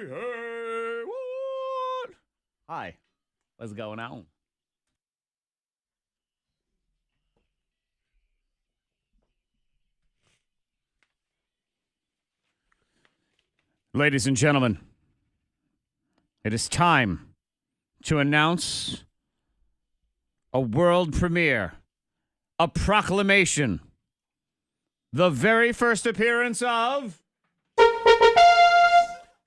hey, what? Hi, what's going on? Ladies and gentlemen, it is time to announce a world premiere, a proclamation, the very first appearance of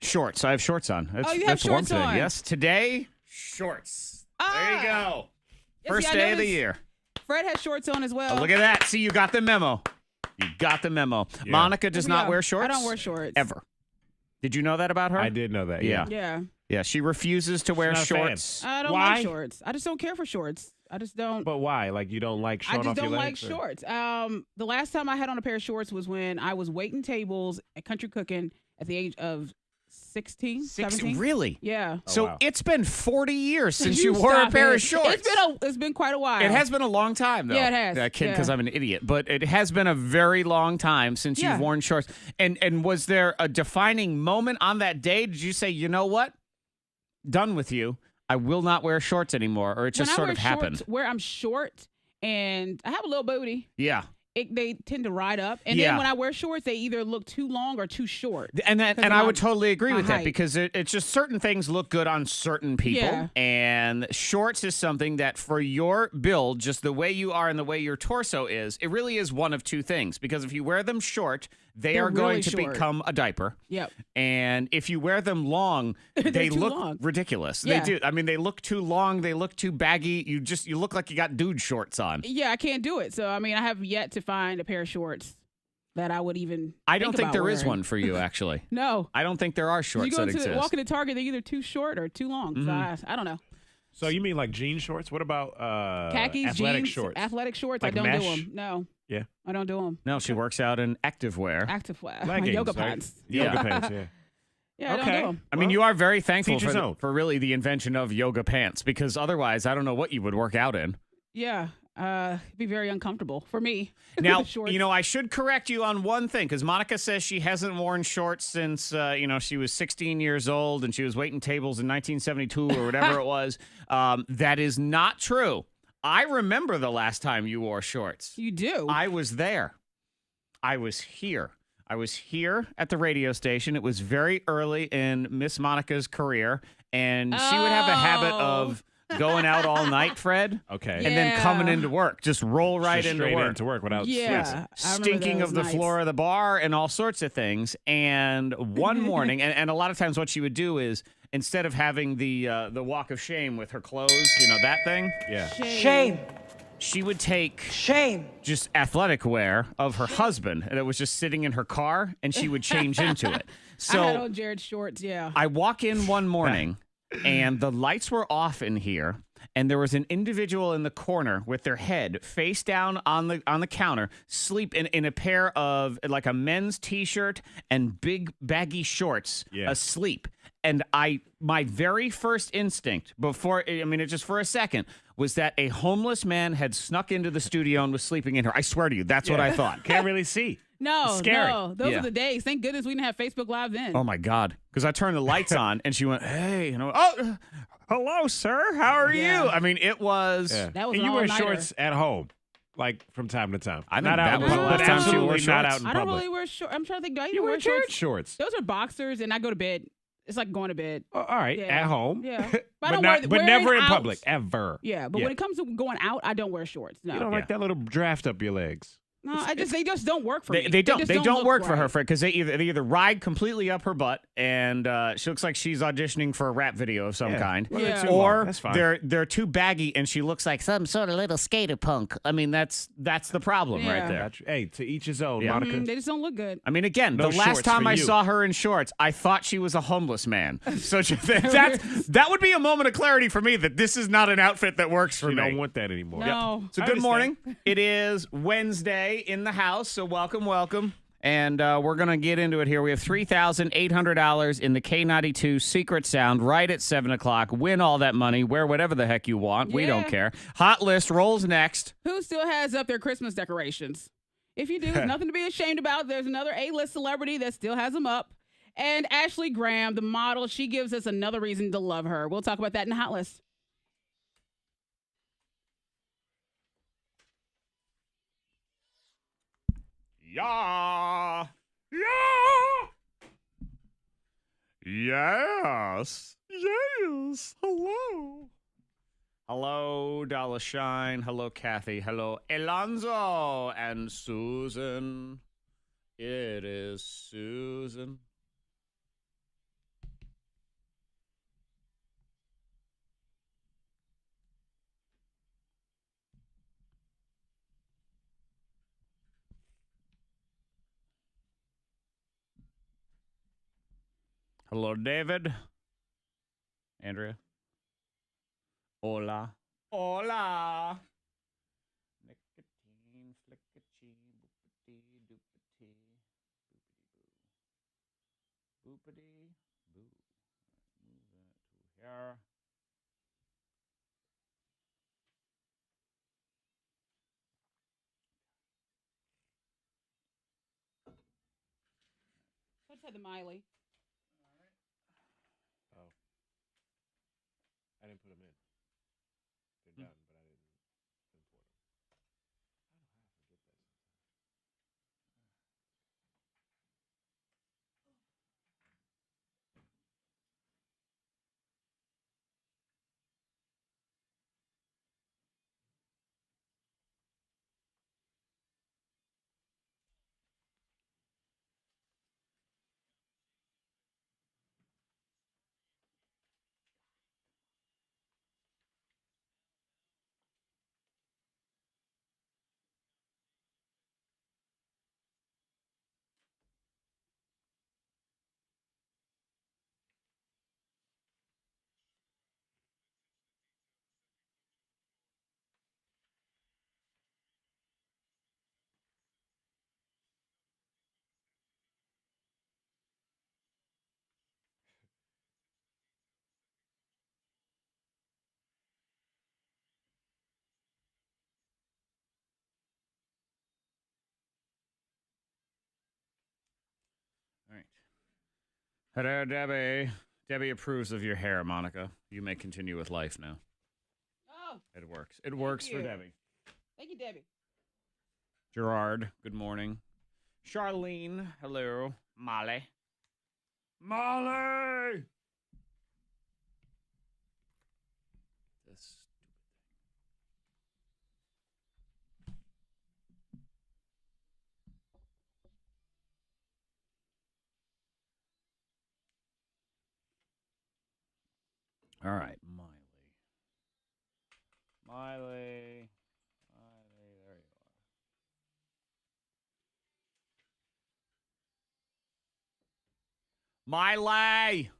shorts. I have shorts on. You have shorts warm on. today. Yes, today, shorts. There you go. Yes, First I day of the noticed year. Fred has shorts on as well. Oh, look at that. See, you got the memo. You got the memo. Yeah. Monica does not wear shorts. I don't wear shorts. Ever. Did you know that about her? I did know that. Yeah. Yeah. Yeah, she refuses to wear not a fan. shorts. I don't Why? like shorts. I just don't care for shorts. I just don't. But why? Like you don't like showing I just off your don't like legs? shorts. The last time I had on a pair of shorts was when I was waiting tables at Country Cooking at the age of 16, 17. Really? Yeah. So wow. it's been 40 years since you wore a pair of shorts. It's been quite a while. It has been a long time, though. Yeah, it has. I kid because Yeah. I'm an idiot, but it has been a very long time since Yeah. you've worn shorts. And was there a defining moment on that day? Did you say, you know what? Done with you. I will not wear shorts anymore, or it just When I sort wear of happened? shorts, where I'm short and I have a little booty, Yeah. they tend to ride up. And Yeah. then when I wear shorts, they either look too long or too short. And of I my- would totally agree my with that height. because it's just certain things look good on certain people. Yeah. And shorts is something that for your build, just the way you are and the way your torso is, it really is one of two things. Because if you wear them short, They're are going really to short. become a diaper. Yep. And if you wear them long, they too look long. ridiculous. Yeah. They do. I mean, they look too long. They look too baggy. You look like you got dude shorts on. Yeah, I can't do it. So, I mean, I have yet to find a pair of shorts that I would even I don't think about there is wearing. one for you, actually. No. I don't think there are shorts You go that to exist. walk into Target, they're either too short or too long. So I don't know. So you mean like jean shorts? What about Khakis, athletic jeans, shorts? athletic shorts, Like I don't mesh? do them. No. Yeah. I don't do them. No, she works out in activewear. Activewear. Leggings, Yoga right? pants. Yoga Yeah. pants, yeah. Yeah, I don't Okay. do them. I mean, you are very thankful teach his own. for really the invention of yoga pants because otherwise, I don't know what you would work out in. Yeah. It'd be very uncomfortable for me. Now, with shorts. I should correct you on one thing because Monica says she hasn't worn shorts since, she was 16 years old and she was waiting tables in 1972 or whatever it was. That is not true. I remember the last time you wore shorts. You do. I was there. I was here. I was here at the radio station. It was very early in Miss Monica's career, and she would have a habit of going out all night, Fred. Okay. And then Yeah. coming into work, just roll right Just into straight work. into work without Yeah. sweating. I remember Stinking those of the nights. floor of the bar and all sorts of things. And one morning, and a lot of times what she would do is instead of having the walk of shame with her clothes, that thing, Yeah. Shame. she would take Shame. just athletic wear of her husband that was just sitting in her car, and she would change into it. I had So on Jared's shorts, yeah. I walk in one morning, and the lights were off in here, and there was an individual in the corner with their head face down on the counter, sleep in a pair of like a men's t-shirt and big baggy shorts, Yeah. asleep. And my very first instinct it just for a second, was that a homeless man had snuck into the studio and was sleeping in her. I swear to you, that's what I thought. Can't really see. No, Scary. no. Those Yeah. are the days. Thank goodness we didn't have Facebook Live then. Oh my God. Because I turned the lights on and she went, hey, and I went, oh, hello, sir. How are Yeah. you? I mean, it was. Yeah. That was and an you wear all-nighter. shorts at home, like from time to time. I think not that out in was the public. last time she wore Absolutely not shorts. out in I don't public. really wear shorts. I'm trying to think. Do I even You wear wear church shorts? shorts. Those are boxers, and I go to bed. It's like going to bed. Oh, all right, Yeah. at home. Yeah. but don't not, wear- but never wearing in out. public, ever. Yeah, but when it comes to going out, I don't wear shorts. No, You don't like that little draft up your legs. no, they just don't work for me. They don't. just They don't look work for her, right. Fred, because they either ride completely up her butt, and she looks like she's auditioning for a rap video of some Yeah. kind, Well, they're Yeah. too long. or That's fine. they're too baggy, and she looks like some sort of little skater punk. I mean, that's the problem right Yeah. there. Got you. Hey, to each his own, Yeah. Monica. They just don't look good. I mean, again, No the last shorts time for I you. saw her in shorts, I thought she was a homeless man. So that would be a moment of clarity for me that this is not an outfit that works for You me. don't want that anymore. No. So I good morning. understand. It is Wednesday in the house, so welcome. And we're going to get into it here. We have $3,800 in the K92 Secret Sound right at 7 o'clock. Win all that money. Wear whatever the heck you want. We don't Yeah. care. Hot list rolls next. Who still has up their Christmas decorations? If you do, there's nothing to be ashamed about. There's another A-list celebrity that still has them up. And Ashley Graham, the model, she gives us another reason to love her. We'll talk about that in the Hot List. Yeah. Yeah. Yes. Yes. Hello. Hello, Dollar Shine. Hello, Kathy. Hello, Alonzo and Susan. It is Susan. Hello, David. Andrea. Hola. Hola. Nicotine, flickachee, boopity, doopity, boopity boo. Boopity boo. Move that to here. Let's have the Miley. Oh. I didn't put them in. They're done, but I didn't import them. How do I forget that All right. Hello, Debbie. Debbie approves of your hair, Monica. You may continue with life now. Oh, It works. It works for you. Debbie. thank you, Debbie. Gerard, good morning. Charlene, hello. Molly. Molly! This All right, Miley. Miley. Miley, there you are. Miley!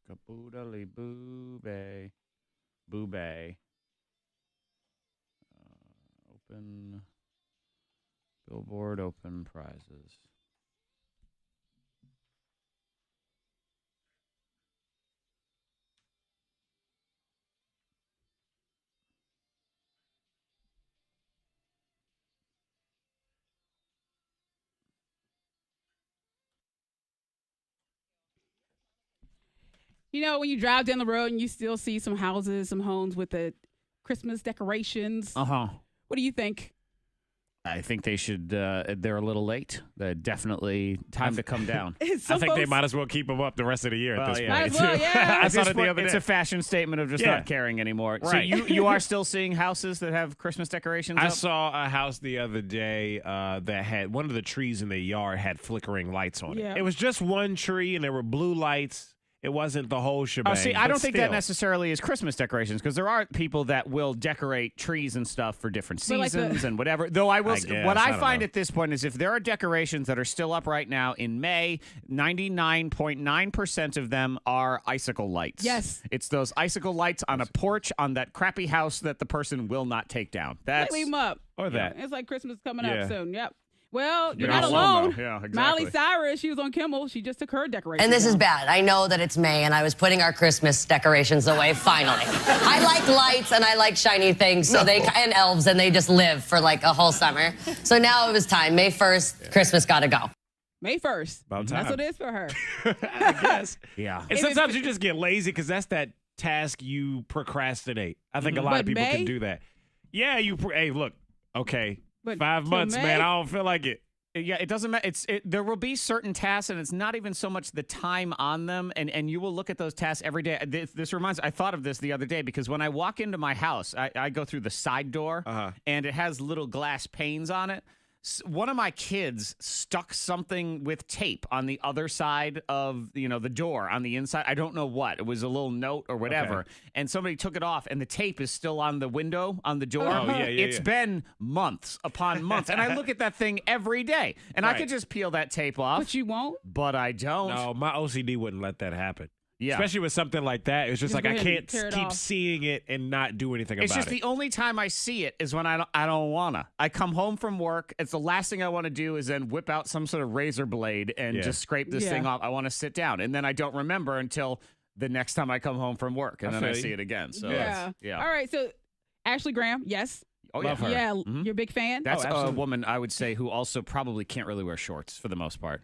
Shakaboodly boobay. Boobay. Open. Billboard open prizes. You know, when you drive down the road and you still see some houses, some homes with the Christmas decorations. Uh-huh. What do you think? I think they should, they're a little late. They're definitely time to come down. Some I think they folks- might as well keep them up the rest of the year Well, at this yeah. point. Might as well, too. yeah. I At saw this it the point, other it's day. a fashion statement of just Yeah. not caring anymore. So Right. you are still seeing houses that have Christmas decorations I up? saw a house the other day that had one of the trees in the yard had flickering lights on Yeah. it. It was just one tree and there were blue lights. It wasn't the whole shebang. Oh, see, I but don't think that still. necessarily is Christmas decorations because there are people that will decorate trees and stuff for different But like seasons and whatever. Though I will, guess, what I I don't find know. at this point is if there are decorations that are still up right now in May, 99.9% of them are icicle lights. Yes. It's those icicle lights on a porch on that crappy house that the person will not take down. That's Leave them up. Or that. It's like Christmas coming Yeah. up soon. Yep. Well, you're You're not not alone. though. Yeah, exactly. Miley Cyrus, she was on Kimmel. She just took her decorations. And this is down. bad. I know that it's May, and I was putting our Christmas decorations away, finally. I like lights, and I like shiny things, so and elves, and they just live for like a whole summer. So now it was time. May 1st, Christmas gotta go. May 1st. About That's time. what it is for her. I guess. Yeah. And sometimes you just get lazy because that's that task you procrastinate. I think a lot But of people May? can do that. Yeah, hey, look, okay, But 5 till months, May? man. I don't feel like it. Yeah, it doesn't matter. There will be certain tasks, and it's not even so much the time on them. And you will look at those tasks every day. This reminds. I thought of this the other day because when I walk into my house, I go through the side door, and it has little glass panes on it. One of my kids stuck something with tape on the other side of the door on the inside. I don't know what. It was a little note or whatever. Okay. And somebody took it off, and the tape is still on the window on the door. Oh, yeah. It's been months upon months, and I look at that thing every day, and I Right. could just peel that tape off. But you won't? But I don't. No, my OCD wouldn't let that happen. Yeah. Especially with something like that. It's just Just like go I ahead and can't tear it keep off. seeing it and not do anything It's about just it. the only time I see it is when I don't wanna. I come home from work. It's the last thing I want to do is then whip out some sort of razor blade and Yeah. just scrape this thing off. I want to sit down, and then I don't remember until the next time I come home from work, and I then I feel see you. it again. So Yeah. yeah. All right. So, Ashley Graham, yes. Oh Love yeah. her. Yeah, Mhm. you're a big fan? That's a absolutely. woman I would say who also probably can't really wear shorts for the most part.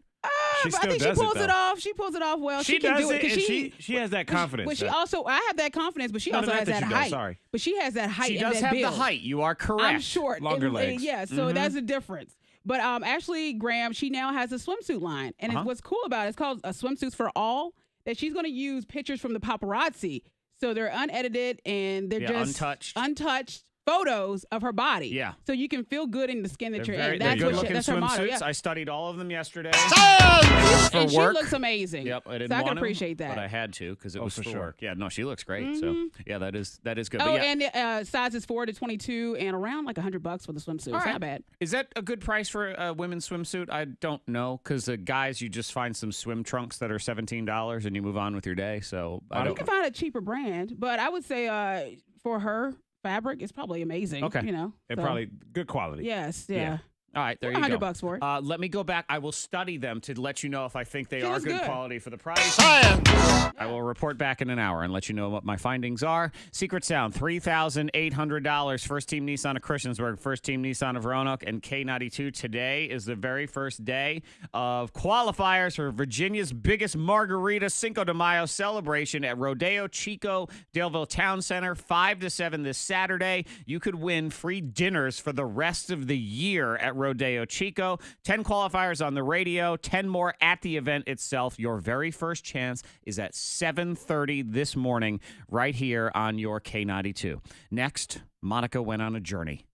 She But I still think she does it, pulls it though. off. She pulls it off well. She can does do it. it, 'cause and she has that confidence. But she also, I have that confidence, but she No, also not has that that you don't, height. sorry. But she has that height She and does that have build. the height. You are correct. I'm short. Longer And- legs. Yeah, so that's a difference. But Ashley Graham, she now has a swimsuit line. And it's, what's cool about it, it's called Swimsuits for All, that she's going to use pictures from the paparazzi. So they're unedited and they're just untouched photos of her body. Yeah. So you can feel good in the skin that They're you're very, in. That's they're what good-looking that's her motto. swimsuits. Yeah. I studied all of them yesterday. And for she work. looks amazing. Yep, I didn't So I want can to, appreciate that. but I had to because it was for for sure. work. Yeah, no, she looks great. So yeah, that is good. Oh, But yeah, and the sizes 4 to 22 and around like $100 for the swimsuit. All It's right. not bad. is that a good price for a women's swimsuit? I don't know because the guys, you just find some swim trunks that are $17 and you move on with your day. So I You don't. can find a cheaper brand, but I would say for her fabric, it's probably amazing. Okay. You know, And so, probably good quality. yes, Yeah. yeah. All right, there you go. $100 for it. Let me go back. I will study them to let you know if I think they She are looks good good. quality for the price. I will report back in an hour and let you know what my findings are. Secret Sound, $3,800. First Team Nissan of Christiansburg, First Team Nissan of Roanoke, and K92. Today is the very first day of qualifiers for Virginia's biggest Margarita Cinco de Mayo celebration at Rodeo Chico, Daleville Town Center, 5 to 7 this Saturday. You could win free dinners for the rest of the year at Rodeo Chico. 10 qualifiers on the radio, 10 more at the event itself. Your very first chance is at 7:30 this morning right here on your K92. Next, Monica went on a journey.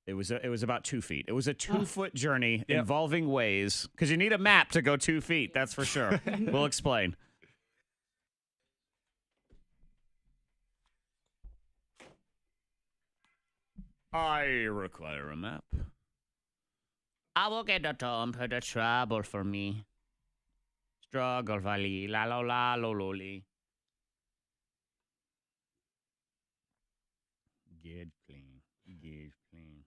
It was about 2 feet. It was a 2-foot journey involving Waze because you need a map to go 2 feet. That's for sure. We'll explain. I require a map. I will get the time for the trouble for me. Struggle valley, la la la lo lo li. Get clean, get clean.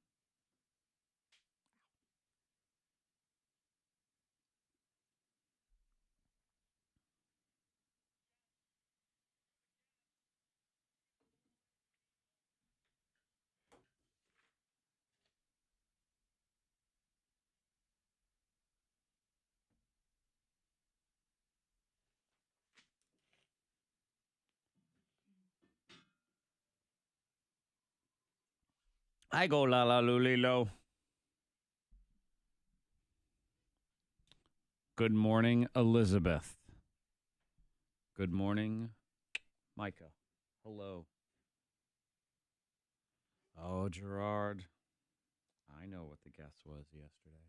I go la la luli lo. Good morning, Elizabeth. Good morning, Micah. Hello. Oh, Gerard. I know what the guess was yesterday.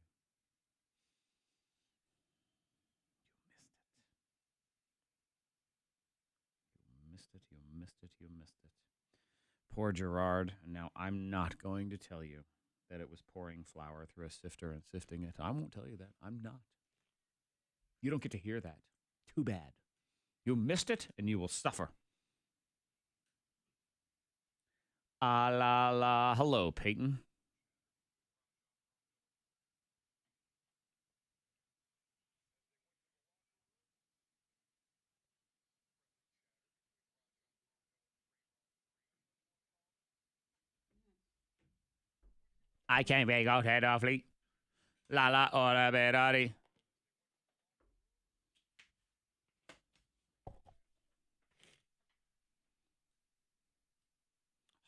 You missed it. You missed it. You missed it. Poor Gerard. Now, I'm not going to tell you that it was pouring flour through a sifter and sifting it. I won't tell you that. I'm not. You don't get to hear that. Too bad. You missed it, and you will suffer. La la. Hello, Peyton. I can't be out head awfully. La la ora berari.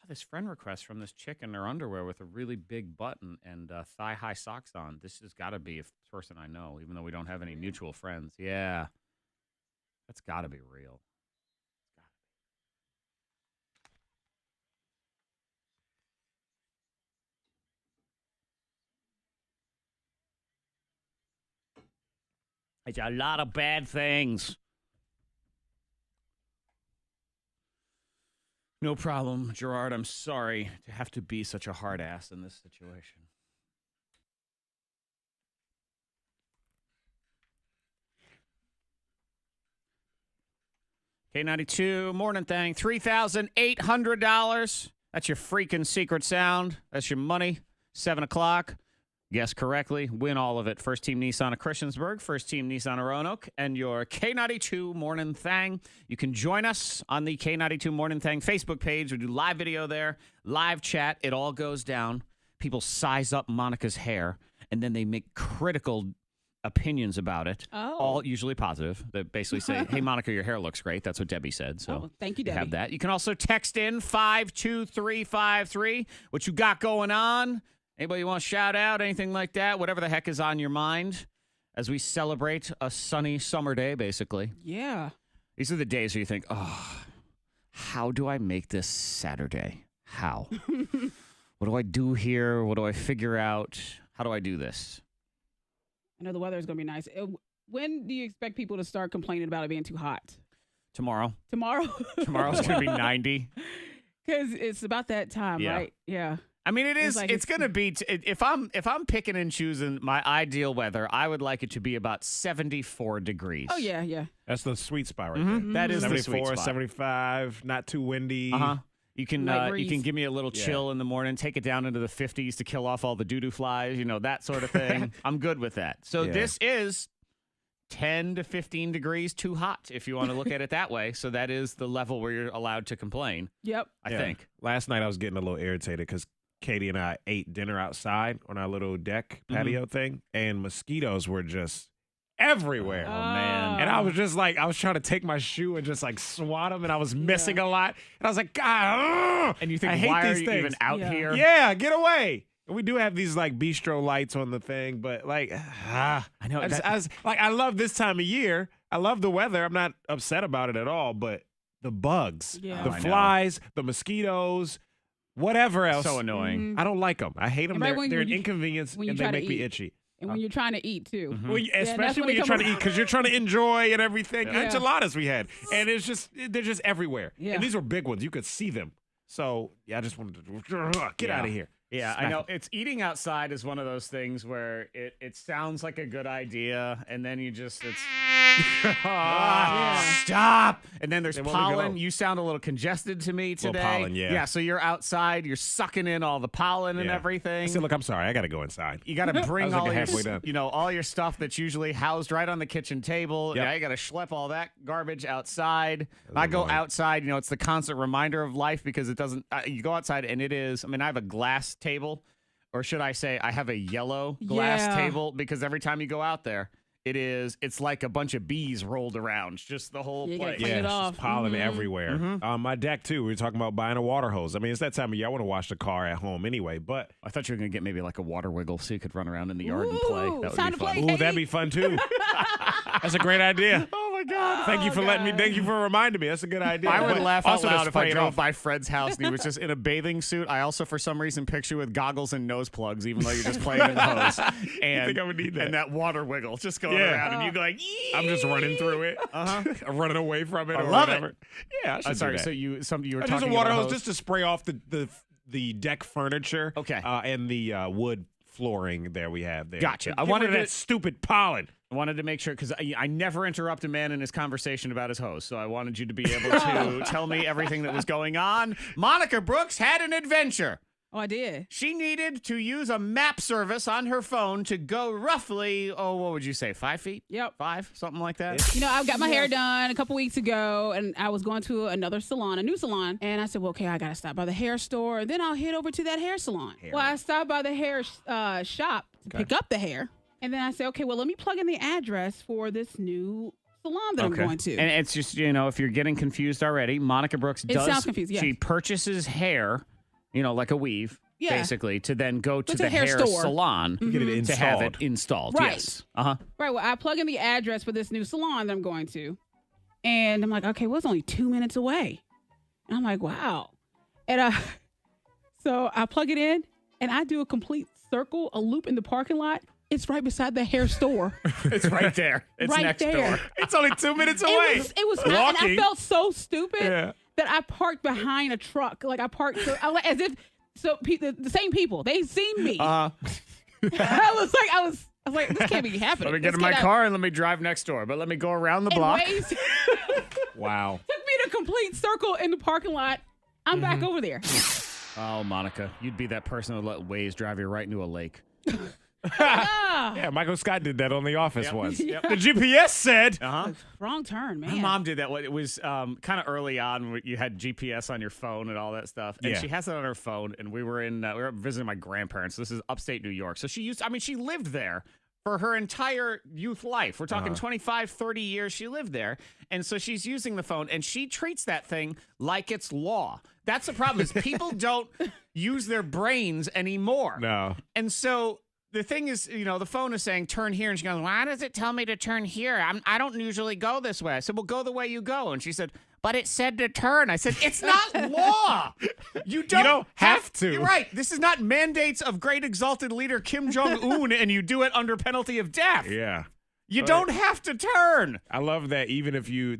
This friend request from this chick in her underwear with a really big button and thigh-high socks on. This has got to be a person I know, even though we don't have any mutual friends. Yeah. That's got to be real. It's a lot of bad things. No problem, Gerard. I'm sorry to have to be such a hard ass in this situation. K92 Mornin Thang, $3,800. That's your freaking secret sound. That's your money. 7 o'clock. Guess correctly. Win all of it. First Team Nissan of Christiansburg, First Team Nissan of Roanoke, and your K92 Mornin Thang. You can join us on the K92 Mornin Thang Facebook page. We do live video there, live chat. It all goes down. People size up Monica's hair, and then they make critical opinions about it. Oh. All usually positive. They basically say, hey, Monica, your hair looks great. That's what Debbie said. So thank you, Debbie. Have that. You can also text in 52353. What you got going on? Anybody you want to shout out, anything like that, whatever the heck is on your mind as we celebrate a sunny summer day, basically. Yeah. These are the days where you think, oh, how do I make this Saturday? How? What do I do here? What do I figure out? How do I do this? I know the weather is going to be nice. When do you expect people to start complaining about it being too hot? Tomorrow. Tomorrow? Tomorrow's going to be 90. Because it's about that time, Yeah. right? Yeah. I mean, it is. Like It's going to be. If I'm picking and choosing my ideal weather, I would like it to be about 74 degrees. Oh, yeah, yeah. That's the sweet spot right Mm-hmm. there. That is the 74, sweet spot. 75, not too windy. Uh-huh. You can Light you breeze. can give me a little chill in the morning, take it down into the 50s to kill off all the doo-doo flies, that sort of thing. I'm good with that. So Yeah. this is 10 to 15 degrees too hot, if you want to look at it that way. So that is the level where you're allowed to complain, Yep. I Yeah. think. Last night I was getting a little irritated because Katie and I ate dinner outside on our little deck patio thing, and mosquitoes were just everywhere. Oh, man. And I was just like, I was trying to take my shoe and just like swat them, and I was missing a lot. And I was like, God, ugh, And you think, I hate why these are you things. even out Yeah. here? Yeah, get away. And we do have these like bistro lights on the thing, but like, I know. I love this time of year. I love the weather. I'm not upset about it at all, but the bugs, Yeah. the Oh, I know. flies, the mosquitoes, whatever else. so annoying. I don't like them. I hate them. And right They're, when they're an you- inconvenience, when you and they try to make me eat. itchy. And when you're trying to eat, too. Well, that's especially when when they you're come trying to eat, because you're trying to enjoy and everything. Yeah. Enchiladas we had, and they're just everywhere. Yeah. And these were big ones. You could see them. So yeah, I just wanted to get out of here. Yeah, I Smack know. 'em. It's eating outside is one of those things where it sounds like a good idea, and then it's stop. And then there's They won't leave you pollen. alone. You sound a little congested to me today. pollen, yeah. Yeah, so you're outside, you're sucking in all the pollen and Yeah. everything. I said, look, I'm sorry. I got to go inside. You got to bring like all your, halfway done. all your stuff that's usually housed right on the kitchen table. Yep. Yeah, you got to schlep all that garbage outside. I go annoying. outside. It's the constant reminder of life because it doesn't. You go outside and it is. I mean, I have a glass table, or should I say, I have a yellow glass Yeah. table because every time you go out there, it's like a bunch of bees rolled around, just the whole You gotta place. clean it it's just off. pollen Mhm. everywhere. On my deck, too, we were talking about buying a water hose. I mean, it's that time of year. I want to wash the car at home anyway, but I thought you were gonna get maybe like a water wiggle so you could run around in the yard and play. Ooh, That would time be to fun. play. ooh, that'd be fun, too. That's a great idea. Oh my god! Thank you for letting me. God. Thank you for reminding me. That's a good idea. I would But laugh out also to loud if I spray it drove off. by Fred's house and he was just in a bathing suit. I also, for some reason, picture with goggles and nose plugs, even though you're just playing in the hose. And think I would need that? And that water wiggle just going Yeah. around, and you go like, I'm just running through it. I'm running away from it. I or love it. whatever. Yeah, I should I'm sorry. do that. So you were Just talking a water about hose just to spray off the deck furniture. Okay. And the wood flooring there we have there. Gotcha. Get I rid wanted of to- that stupid pollen. I wanted to make sure because I never interrupt a man in his conversation about his hose, so I wanted you to be able to tell me everything that was going on. Monica Brooks had an adventure. Oh, I did. She needed to use a map service on her phone to go roughly, what would you say, 5 feet? Yep. 5, something like that? You know, I got my hair done a couple weeks ago, and I was going to another salon, a new salon, and I said, well, okay, I got to stop by the hair store, and then I'll head over to that hair salon. Well, I stopped by the hair shop to pick up the hair, and then I said, okay, well, let me plug in the address for this new salon that I'm going to. And it's just, if you're getting confused already, Monica Brooks does. It sounds confused, yes. She purchases hair, like a weave. Yeah. Basically, to then go to the hair salon get it installed. to have it installed. Right. Yes. Uh-huh. Right. Well, I plug in the address for this new salon that I'm going to. And I'm like, okay, well, it's only 2 minutes away. And I'm like, wow. And so I plug it in, and I do a complete circle, a loop in the parking lot. It's right beside the hair store. It's right there. It's right next there. door. It's only 2 minutes away. It was not, and I felt so stupid that I parked behind a truck. Like I parked, as if. So the same people, they seen me. I was like, this can't be happening. Let me get in my car and let me drive next door, but let me go around the block. Waze Wow. took me to a complete circle in the parking lot. I'm back over there. Oh, Monica, you'd be that person who let Waze drive you right into a lake. Yeah, Michael Scott did that on The Office once. Yep. The GPS said. Wrong turn, man. My mom did that. It was kind of early on when you had GPS on your phone and all that stuff. And she has it on her phone. And we were visiting my grandparents. This is upstate New York. So she lived there for her entire youth life. We're talking 25, 30 years she lived there. And so she's using the phone, and she treats that thing like it's law. That's the problem, is people don't use their brains anymore. No. And so the thing is, the phone is saying, turn here. And she goes, why does it tell me to turn here? I don't usually go this way. I said, well, go the way you go. And she said, but it said to turn. I said, it's not law. You don't have to. You're right. This is not mandates of great exalted leader Kim Jong-un, and you do it under penalty of death. Yeah. You don't have to turn. I love that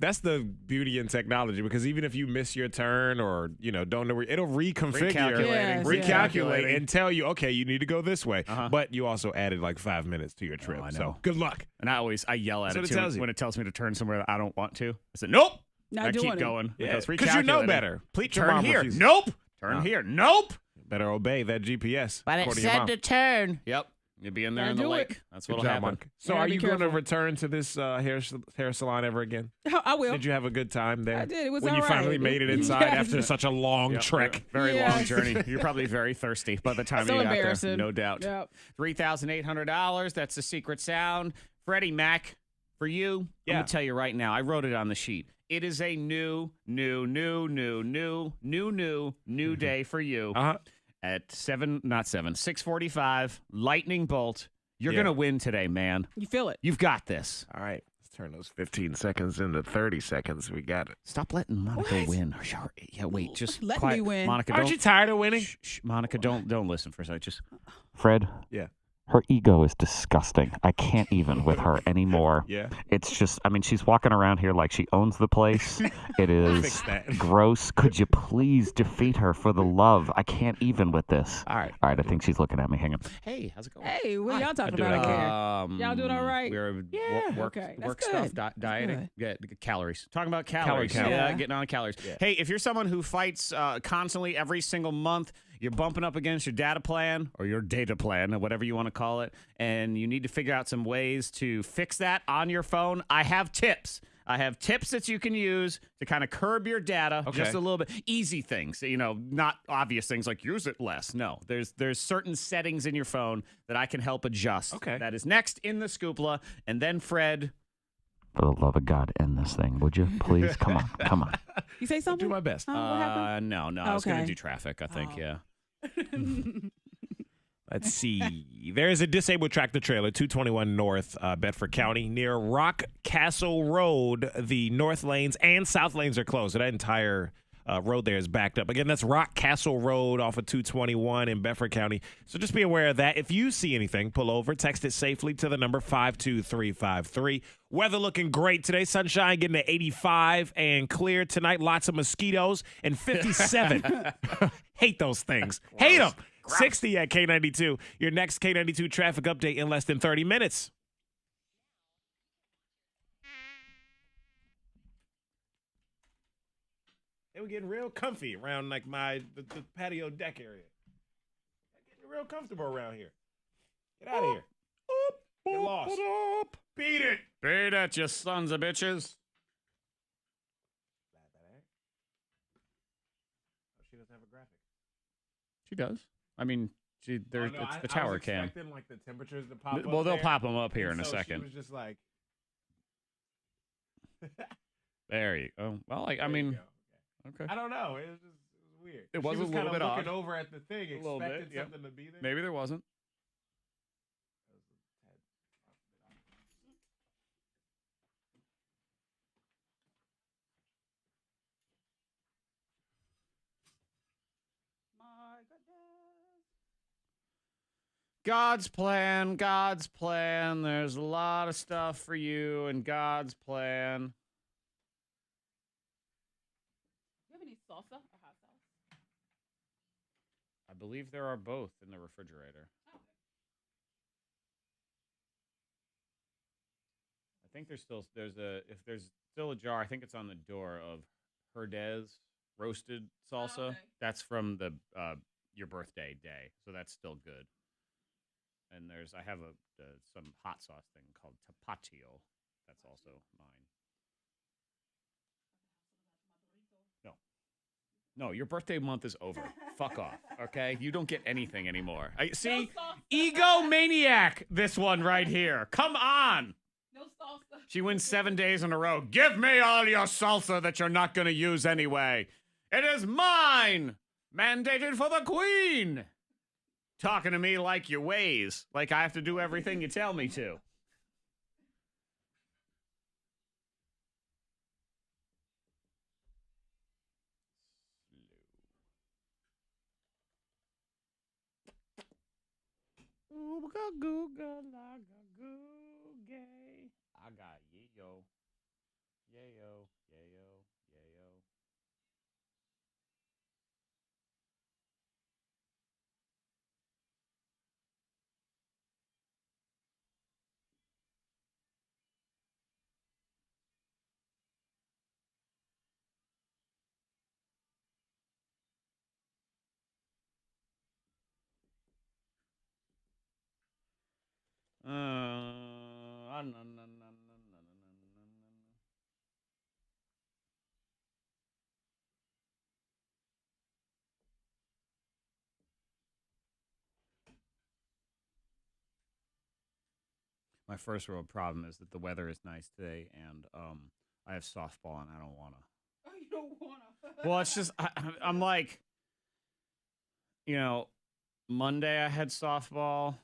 that's the beauty in technology, because even if you miss your turn or, don't know where, it'll reconfigure, recalculate and tell you, okay, you need to go this way. But you also added like 5 minutes to your trip. So good luck. And I yell at it too when it tells me to turn somewhere that I don't want to. I said, nope. I keep going. Because you know better. Turn here. Nope. Turn here. Nope. Better obey that GPS. But it said to turn. Yep. You'll be in there in the lake. That's what'll happen. Monica. So are you going to return to this hair salon ever again? I will. Did you have a good time there? I did. It was when all you finally made it inside after such a long trek. Very long journey. You're probably very thirsty by the time you got there. No doubt. Yep. $3,800. That's the secret sound. Freddie Mac, for you, I'm going to tell you right now. I wrote it on the sheet. It is a new day for you. At 6:45, lightning bolt. You're going to win today, man. You feel it. You've got this. All right. Let's turn those 15 seconds into 30 seconds. We got it. Stop letting Monica win. Yeah, wait. Just let quiet. me win. Monica, aren't you tired of winning? Shh, Monica, don't listen for a second. Just Fred. Yeah. Her ego is disgusting. I can't even with her anymore. Yeah. It's just, she's walking around here like she owns the place. It is gross. Could you please defeat her for the love? I can't even with this. All right. I think she's looking at me. Hang on. hey, how's it going? Hey, what y'all talking about here? Y'all doing all right? We're work That's stuff, good. dieting. Yeah, calories. Talking about calories. Calorie count. Yeah, getting on calories. Yeah. Hey, if you're someone who fights constantly every single month, you're bumping up against your data plan or your data plan, or whatever you want to call it, and you need to figure out some ways to fix that on your phone, I have tips. I have tips that you can use to kind of curb your data just a little bit. Easy things, not obvious things like use it less. No, there's certain settings in your phone that I can help adjust. Okay. That is next in the Scoopla. And then Fred. For the love of God, end this thing, would you? Please, come on. You say something? Do my best. What happened? No. I was going to do traffic, I think, yeah. Let's see. There is a disabled tractor trailer, 221 North, Bedford County, near Rock Castle Road. The north lanes and south lanes are closed. So that entire road there is backed up. Again, that's Rock Castle Road off of 221 in Bedford County. So just be aware of that. If you see anything, pull over, text it safely to the number 52353. Weather looking great today. Sunshine getting to 85 and clear tonight. Lots of mosquitoes and 57. Hate those things. Hate them. 60 at K92. Your next K92 traffic update in less than 30 minutes. They were getting real comfy around like the patio deck area. real comfortable around here. Get out of here. Get lost. Beat it. Beat it, you sons of bitches. She doesn't have a graphic. She does. I mean, it's the tower cam. I was expecting like the temperatures to pop up. Well, they'll there. pop them up here in a So second. She was just like, There you go. Well, I mean, okay. I don't know. It was weird. It was she a little bit looking odd. over at the thing, A little expecting bit, yeah. something to be there. Maybe there wasn't. My goodness. God's plan, God's plan. There's a lot of stuff for you in God's plan. Do you have any salsa or hot sauce? I believe there are both in the refrigerator. Oh. I think if there's still a jar, I think it's on the door of Herdez roasted salsa. Oh, okay. That's from the your birthday day, so that's still good. And I have some hot sauce thing called tapatio. That's also mine. No, your birthday month is over. Fuck off, okay? You don't get anything anymore. See, egomaniac, this one right here. Come on. No salsa. She wins 7 days in a row. Give me all your salsa that you're not going to use anyway. It is mine. Mandated for the queen. Talking to me like your Waze. Like I have to do everything you tell me to. Ooga googa laga goo gay. I got yayo. Yayo, yayo, yayo. My first real problem is that the weather is nice today, and I have softball, and I don't want to. Oh, you don't wanna. Well, it's just I'm like, Monday I had softball.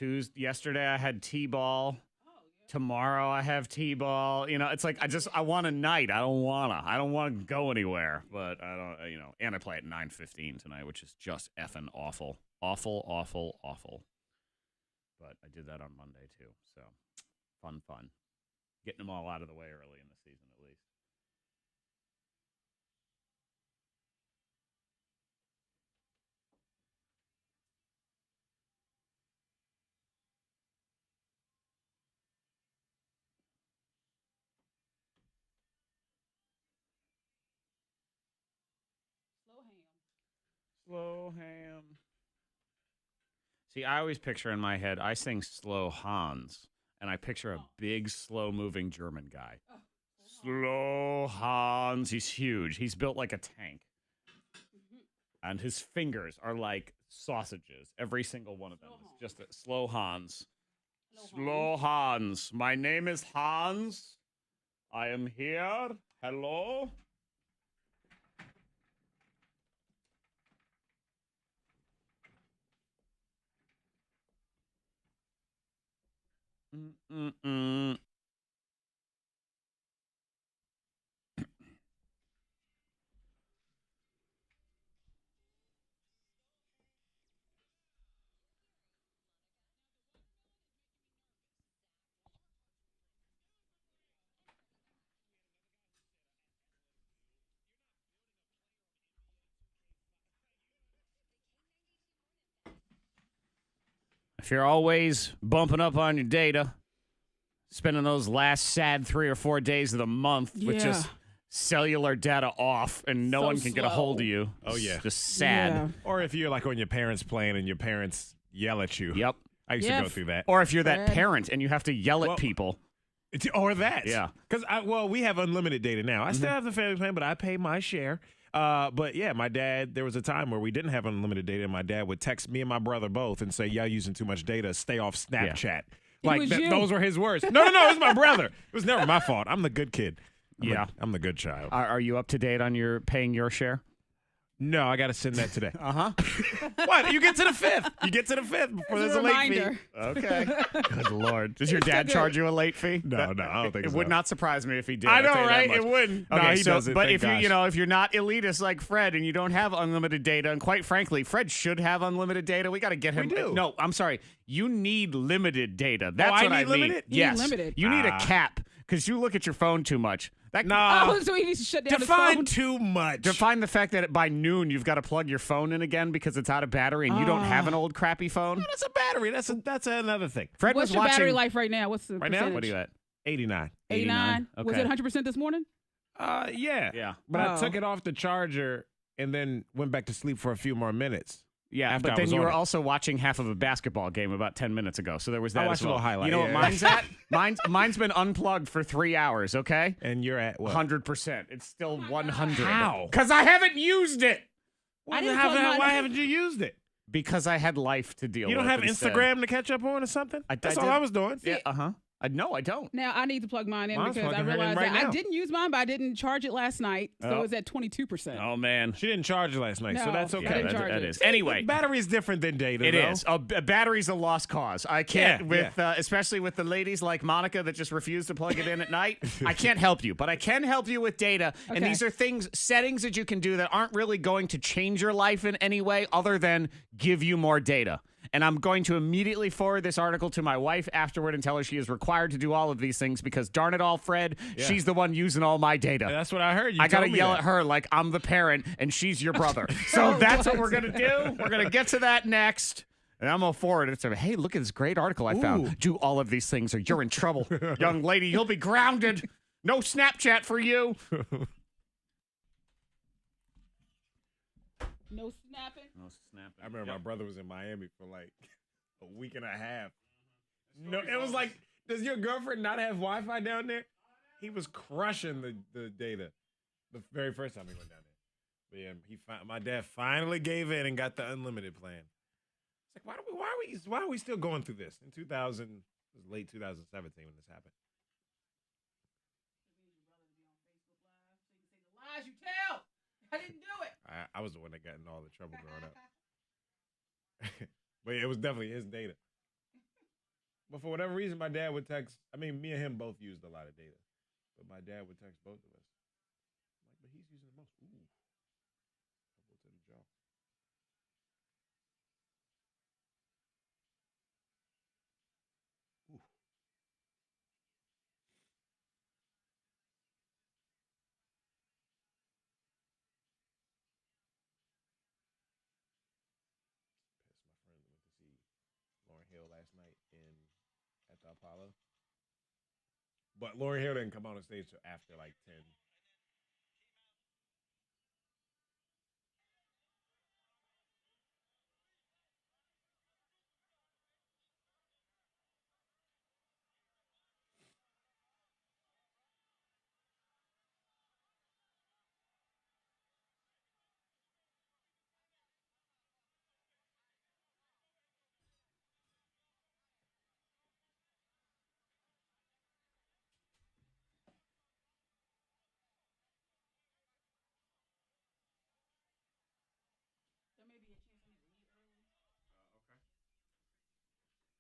Yeah. Yesterday I had t-ball. Oh, yeah. Tomorrow I have t-ball. It's like I want a night. I don't want to go anywhere. But I don't. And I play at 9:15 tonight, which is just effing awful, awful, awful, awful. But I did that on Monday too. So fun. Getting them all out of the way early in the season at least. Slow ham. See, I always picture in my head, I sing Slow Hans, and I picture a big, slow-moving German guy. Oh, Slow Hans. He's huge. He's built like a tank. And his fingers are like sausages. Every single one of them is just a Slow Hans. Slow Hans. My name is Hans. I am here. Hello. Mm-mm-mm. If you're always bumping up on your data, spending those last sad 3 or 4 days of the month with just cellular data off and no So one can get a hold of you. Oh, yeah. It's just sad. Yeah. Or if you're like on your parents' plane and your parents yell at you. Yep. I used to Yeah. go through that. Or if you're that Fred. parent and you have to yell at Well, people. Or that. Yeah. Because, we have unlimited data now. I still have the family plan, but I pay my share. But yeah, my dad, there was a time where we didn't have unlimited data, and my dad would text me and my brother both and say, y'all using too much data, stay off Snapchat. Like, was you. those were his words. No, it was my brother. It was never my fault. I'm the good kid. I'm the good child. Are you up to date on your paying your share? No, I got to send that today. Uh-huh. What? You get to the 5th. You get to the 5th before As there's a a late fee. reminder. Okay. Good Lord. Does your dad charge you a late fee? No, I don't think It so. would not surprise me if he did. I I'll know, tell you that right? much. It wouldn't. No, Okay, he so, doesn't. but Thank if gosh. if you're not elitist like Fred and you don't have unlimited data, and quite frankly, Fred should have unlimited data. We got to get him. We do. No, I'm sorry. You need limited data. That's I what I need mean. limited? You need Yes. limited. You need a cap because you look at your phone too much. That Oh, so he needs to shut down his Define phone. too much. Define the fact that by noon you've got to plug your phone in again because it's out of battery and you don't have an old crappy phone. That's a battery. That's another thing. Fred What's was your watching. battery life right now? What's the Right now? percentage? What are you at? 89. 89. Was Okay. it 100% this morning? Yeah. Yeah. But I Oh. took it off the charger and then went back to sleep for a few more minutes. Yeah, After but I then was you on were it. also watching half of a basketball game about 10 minutes ago. So there was that I as watched a well. little highlight, You know yeah. what mine's at? Mine's been unplugged for 3 hours, okay? And you're at what? 100%. It's still 100. How? Because I haven't used it. I didn't plug mine Why in. haven't you used it? Because I had life to deal with. You don't have instead. Instagram to catch up on or something? That's all did. I was doing. Yeah, uh-huh. No, I don't. Now I need to plug mine in Mine's because I plugging right in realized right that I now. didn't use mine, but I didn't charge it last night, so Oh. it's at 22%. Oh, man. She didn't charge it last night, so No. that's Yeah, okay. I didn't that, charge that it. is. Anyway. Battery is different than data, It though. is. A battery's a lost cause. I can't, Yeah, especially with the ladies like Monica that just refuse to plug it in at night. I can't help you, but I can help you with data. And Okay. these are settings that you can do that aren't really going to change your life in any way other than give you more data. And I'm going to immediately forward this article to my wife afterward and tell her she is required to do all of these things because darn it all, Fred, she's the one using all my data. That's what I heard. You I gotta told me yell that. at her like I'm the parent and she's your brother. So that's what we're gonna do. We're gonna get to that next. And I'm gonna forward it to her. Hey, look at this great article I found. Do all of these things or you're in trouble. Young lady, you'll be grounded. No Snapchat for you. No snapping. No snapping. I remember my brother was in Miami for like a week and a half. No, it was like, does your girlfriend not have Wi-Fi down there? He was crushing the data the very first time he went down there. But yeah, my dad finally gave in and got the unlimited plan. It's like, why are we still going through this? In 2000, it was late 2017 when this happened. The lies you tell. I didn't do it. I was the one that got in all the trouble growing up. But yeah, it was definitely his data. But for whatever reason, my dad would text. I mean, me and him both used a lot of data. But my dad would text both of us. I'm like, but he's using the most. Ooh. Elbow to the jaw. Ooh. Pissed. My friend went to see Lauryn Hill last night at the Apollo. But Lauryn Hill didn't come on the stage till after like 10.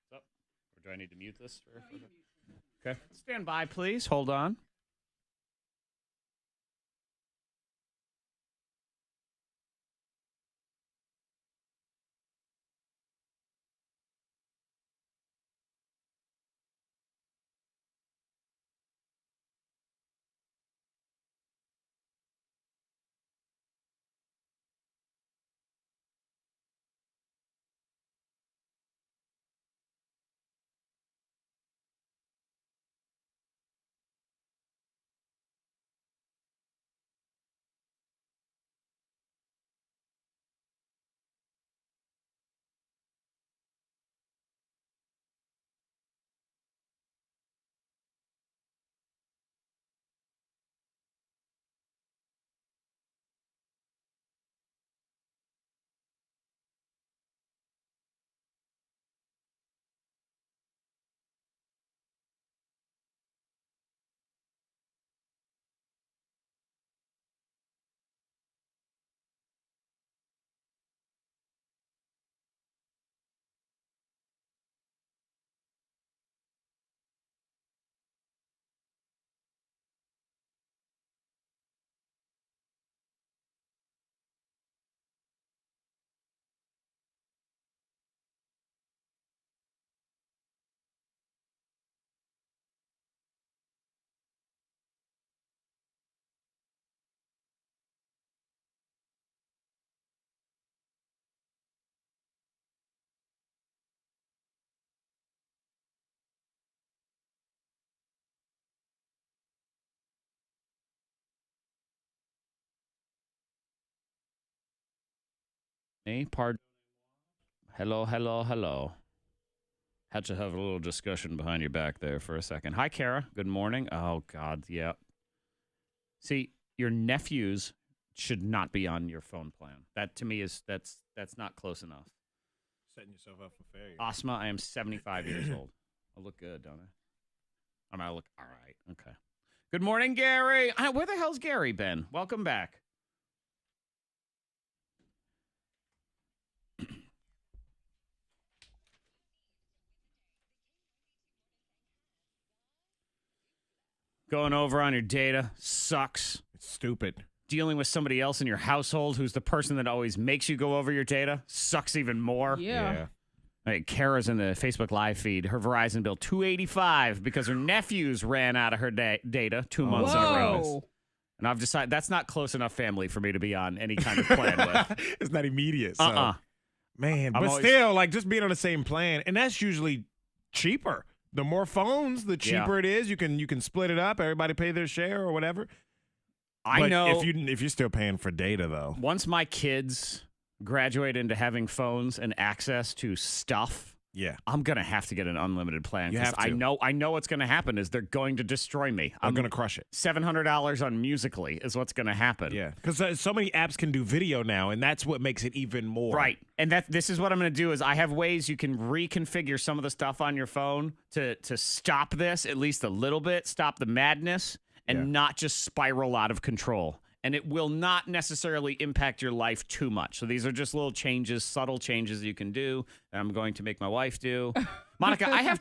What's up? Or do I need to mute this? Okay. Stand by, please. Hold on. Hey, pardon. Hello. Had to have a little discussion behind your back there for a second. Hi, Kara. Good morning. Oh, God, yeah. See, your nephews should not be on your phone plan. That, to me, that's not close enough. Setting yourself up for failure. Asma, I am 75 years old. I look good, don't I? I look all right. Okay. Good morning, Gary. Where the hell's Gary been? Welcome back. Going over on your data sucks. It's stupid. Dealing with somebody else in your household who's the person that always makes you go over your data sucks even more. Yeah. Hey, Kara's in the Facebook Live feed. Her Verizon bill $285 because her nephews ran out of her data 2 months in a row. Whoa. And I've decided that's not close enough family for me to be on any kind of plan with. It's not immediate. So. Man, I'm but always- still, like just being on the same plan, and that's usually cheaper. The more phones, the cheaper it is. You can split it up. Everybody pay their share or whatever. I know if you're still paying for data though. once my kids graduate into having phones and access to stuff, Yeah, I'm gonna have to get an unlimited plan. You 'cause have to. I know what's gonna happen is they're going to destroy me. I'm gonna crush it. $700 on Musically is what's gonna happen. Yeah, because so many apps can do video now, and that's what makes it even more. Right. And this is what I'm going to do is I have ways you can reconfigure some of the stuff on your phone to stop this at least a little bit, stop the madness, and not just spiral out of control. And it will not necessarily impact your life too much. So these are just little changes, subtle changes you can do that I'm going to make my wife do. Monica, I had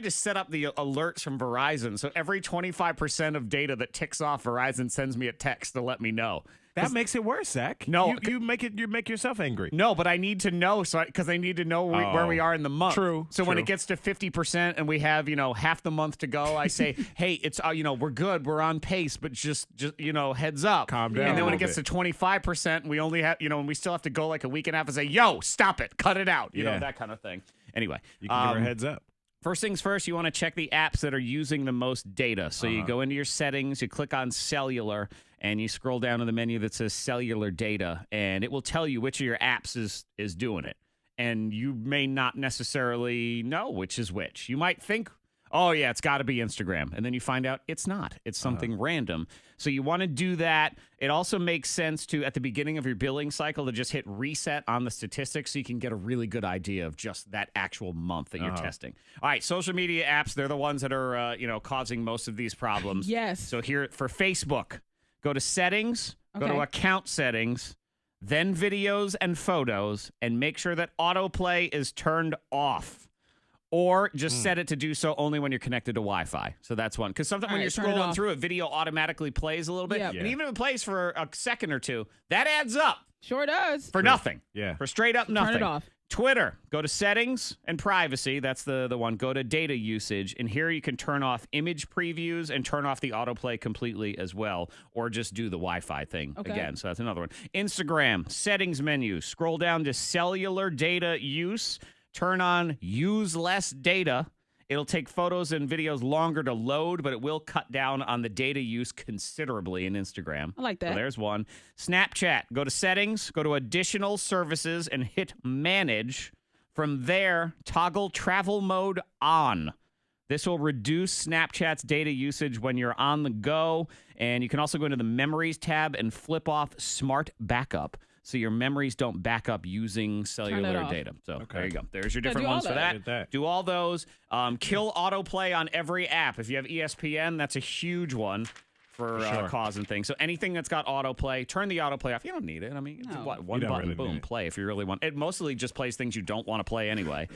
to set up the alerts from Verizon. So every 25% of data that ticks off, Verizon sends me a text to let me know. That makes it worse, Zach. No, you make yourself angry. No, but I need to know because I need to know where we are in the month. True. So when it gets to 50% and we have half the month to go, I say, hey, it's we're good, we're on pace, but just heads up, Calm down. And then when a it gets to little 25%, and we only have and we still have to go like a week and a half and say, yo, stop it, cut it out, Yeah. that kind of thing. Anyway, you can give her a heads up. First things first, you want to check the apps that are using the most data. So you go into your settings, you click on cellular, and you scroll down to the menu that says cellular data, and it will tell you which of your apps is doing it. And you may not necessarily know which is which. You might think, oh, yeah, it's got to be Instagram. And then you find out it's not. It's something random. So you want to do that. It also makes sense to, at the beginning of your billing cycle, to just hit reset on the statistics so you can get a really good idea of just that actual month that you're testing. All right, social media apps, they're the ones that are, causing most of these problems. Yes. So here for Facebook, go to settings, go to Okay. account settings, then videos and photos, and make sure that autoplay is turned off. Or just set it to do so only when you're connected to Wi-Fi. So that's one. Because sometimes when you're turn it scrolling off. through, a video automatically plays a little bit. Yep. And even if it plays for a second or two, that adds up Sure does. for nothing. Yeah. For straight up nothing. Turn it off. Twitter, go to settings and privacy. That's the one. Go to data usage. And here you can turn off image previews and turn off the autoplay completely as well. Or just do the Wi-Fi thing again. So that's another one. Instagram, settings menu. Scroll down to cellular data use. Turn on use less data. It'll take photos and videos longer to load, but it will cut down on the data use considerably in Instagram. I like that. So there's one. Snapchat, go to settings, go to additional services, and hit manage. From there, toggle travel mode on. This will reduce Snapchat's data usage when you're on the go. And you can also go into the memories tab and flip off smart backup. So your memories don't back up using cellular off. data. So Okay. there you go. There's your Yeah, different do all ones for that. that. Did that. Do all those. Kill autoplay on every app. If you have ESPN, that's a huge one for sure. cause and things. So anything that's got autoplay, turn the autoplay off. You don't need it. I mean, it's No. one You don't button, really boom, need it. play if you really want. It mostly just plays things you don't want to play anyway.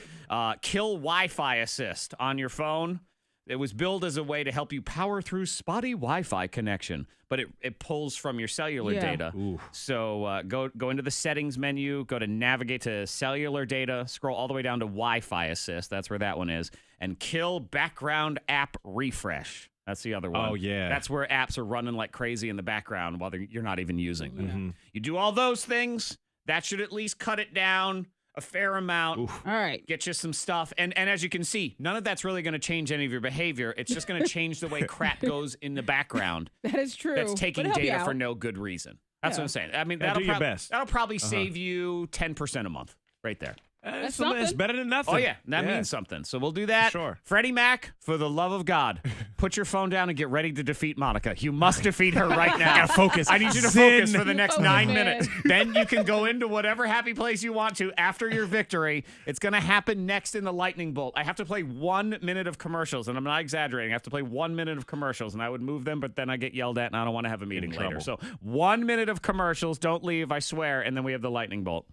Kill Wi-Fi assist on your phone. It was built as a way to help you power through spotty Wi-Fi connection, but it pulls from your cellular Yeah. data. So go into the settings menu, go to navigate to cellular data, scroll all the way down to Wi-Fi assist. That's where that one is. And kill background app refresh. That's the other one. Oh, yeah. That's where apps are running like crazy in the background while you're not even using them. You do all those things, that should at least cut it down a fair amount. All right. Get you some stuff. And as you can see, none of that's really going to change any of your behavior. It's just going to change the way crap goes in the background That is true. that's But taking it'll help you data for out. no good reason. That's what I'm saying. I mean, Yeah, do your best. That'll probably save you 10% a month right there. It's something. better than nothing. Oh, yeah. That means something. So we'll do that. Sure. Freddie Mac, for the love of God, put your phone down and get ready to defeat Monica. You must defeat her right now. Gotta focus. I need you to Zen. focus for the next Focus, 9 man. minutes. Then you can go into whatever happy place you want to after your victory. It's going to happen next in the lightning bolt. I have to play 1 minute of commercials, and I'm not exaggerating. I have to play 1 minute of commercials, and I would move them, but then I get yelled at, and I don't want to have a meeting later. So 1 minute of commercials. Don't leave, I swear, and then we have the lightning bolt.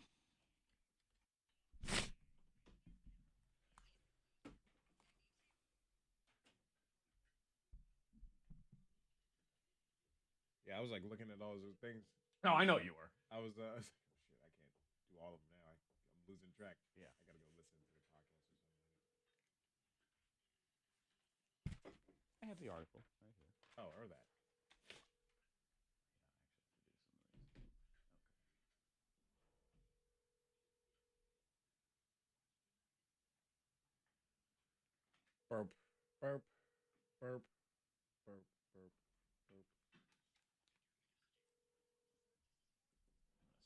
Yeah, I was like looking at all those things. No, I know you were. I was shit, I can't do all of them now. I'm losing track. Yeah, I gotta go listen to the podcast or something. I have the article right here. Oh, or that. Burp, burp, burp, burp, burp, burp.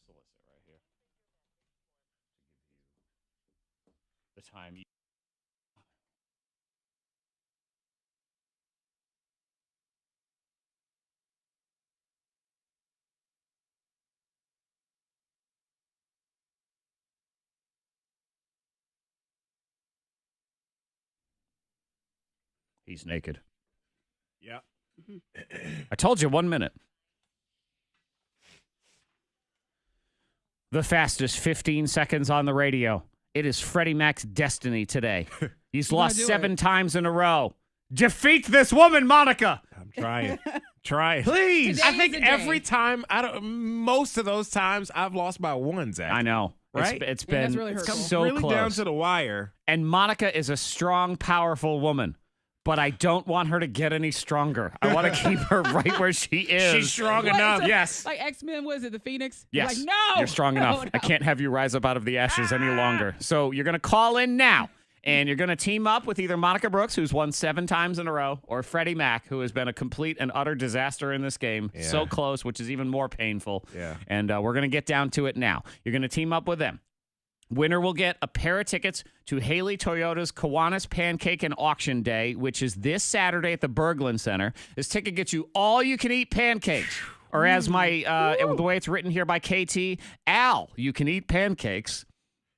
Solicit right here. To give you the time you. He's naked. Yeah. I told you 1 minute. The fastest 15 seconds on the radio. It is Freddie Mac's destiny today. He's lost do 7 it. times in a row. Defeat this woman, Monica. I'm trying. Trying. Please. Today I think is the day. every time, most of those times, I've lost by one, Zach. I know. Right? It's Yeah, that's been really hurtful. so really close. down to the wire. And Monica is a strong, powerful woman. But I don't want her to get any stronger. I want to keep her right where she is. She's strong What, enough. so- Yes. Like X-Men, was it the Phoenix? Yes. Like, no. You're strong No, enough. no. I can't have you rise up out of the ashes any longer. So you're going to call in now. And you're going to team up with either Monica Brooks, who's won 7 times in a row, or Freddie Mac, who has been a complete and utter disaster in this game. Yeah. So close, which is even more painful. Yeah. And we're going to get down to it now. You're going to team up with them. Winner will get a pair of tickets to Haley Toyota's Kiwanis Pancake and Auction Day, which is this Saturday at the Berglund Center. This ticket gets you all-you-can-eat pancakes. Or as the way it's written here by KT, Al, you can eat pancakes.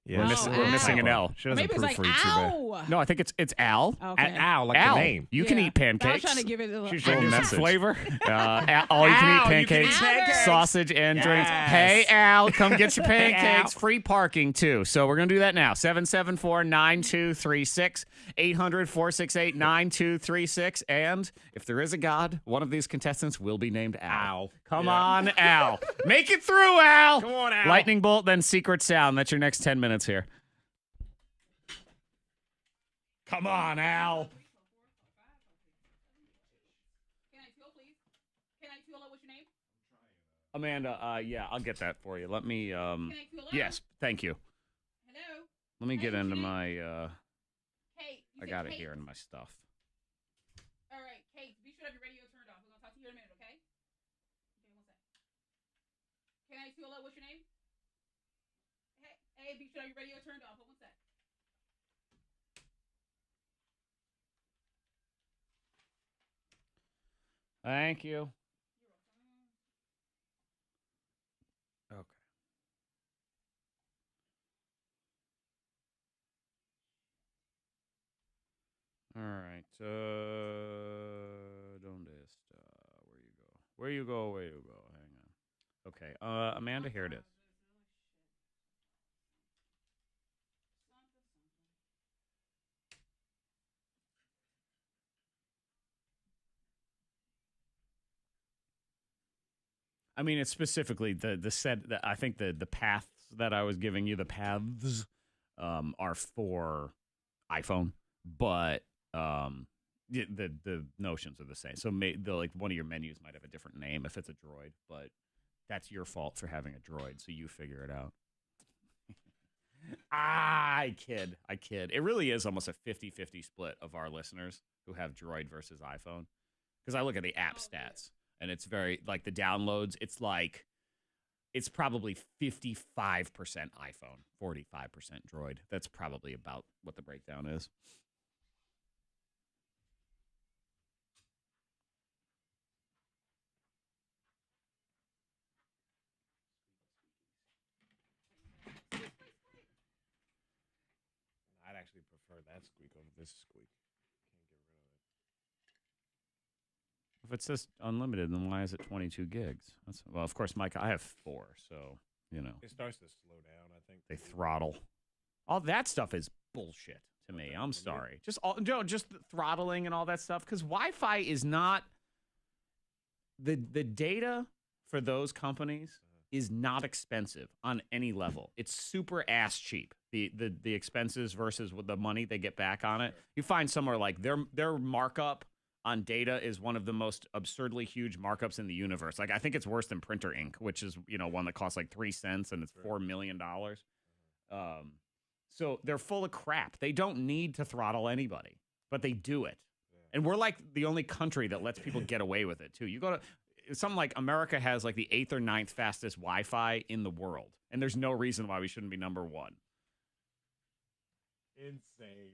Yeah, We're missing an L. She doesn't Maybe it's like, proofread too bad. ow. No, I think it's Al. Okay. Al, like Al, the name. you can Yeah. eat pancakes. I was trying to give it a little. She's A little Give me some message. flavor. All you can eat Al, you can eat pancakes, pancakes. sausage, and drinks. Yes. Hey, Al, come get your Hey, pancakes. Al. Free parking, too. So we're going to do that now. 774-9236, 800-468-9236. And if there is a God, one of these contestants will be named Al. Al. Come Yeah. on, Al. Make it through, Al. Come on, Al. Lightning bolt, then secret sound. That's your next 10 minutes here. Come on, Al. What's your name? Amanda, yeah, I'll get that for you. Let me, yes, thank you. Hello. Let me get into my, Hey. I got it here in my stuff. All right, Kate. Be sure to have your radio turned off. We're gonna talk to you in a minute, okay? Okay, one sec. K92, hello. What's your name? Hey. Be sure to have your radio turned off. Hold one sec. Thank you. Okay. All right. ¿Dónde está? Where you go? Where you go? Hang on. Okay. Amanda, here it is. I mean, it's specifically the set. I think the paths that I was giving you, the paths, are for iPhone, but the notions are the same. So like one of your menus might have a different name if it's a droid, but that's your fault for having a droid. So you figure it out. I kid. It really is almost a 50-50 split of our listeners who have Droid versus iPhone. Because I look at the app stats, and it's very, like, the downloads, it's like it's probably 55% iPhone, 45% Droid. That's probably about what the breakdown is. I'd actually prefer that squeak over this squeak. If it says unlimited, then why is it 22 gigs? Well, of course, Mike, I have 4, so, It starts to slow down, I think. they throttle. All that stuff is bullshit to me. I'm sorry. Just the throttling and all that stuff, because Wi-Fi is not the data for those companies is not expensive on any level. It's super ass cheap. The expenses versus the money they get back on it. You find somewhere like their markup on data is one of the most absurdly huge markups in the universe. Like, I think it's worse than printer ink, which is, one that costs like 3 cents and it's $4 million. So they're full of crap. They don't need to throttle anybody, but they do it. And we're like the only country that lets people get away with it too. You go to something like America has like the 8th or 9th fastest Wi-Fi in the world. And there's no reason why we shouldn't be number 1. Insane.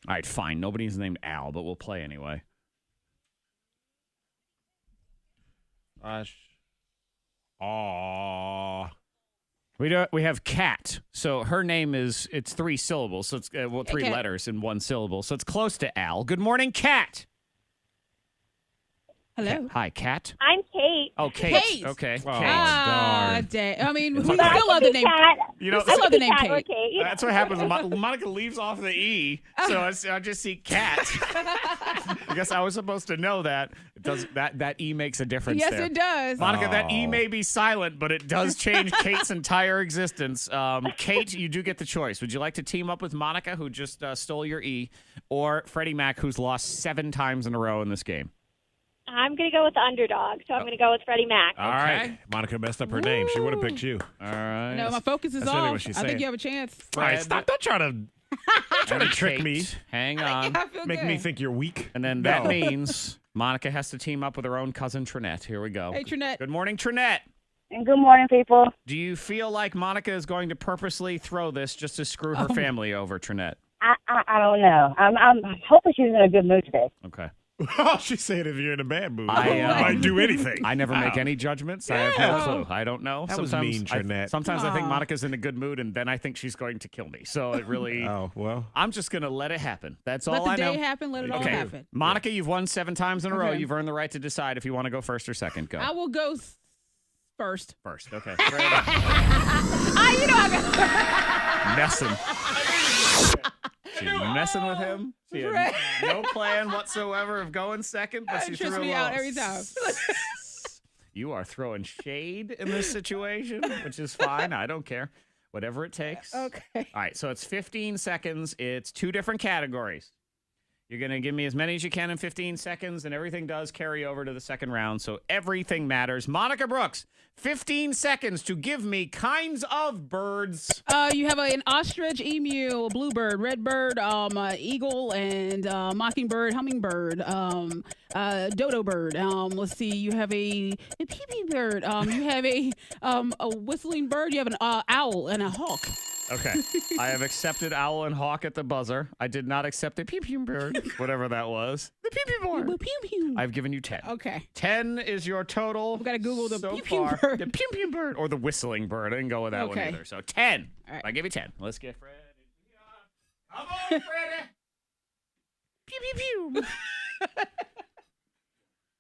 All right, fine. Nobody's named Al, but we'll play anyway. Aww. We have Kat. So her name it's 3 syllables. So it's 3 Kat. letters in 1 syllable. So it's close to Al. Good morning, Kat. Hello. Hi, Kat. I'm Kate. Oh, Kate. Kate. Okay. Oh, Kate. darn. Dang. I mean, we But still I love can the be name. Kat. You know, still love the name Kat or Kate. Kate. That's what happens when Monica leaves off the E. So I just see Kat. I guess I was supposed to know that. It does that E makes a difference Yes, there. it does. Monica, that E Oh. may be silent, but it does change Kate's entire existence. Kate, you do get the choice. Would you like to team up with Monica, who just stole your E, or Freddy Mac, who's lost 7 times in a row in this game? I'm going to go with the underdog, so I'm going to go with Freddie Mac. All right. Monica messed up her name. She would have picked you. All right. No, my focus is That's really off. what she's I think saying. you have a chance. All right, stop. Don't try to trick Kate, me. Hang on. I feel Make good. me think you're weak. And then that means Monica has to team up with her own cousin Trinette. Here we go. Hey, Trinette. Good morning, Trinette. And good morning, people. Do you feel like Monica is going to purposely throw this just to screw her family over, Trinette? I don't know. I'm hoping she's in a good mood today. Okay. Oh, she said if you're in a bad mood, I, I might do anything. I never make any judgments. I have no clue. I don't know. That was mean, Trinette. Sometimes I think Aw. Monica's in a good mood, and then I think she's going to kill me. So it really, Oh, well. I'm just going to let it happen. That's Let all the I know. day happen. Let it all Okay, happen. Monica, you've won 7 times in a row. Okay. You've earned the right to decide if you want to go first or second. Go I will go first. first. Okay. You know I got Messing. She's messing with him. She had Right. no plan whatsoever of going second, but she trips threw me a out little every time. You are throwing shade in this situation, which is fine. I don't care. Whatever it takes. Okay. All right, so it's 15 seconds. It's 2 different categories. You're going to give me as many as you can in 15 seconds, and everything does carry over to the second round, so everything matters. Monica Brooks, 15 seconds to give me kinds of birds. You have an ostrich, emu, a bluebird, redbird, eagle, and mockingbird, hummingbird, dodo bird. Let's see. You have a peepee bird. You have a whistling bird. You have an owl and a hawk. Okay. I have accepted owl and hawk at the buzzer. I did not accept a pew-pew bird, whatever that was. The pew-pew bird. Pew, pew. I've given you 10. Okay. 10 is your total. We gotta Google the so pew-pew far. bird. The pew-pew bird or the whistling bird. I didn't go with that one Okay. either. So 10. All right. I give you 10. Let's get Fred. Come on, Freddy. Pew, pew, pew.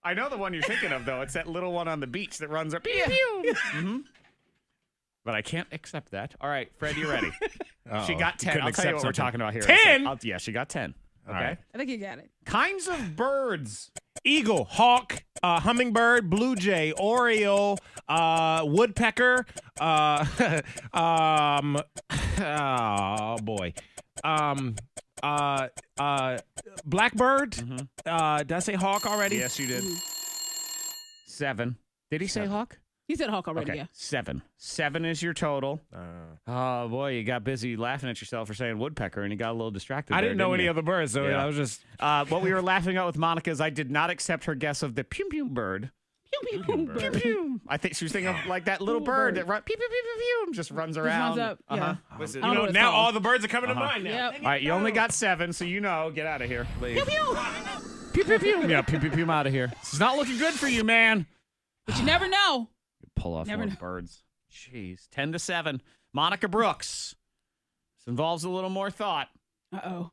I know the one you're thinking of, though. It's that little one on the beach that runs up. Pew, pew. Mm-hmm. But I can't accept that. All right, Fred, you ready? She Uh-oh. got 10. Couldn't I'll tell you accept what we're something. talking about here. 10? Yeah, she got 10. Okay. right. I think you got it. Kinds of birds. Eagle, hawk, hummingbird, blue jay, oriole, woodpecker, oh boy, blackbird. Did I say hawk already? Yes, you did. 7. Did he say hawk? He said Hulk already, Okay, yeah. 7. 7 is your total. Oh, boy, you got busy laughing at yourself for saying woodpecker, and you got a little distracted. I didn't know any you? other birds, so Yeah. I was just... What we were laughing at with Monica is I did not accept her guess of the pew pew bird. Pew, pew, Pew pew. I think she was thinking of like that little bird that pew pew pew pew pew just runs around. runs up, yeah. Was it- I don't know what it's now called. all the birds are coming to mind now. Yep. All right, you only got 7, so you know. Get out of here, please. Pew, pew. Pew pew pew. Yeah, pew pew pew. I'm out of here. This is not looking good for you, man. But you never know. Pull off more birds. Jeez, 10-7. Monica Brooks. This involves a little more thought. Uh-oh.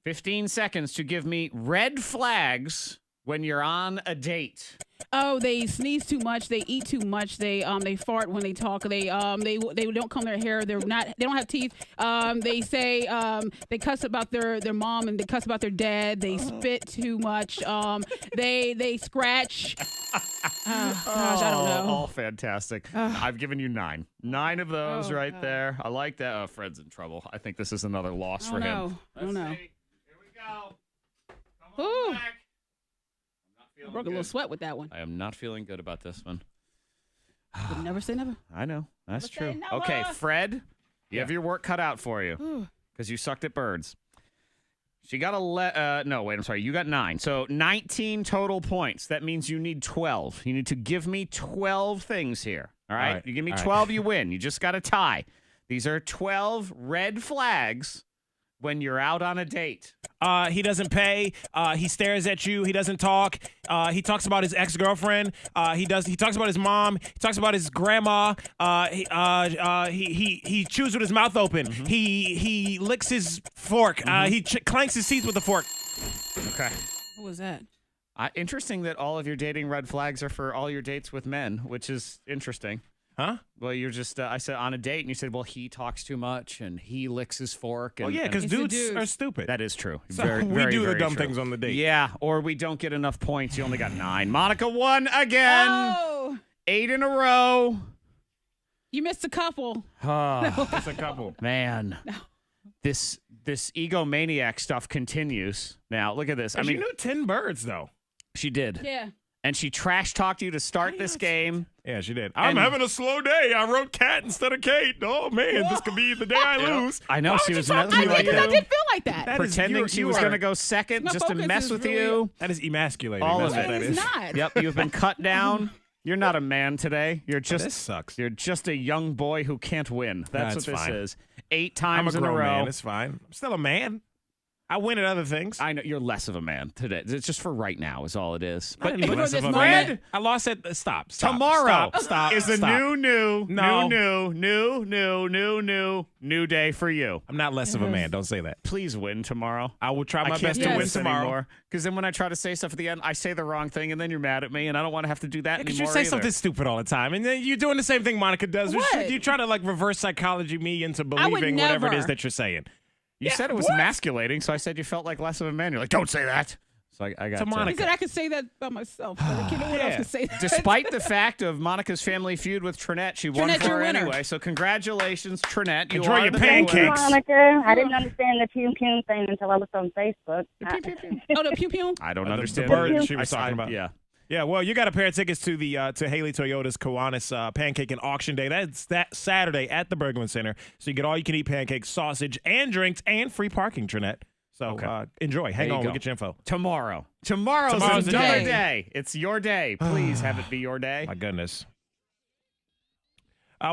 15 seconds to give me red flags when you're on a date. Oh, they sneeze too much. They eat too much. They fart when they talk. They don't comb their hair. They don't have teeth. They say they cuss about their mom and they cuss about their dad. They spit too much. They scratch. Gosh, I don't know. All fantastic. I've given you 9. 9 of those right there. I like that. Oh, Fred's in trouble. I think this is another loss for him. I don't know. Here we go. Come Ooh. on back. I broke a little sweat with that one. I am not feeling good about this one. But never say never. I know. That's Never say true. never. Okay, Fred, you have your work cut out for you because you sucked at birds. She got I'm sorry. You got 9. So 19 total points. That means you need 12. You need to give me 12 things here. All right? All right. You give me All right. 12, you win. You just got to tie. These are 12 red flags when you're out on a date. He doesn't pay. He stares at you. He doesn't talk. He talks about his ex-girlfriend. He talks about his mom. He talks about his grandma. He chews with his mouth open. Mm-hmm. He licks his fork. He clanks his teeth with a fork. Okay. What was that? Interesting that all of your dating red flags are for all your dates with men, which is interesting. Huh? Well, you're just, I said on a date, and you said, well, he talks too much, and he licks his fork. And, Oh, yeah, because It's the dudes dudes. are stupid. that is true. So Very, we very, do the very dumb true. things on the date. Yeah, or we don't get enough points. You only got 9. Monica won again. Oh, 8 in a row. you missed a couple. It's a couple. Man, this egomaniac stuff continues. Now, look at this. I She mean, knew 10 birds, though. she did. Yeah. And she trash talked you to start this game. Yeah, she did. And- I'm having a slow day. I wrote cat instead of Kate. Oh, man, this could be the day I lose. I know Why she would was you talk to messing me with I like did, you. I did feel like that. That is- Pretending you- she you was are- going to go second My just to focus mess is with really- you. That is emasculating. All That's of what it. that It is. is not. Yep, you've been cut down. You're not a man today. You're just This sucks. You're just a young boy who can't win. That's what That's this fine. is. 8 I'm a times in a grown row. man. It's fine. I'm still a man. I win at other things. I know you're less of a man today. It's just for right now is all it is. I didn't but less for of this a moment- man. I lost at stop. Tomorrow Stop. is a Stop. new day for you. I'm not less of a man. Don't say that. Please win tomorrow. I will try my I can't best do to win this tomorrow. anymore. Because then when I try to say stuff at the end, I say the wrong thing, and then you're mad at me, and I don't want to have to do that Because anymore. you say either. something stupid all the time, and then you're doing the same thing Monica does. What? You try to like reverse psychology me into would believing whatever it is never. that you're saying. You said it was emasculating, so I said you felt like less of a man. You're like, don't say that. So I got To Monica. He said I could say that by myself. But I can't know what else Yeah. to say that. Despite the fact of Monica's family feud with Trinette, she won Trinette, for you're her a winner. anyway. So congratulations, Trinette. You Enjoy are your the pancakes. winner. Monica, I didn't understand the Pum Pum thing until I looked on Facebook. Oh, the pew pew. I don't The understand bird it. she was talking about. Yeah. Yeah, well, you got a pair of tickets to the to Haley Toyota's Kiwanis Pancake and Auction Day. That's that Saturday at the Bergman Center. So you get all you can eat pancakes, sausage, and drinks, and free parking, Trinette. So enjoy. Hang There you on, go. we'll get your info. Tomorrow's Tomorrow's another the day. day. It's your day. Please have it be your day. My goodness.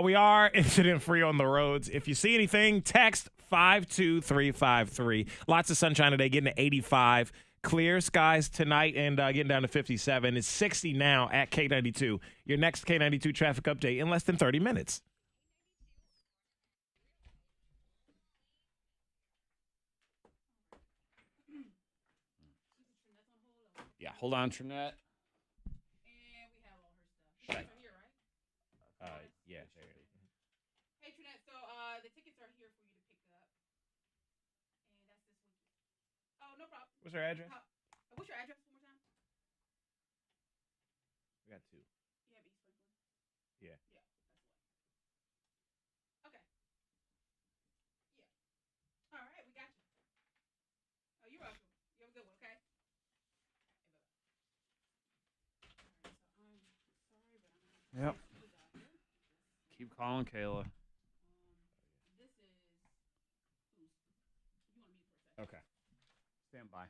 We are incident free on the roads. If you see anything, text 52353. Lots of sunshine today, getting to 85. Clear skies tonight and getting down to 57. It's 60 now at K92. Your next K92 traffic update in less than 30 minutes. Yeah, hold on, Trinette. Yeah, Hey, Trinette, so the tickets are here for you to pick up. And that's this weekend. Oh, no problem. What's her address? What's your address one more time? We got 2. You have East Lakewood? Yeah. Yeah, that's one. Okay. Yeah. All right, we got you. Oh, you're welcome. You have a good one, okay? Yep. calling Kayla. This is. You want to mute for a second? Okay. Stand by.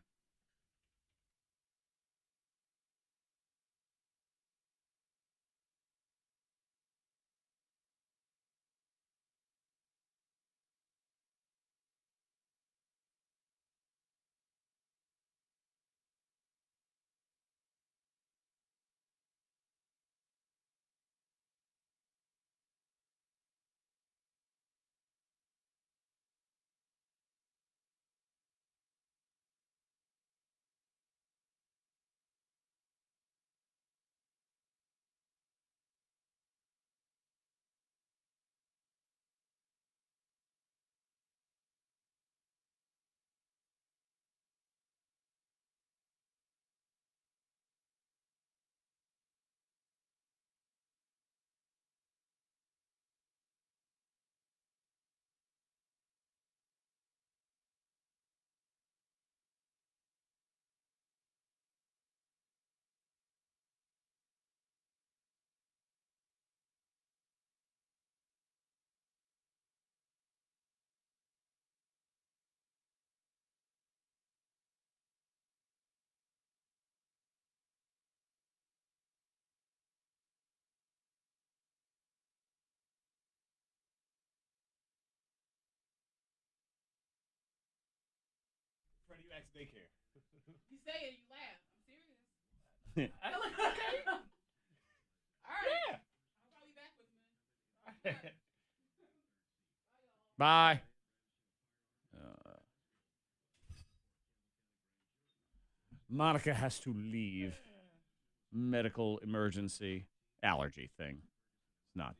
Freddy Mac's daycare. You say it, you laugh. I'm serious. I look okay. All right. Yeah. I'll call you back with me. Bye. Monica has to leave. Medical emergency, allergy thing. It's not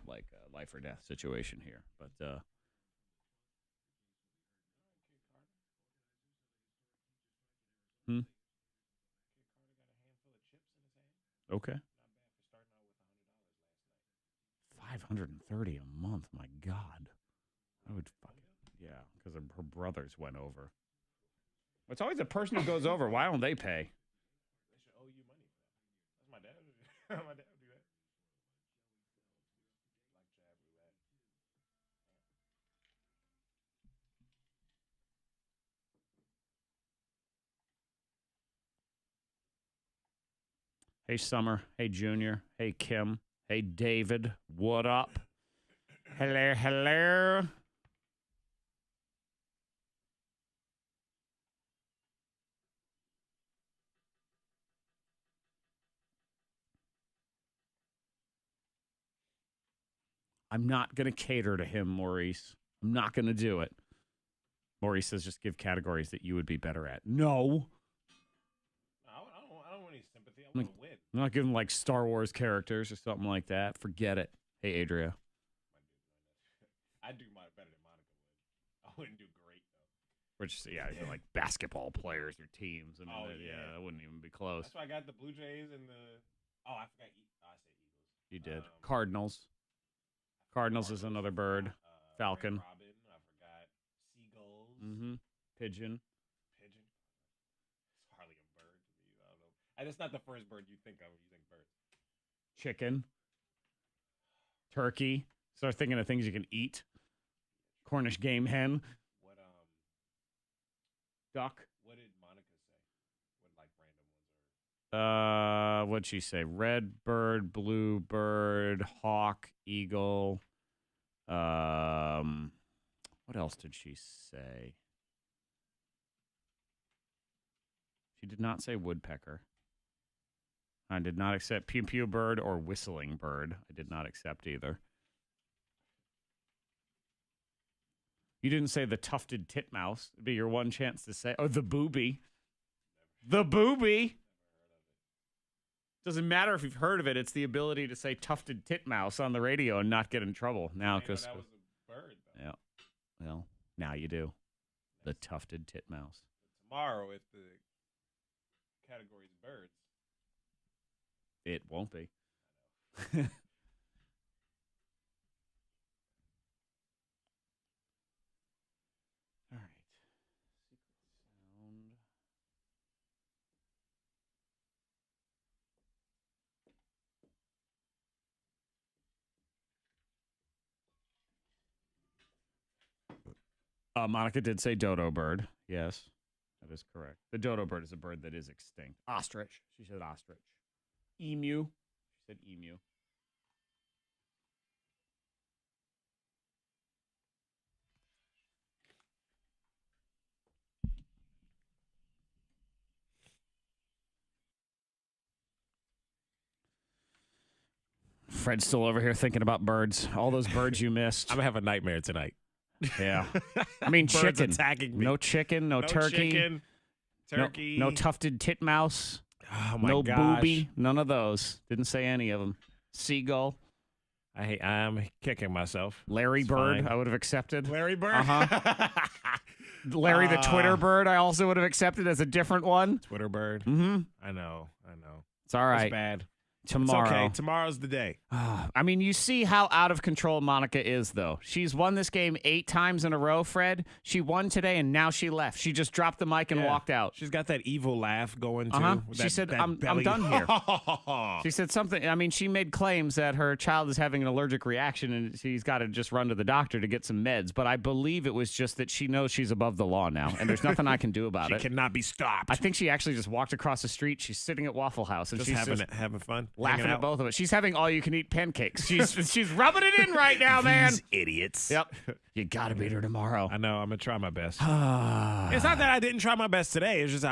like a life or death situation here, but okay. $530 a month. My God, I would fucking because her brothers went over. It's always the person who goes over. Why don't they pay? They should owe you money for that. That's my dad. My dad would do that. Like jab roulette. Hey, Summer. Hey, Junior. Hey, Kim. Hey, David. What up? Hello, hello. I'm not going to cater to him, Maurice. I'm not going to do it. Maurice says just give categories that you would be better at. No. I don't want any sympathy. I want to win. I'm not giving like Star Wars characters or something like that. Forget it. Hey, Adria. I'd do better than Monica would. I wouldn't do great, though. Which, like basketball players or teams. I mean, that wouldn't even be close. That's why I got the Blue Jays and the... Oh, I forgot. I said Eagles. You did. Cardinals. Cardinals is another bird. Falcon. Robin. I forgot. Seagulls. Mm-hmm. Pigeon. Pigeon. It's hardly a bird to me. I don't know. And it's not the first bird you think of when you think bird. Chicken. Turkey. Start thinking of things you can eat. Cornish game hen. What Duck. What did Monica say? What like random ones are? What'd she say? Red bird, blue bird, hawk, eagle. What else did she say? She did not say woodpecker. I did not accept pew pew bird or whistling bird. I did not accept either. You didn't say the tufted titmouse. It'd be your one chance to say, oh, the booby. The booby. Doesn't matter if you've heard of it. It's the ability to say tufted titmouse on the radio and not get in trouble. Now, because that was a bird, though. Yeah. Well, now you do. The tufted titmouse. Tomorrow, if the category is birds. It won't be. All right. Secret sound. Monica did say dodo bird. Yes, that is correct. The dodo bird is a bird that is extinct. Ostrich. She said ostrich. Emu. She said emu. Fred's still over here thinking about birds. All those birds you missed. I'm gonna have a nightmare tonight. Yeah. I mean, Birds chicken. attacking me. No chicken, no turkey. Chicken, turkey. No tufted titmouse. Oh my no gosh. booby. None of those. Didn't say any of them. Seagull. I'm kicking myself. Larry It's Bird, fine. I would have accepted. Larry Bird. Larry the Twitter bird, I also would have accepted as a different one. Twitter bird. Mm-hmm. I know. It's all right. It's bad. Tomorrow. It's okay. Tomorrow's the day. I mean, you see how out of control Monica is, though. She's won this game 8 times in a row, Fred. She won today, and now she left. She just dropped the mic and walked out. She's got that evil laugh going, too. She said, I'm done here. She said something. I mean, she made claims that her child is having an allergic reaction, and she's got to just run to the doctor to get some meds. But I believe it was just that she knows she's above the law now, and there's nothing I can do about it. She cannot be stopped. I think she actually just walked across the street. She's sitting at Waffle House, and just she's having fun. laughing hanging at out. both of us. She's having all-you-can-eat pancakes. She's rubbing it in right now, man. These idiots. Yep. You got to beat her tomorrow. I know. I'm going to try my best. It's not that I didn't try my best today. It's just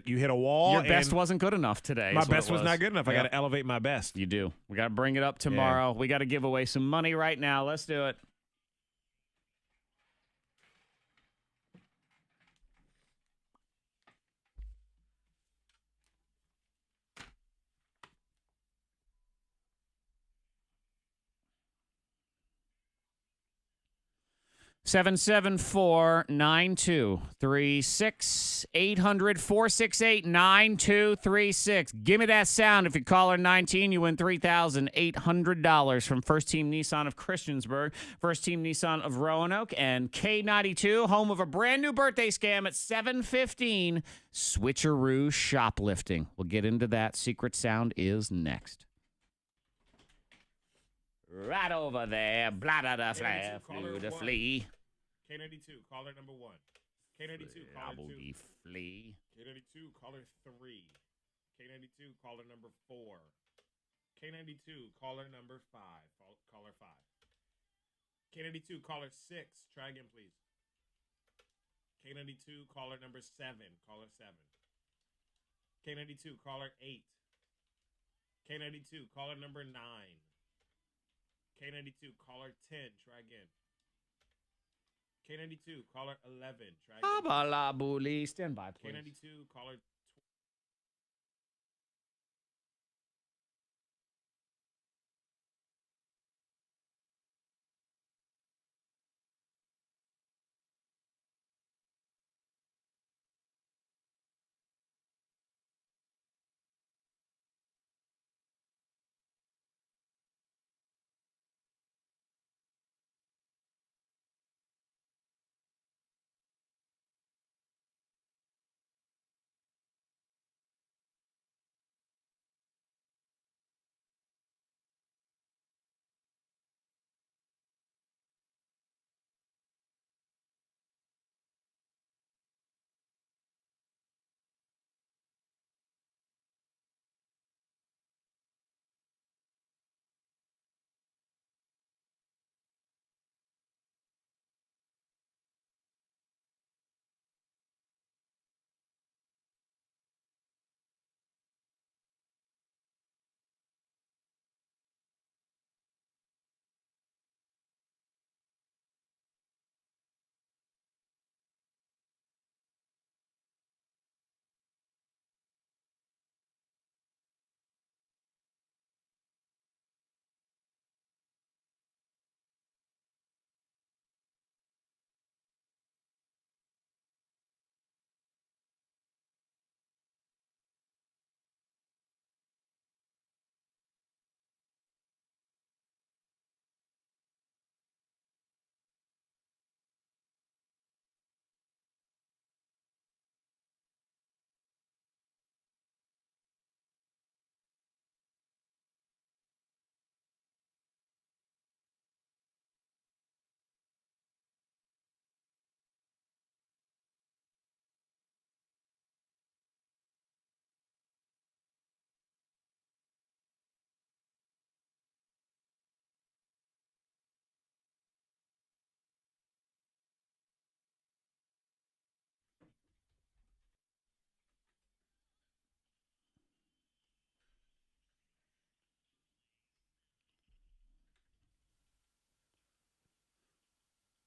you hit a wall. Your best and wasn't good enough today. My is what best it was not good enough. I Yep. got to elevate my best. You do. We got to bring it up tomorrow. We got to give away some money right now. Let's do it. Seven 774-9236 800-468-9236. Give me that sound. If you call her 19, you win $3,800 from First Team Nissan of Christiansburg, First Team Nissan of Roanoke, and K92, home of a brand new birthday scam at 7:15. Switcheroo Shoplifting. We'll get into that. Secret sound is next. Right over there, blah da da fly, flew the flea. K92, caller number 1. K92, caller 2. The flea. K92, caller 3. K92, caller number 4. K92, caller number 5. Caller 5. K92, caller 6. Try again, please. K92, caller number 7. Caller 7. K92, caller 8. K92, caller number 9. K92, caller 10. Try again. K92, caller 11. Try again. Abala stand by, please. K92, caller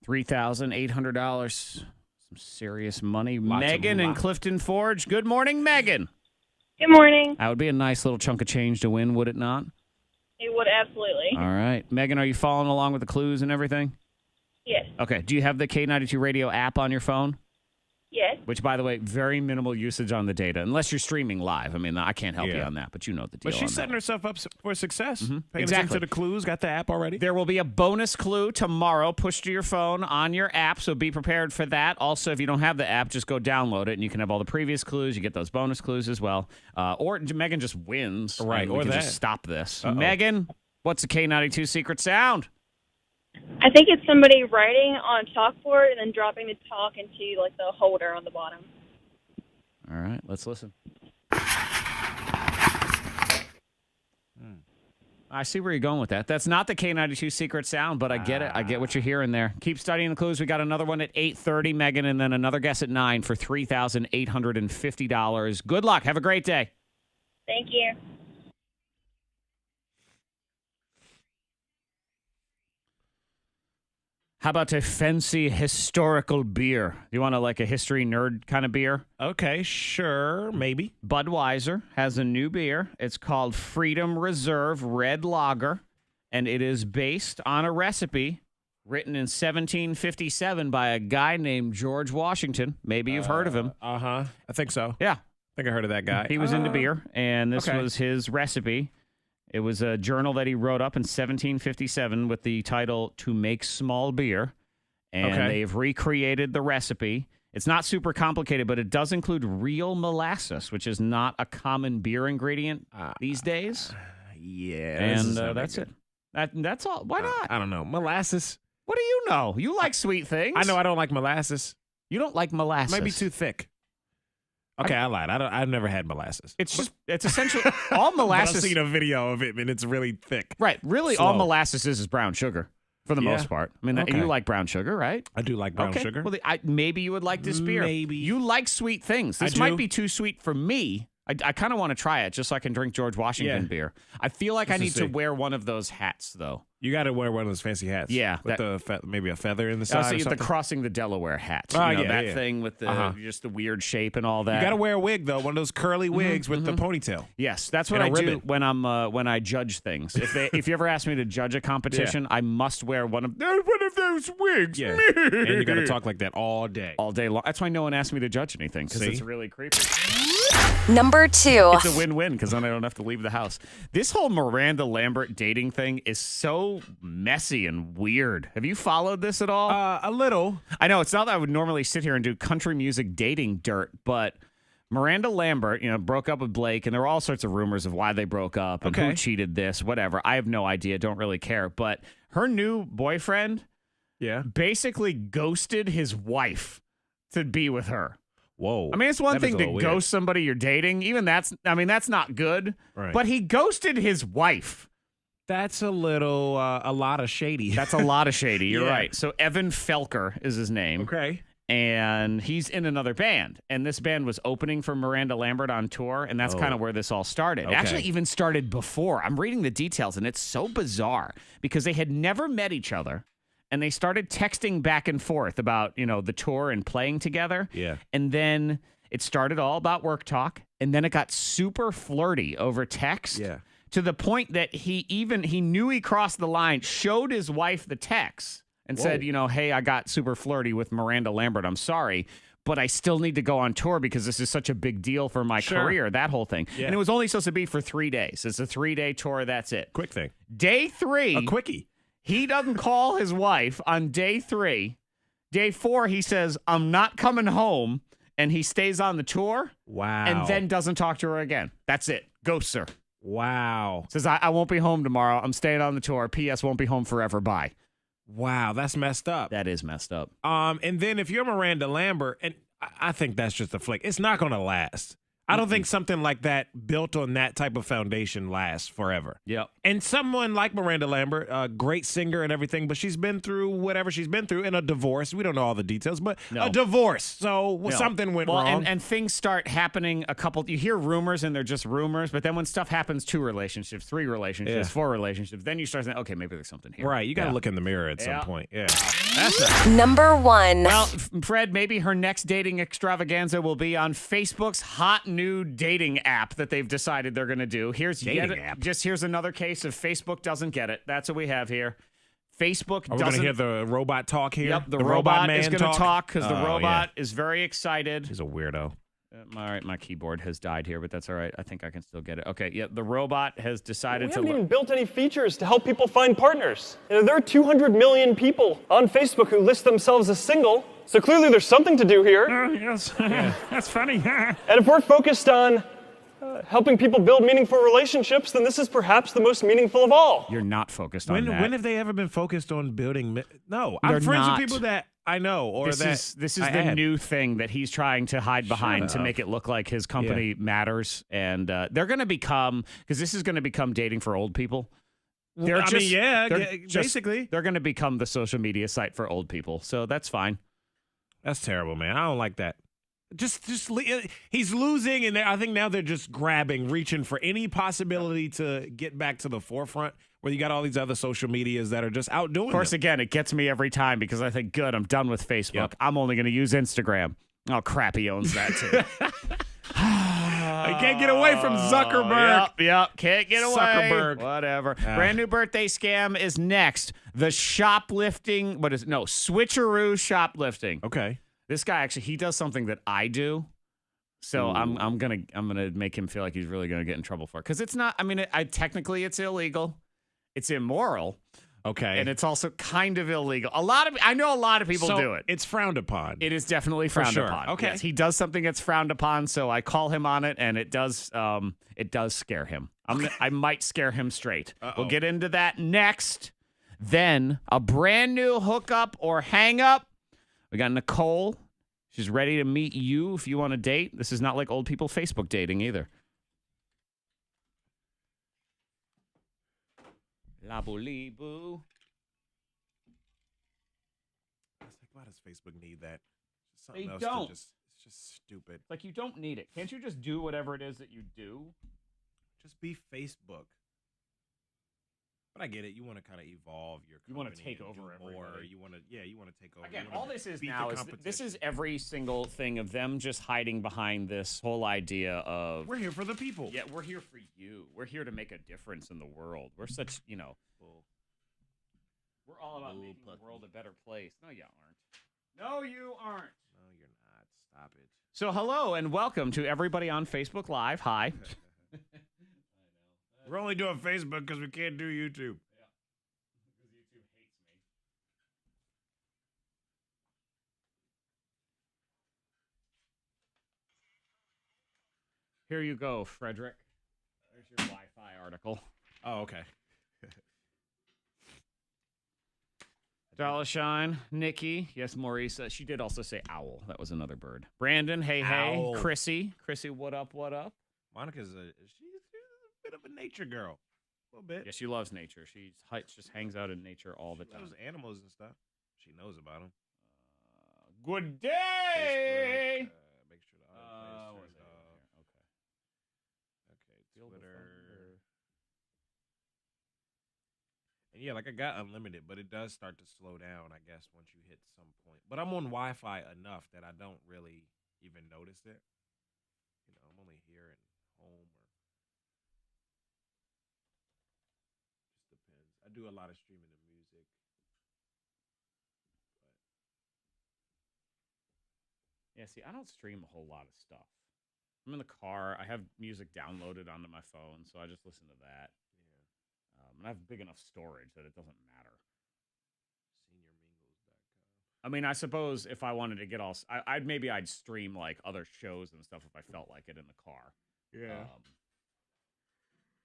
$3,800. Some serious money. Lots of Megan in moolah. Clifton Forge. Good morning, Megan. Good morning. That would be a nice little chunk of change to win, would it not? It would absolutely. All right. Megan, are you following along with the clues and everything? Yes. Okay. Do you have the K92 radio app on your phone? Yes. Which, by the way, very minimal usage on the data, unless you're streaming live. I mean, I can't help you Yeah. on that, but you know the deal. But on she's that. setting herself up for success. Paying Exactly. attention to the clues. Got the app already. There will be a bonus clue tomorrow pushed to your phone on your app, so be prepared for that. Also, if you don't have the app, just go download it, and you can have all the previous clues. You get those bonus clues as well. Or Megan just wins. Right, and we or can that. just stop this. Uh-oh. Megan, what's the K92 secret sound? I think it's somebody writing on a chalkboard and then dropping the chalk into like the holder on the bottom. All right, let's listen. I see where you're going with that. That's not the K92 secret sound, but I get it. I get what you're hearing there. Keep studying the clues. We got another one at 8:30, Megan, and then another guess at 9 for $3,850. Good luck. Have a great day. Thank you. How about a fancy historical beer? You want a history nerd kind of beer? Okay, sure, maybe. Budweiser has a new beer. It's called Freedom Reserve Red Lager, and it is based on a recipe written in 1757 by a guy named George Washington. Maybe you've heard of him. I think so. Yeah. I think I heard of that guy. He was into beer, and this okay. was his recipe. It was a journal that he wrote up in 1757 with the title To Make Small Beer, and Okay. they've recreated the recipe. It's not super complicated, but it does include real molasses, which is not a common beer ingredient these days. Yeah. this is And not that's good. it. That's all. Why not? I don't know. Molasses. What do you know? You like sweet things. I know I don't like molasses. You don't like molasses. Might be too thick. Okay, I lied. I've never had molasses. It's essentially all But I've molasses. seen a video of it, and it's really thick. Right. Really, all Slow. molasses is brown sugar for the Yeah. most part. I mean, Okay. you like brown sugar, right? I do like brown okay. sugar. Well, maybe you would like this beer. Maybe. You like sweet things. I This might do. be too sweet for me. I kind of want to try it just so I can drink George Washington Yeah. beer. I feel like I Just to need to see. wear one of those hats, though. You got to wear one of those fancy hats. Yeah, With maybe a feather in the I side. see or the something. crossing the Delaware hat. Oh, you know, yeah, that yeah. thing with the just the weird shape and all that. You got to wear a wig though, one of those curly wigs with the ponytail. Yes, that's what And I a do ribbon. when I judge things. If you ever ask me to judge a competition, I must wear one of those wigs. Yeah, and you got to talk like that all day. all day long. That's why no one asked me to judge anything because See? it's really creepy. Number 2. It's a win-win because then I don't have to leave the house. This whole Miranda Lambert dating thing is so messy and weird. Have you followed this at all? A little. I know it's not that I would normally sit here and do country music dating dirt, but Miranda Lambert, broke up with Blake, and there were all sorts of rumors of why they broke up and who Okay. cheated this, whatever. I have no idea. Don't really care. But her new boyfriend Yeah. basically ghosted his wife to be with her. Whoa. I mean, it's one That is thing a to little weird. ghost somebody you're dating. Even that's not good. Right. But he ghosted his wife. That's a lot of shady. That's a lot of shady. You're Yeah. right. So Evan Felker is his name. okay. And he's in another band. And this band was opening for Miranda Lambert on tour. And that's kind of where this all started. It Okay. actually even started before. I'm reading the details, and it's so bizarre because they had never met each other. And they started texting back and forth about, the tour and playing together. Yeah. And then it started all about work talk. And then it got super flirty over text. Yeah. To the point that he knew he crossed the line, showed his wife the text and said, hey, I got super flirty with Miranda Lambert. I'm sorry, but I still need to go on tour because this is such a big deal for my Sure. career, that whole thing. Yeah. And it was only supposed to be for 3 days. It's a 3-day tour. That's it. Quick thing. Day 3. A quickie. He doesn't call his wife on day 3. Day 4, he says, I'm not coming home. And he stays on the tour Wow. and then doesn't talk to her again. That's it. Ghosts her. Wow. Says, I won't be home tomorrow. I'm staying on the tour. P.S. won't be home forever. Bye. Wow. That's messed up. That is messed up. And then if you're Miranda Lambert, and I think that's just a flick, it's not going to last. I don't think something like that built on that type of foundation lasts forever. Yep. And someone like Miranda Lambert, a great singer and everything, but she's been through whatever she's been through in a divorce. We don't know all the details, but a divorce. So something went wrong. And things start happening you hear rumors and they're just rumors, but then when stuff happens, 2 relationships, 3 relationships, 4 relationships, then you start saying, okay, maybe there's something here. Right. You got to look in the mirror at some point. Yeah. That's right. Number 1. Well, Fred, maybe her next dating extravaganza will be on Facebook's hot new dating app that they've decided they're going to do. Here's another case of Facebook doesn't get it. That's what we have here. Facebook doesn't. We're going to hear the robot talk here? Yep, the robot man is going to talk because the robot is very excited. He's a weirdo. All right, my keyboard has died here, but that's all right. I think I can still get it. Okay, yeah, the robot has decided We haven't even built any features to help people find partners. There are 200 million people on Facebook who list themselves as single, so clearly there's something to do here. Yes, that's funny. And if we're focused on helping people build meaningful relationships, then this is perhaps the most meaningful of all. You're not focused on that. When have they ever been focused on building? No, They're I'm friends not. with people that I know, or this is the new thing that he's trying to hide behind to make it look like his company matters, and they're going to become, because this is going to become dating for old people. Basically, they're going to become the social media site for old people, so that's fine. That's terrible, man. I don't like that. He's losing, and I think now they're just reaching for any possibility to get back to the forefront. Where you got all these other social medias that are just outdoing. Of course, them. again, it gets me every time because I think, good, I'm done with Facebook. Yep. I'm only going to use Instagram. Oh, crap, he owns that too. I can't get away from Zuckerberg. Yep, can't get away. Zuckerberg. Whatever. Brand new birthday scam is next. The shoplifting, Switcheroo shoplifting. Okay. This guy actually, he does something that I do. So I'm gonna make him feel like he's really gonna get in trouble for it. Because it's not, technically it's illegal. It's immoral. Okay. And it's also kind of illegal. I know a lot of people do it. It's frowned upon. It is definitely frowned upon. Okay. Yes, he does something that's frowned upon, so I call him on it, and it does scare him. I might scare him straight. We'll get into that next. Then a brand new hookup or hang up. We got Nicole. She's ready to meet you if you want to date. This is not like old people Facebook dating either. La boo. Why does Facebook need that? They don't. It's just stupid. Like, you don't need it. Can't you just do whatever it is that you do? Just be Facebook. But I get it. You want to kind of evolve your company. You want to take over everybody. You want to take over. Again, all this is now is this is every single thing of them just hiding behind this whole idea of we're here for the people. Yeah, we're here for you. We're here to make a difference in the world. We're such, we're all about making the world a better place. No, you aren't. No, you aren't. No, you're not. Stop it. So, hello and welcome to everybody on Facebook Live. Hi. We're only doing Facebook because we can't do YouTube. Yeah. Because YouTube hates me. Here you go, Frederick. There's your Wi-Fi article. Oh, okay. Dollar Shine, Nikki, yes, Maurice. She did also say owl. That was another bird. Brandon, hey, Owl. hey. Chrissy, what up, what up? Monica's she's a bit of a nature girl. A little bit. Yeah, she loves nature. She just hangs out in nature all the time. Loves animals and stuff. She knows about them. Good day. Facebook, make sure the other place turns off. Okay, Twitter. And yeah, like I got unlimited, but it does start to slow down, I guess, once you hit some point. But I'm on Wi-Fi enough that I don't really even notice it. I'm only here and home or just depends. I do a lot of streaming of music. Yeah, see, I don't stream a whole lot of stuff. I'm in the car. I have music downloaded onto my phone, so I just listen to that. And I have big enough storage that it doesn't matter. SeniorMingles.com. I suppose if I wanted to get all, I'd stream like other shows and stuff if I felt like it in the car. Yeah.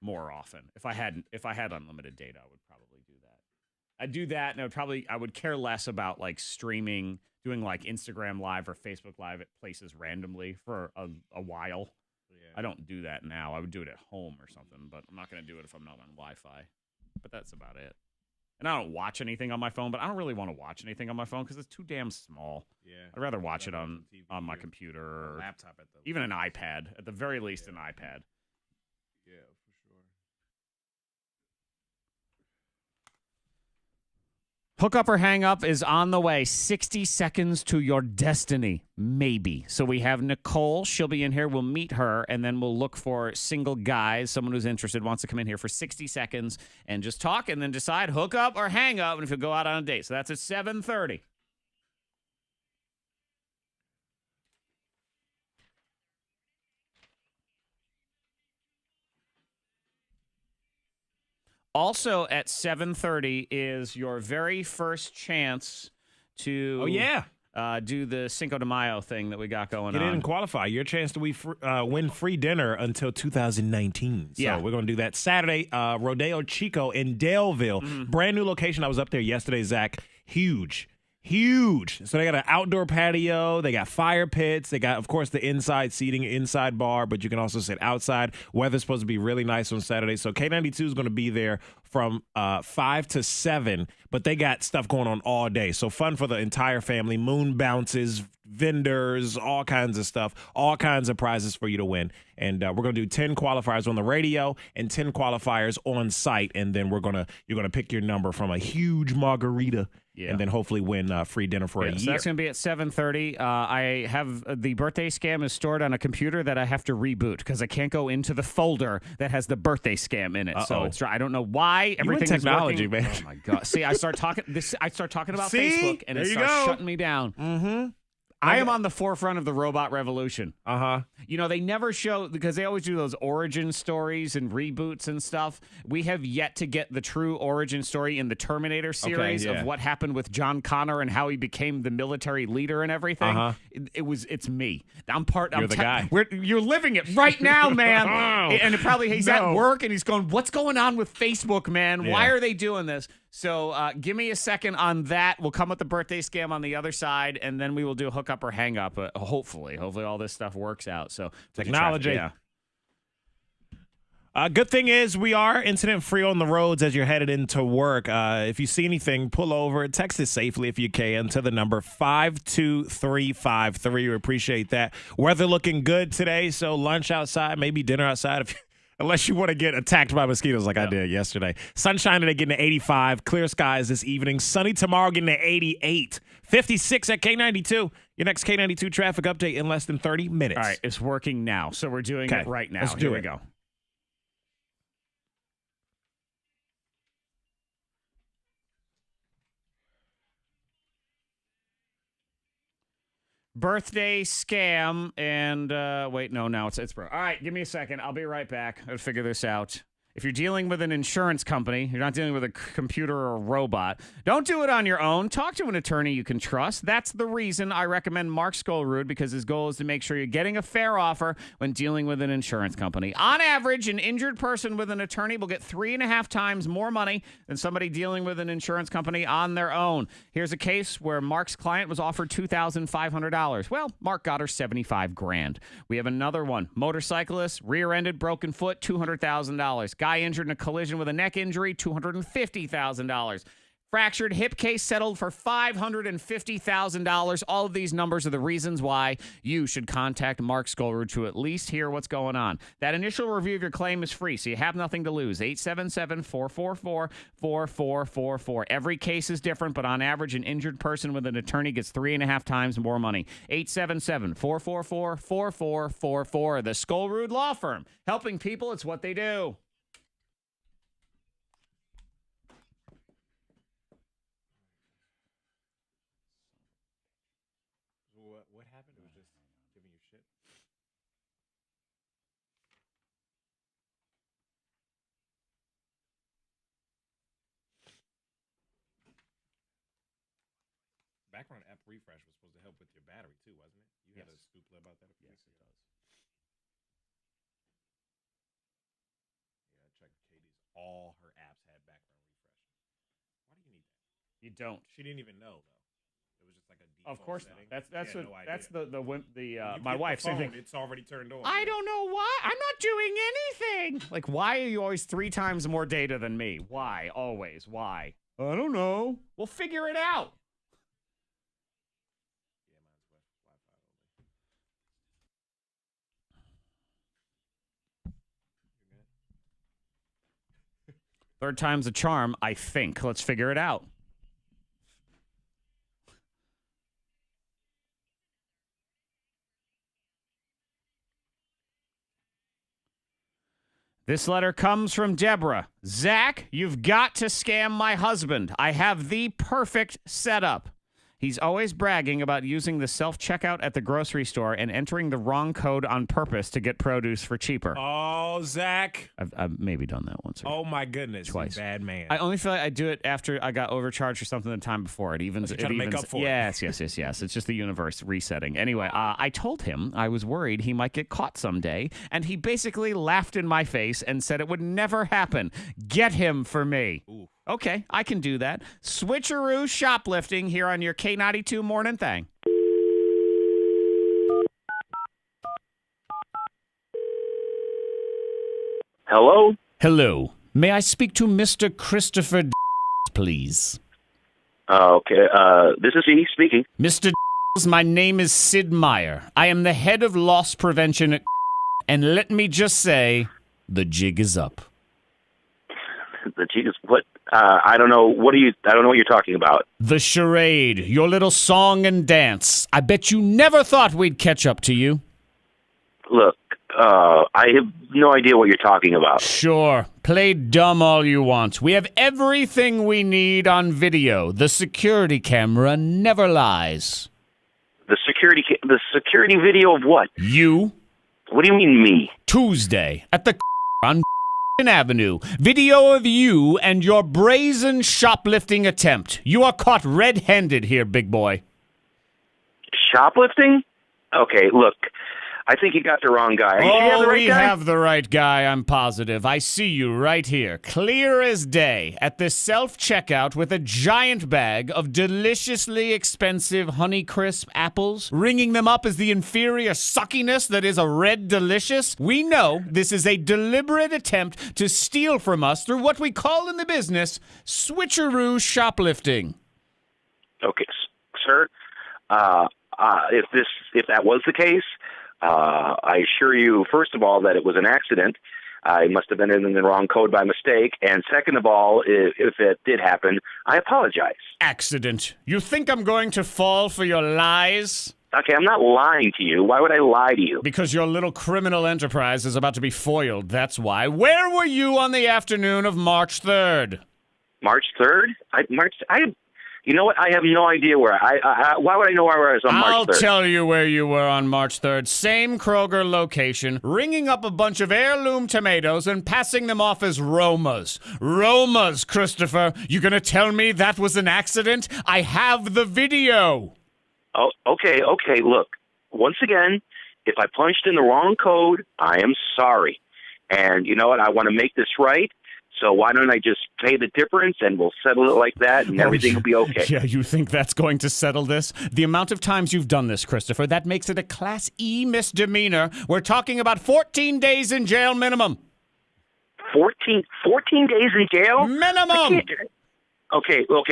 More often, if I had unlimited data, I would probably do that. I'd do that, and I would care less about like streaming, doing like Instagram Live or Facebook Live at places randomly for a while. I don't do that now. I would do it at home or something, but I'm not going to do it if I'm not on Wi-Fi. But that's about it. And I don't watch anything on my phone, but I don't really want to watch anything on my phone because it's too damn small. Yeah. I'd rather watch it on my computer or laptop at the even an iPad. At the very least, an iPad. Yeah, for sure. Hook up or hang up is on the way. 60 seconds to your destiny, maybe. So we have Nicole. She'll be in here. We'll meet her, and then we'll look for single guys. Someone who's interested wants to come in here for 60 seconds and just talk and then decide hook up or hang up and if you'll go out on a date. So that's at 7:30. Also at 7:30 is your very first chance to do the Cinco de Mayo thing that we got going on. Get in and qualify. Your chance to win free dinner until 2019. So we're going to do that Saturday. Rodeo Chico in Daleville. Brand new location. I was up there yesterday, Zach. Huge. So they got an outdoor patio. They got fire pits. They got, of course, the inside seating, inside bar, but you can also sit outside. Weather's supposed to be really nice on Saturday. So K92 is going to be there from 5 to 7, but they got stuff going on all day. So fun for the entire family. Moon bounces, vendors, all kinds of stuff, all kinds of prizes for you to win. And we're going to do 10 qualifiers on the radio and 10 qualifiers on site. And then you're going to pick your number from a huge margarita. Yeah. And then hopefully win free dinner for a year. So that's going to be at 7:30. I have the birthday scam is stored on a computer that I have to reboot because I can't go into the folder that has the birthday scam in it. So I don't know why everything technology, is working. man. Oh my god! See, I start talking about Facebook and it starts shutting me down. Mm-hmm. I am on the forefront of the robot revolution. You know, they never show, because they always do those origin stories and reboots and stuff. We have yet to get the true origin story in the Terminator series of what happened with John Connor and how he became the military leader and everything. It's me. You're the guy. You're living it right now, man. And he's at work and he's going, what's going on with Facebook, man? Why are they doing this? So give me a second on that. We'll come with the birthday scam on the other side, and then we will do hook up or hang up. Hopefully all this stuff works out. So technology. Good thing is we are incident free on the roads as you're headed into work. If you see anything, pull over. Text it safely if you can to the number 52353. We appreciate that. Weather looking good today, so lunch outside, maybe dinner outside unless you want to get attacked by mosquitoes like I did yesterday. Sunshine today getting to 85. Clear skies this evening. Sunny tomorrow getting to 88. 56 at K92. Your next K92 traffic update in less than 30 minutes. All right, it's working now. So we're doing it right now. Let's do Here it. we go. Birthday scam and wait, no, now it's bro. All right, give me a second. I'll be right back. I'll figure this out. If you're dealing with an insurance company, you're not dealing with a computer or a robot, don't do it on your own. Talk to an attorney you can trust. That's the reason I recommend Mark Skolrud, because his goal is to make sure you're getting a fair offer when dealing with an insurance company. On average, an injured person with an attorney will get 3.5 times more money than somebody dealing with an insurance company on their own. Here's a case where Mark's client was offered $2,500. Well, Mark got her $75,000. We have another one. Motorcyclist, rear-ended, broken foot, $200,000. Guy injured in a collision with a neck injury, $250,000. Fractured hip case settled for $550,000. All of these numbers are the reasons why you should contact Mark Skolrud to at least hear what's going on. That initial review of your claim is free, so you have nothing to lose. 877-444-4444. Every case is different, but on average, an injured person with an attorney gets 3.5 times more money. 877-444-4444. The Skolrud Law Firm. Helping people, it's what they do. What happened? It was just giving you shit. Background app refresh was supposed to help with your battery too, wasn't it? You had a scoop about that a few weeks ago. Yeah, I checked Katie's. All her apps had background refresh. Why do you need that? You don't. She didn't even know though. was just like a default Of course setting. not. That's Yeah, what no idea. that's You my get wife's the phone, thing. it's already turned on. I don't know why. I'm not doing anything. Like, why are you always 3 times more data than me? Why? Always. Why? I don't know. We'll figure it out. Third time's a charm, I think. Let's figure it out. This letter comes from Deborah. Zach, you've got to scam my husband. I have the perfect setup. He's always bragging about using the self-checkout at the grocery store and entering the wrong code on purpose to get produce for cheaper. Oh, Zach. I've maybe done that once or Oh, my goodness. twice. You bad man. I only feel like I do it after I got overcharged or something the time before. It evens. You're trying to make up for it. Yes. It's just the universe resetting. Anyway, I told him I was worried he might get caught someday, and he basically laughed in my face and said it would never happen. Get him for me. Ooh. Okay, I can do that. Switcheroo shoplifting here on your K92 Mornin Thang. Hello? Hello. May I speak to Mr. Christopher, please? Okay, this is he speaking. Mr. My name is Sid Meier. I am the head of loss prevention at and let me just say, the jig is up. The Jesus, what? I don't know. I don't know what you're talking about. The charade, your little song and dance. I bet you never thought we'd catch up to you. Look, I have no idea what you're talking about. Sure, play dumb all you want. We have everything we need on video. The security camera never lies. The security video of what? You? What do you mean me? Tuesday at the on Avenue. Video of you and your brazen shoplifting attempt. You are caught red-handed here, big boy. Shoplifting? Okay, look, I think you got the wrong guy. Are you sure you have the right we guy? have the right guy, I'm positive. I see you right here, clear as day, at the self-checkout with a giant bag of deliciously expensive Honeycrisp apples, ringing them up as the inferior suckiness that is a Red Delicious. We know this is a deliberate attempt to steal from us through what we call in the business switcheroo shoplifting. Okay, sir. If that was the case, I assure you, first of all, that it was an accident. I must have been in the wrong code by mistake. And second of all, if it did happen, I apologize. Accident. You think I'm going to fall for your lies? Okay, I'm not lying to you. Why would I lie to you? Because your little criminal enterprise is about to be foiled, that's why. Where were you on the afternoon of March 3rd? March 3rd? You know what? I have no idea where. Why would I know where I was on March 3rd? I'll tell you where you were on March 3rd. Same Kroger location, ringing up a bunch of heirloom tomatoes and passing them off as Romas. Romas, Christopher. You gonna tell me that was an accident? I have the video. Oh, okay. Look, once again, if I punched in the wrong code, I am sorry. And you know what? I want to make this right. So why don't I just pay the difference and we'll settle it like that and everything will be okay. Yeah, you think that's going to settle this? The amount of times you've done this, Christopher, that makes it a Class E misdemeanor. We're talking about 14 days in jail minimum. 14 days in jail? Minimum! Okay. Look.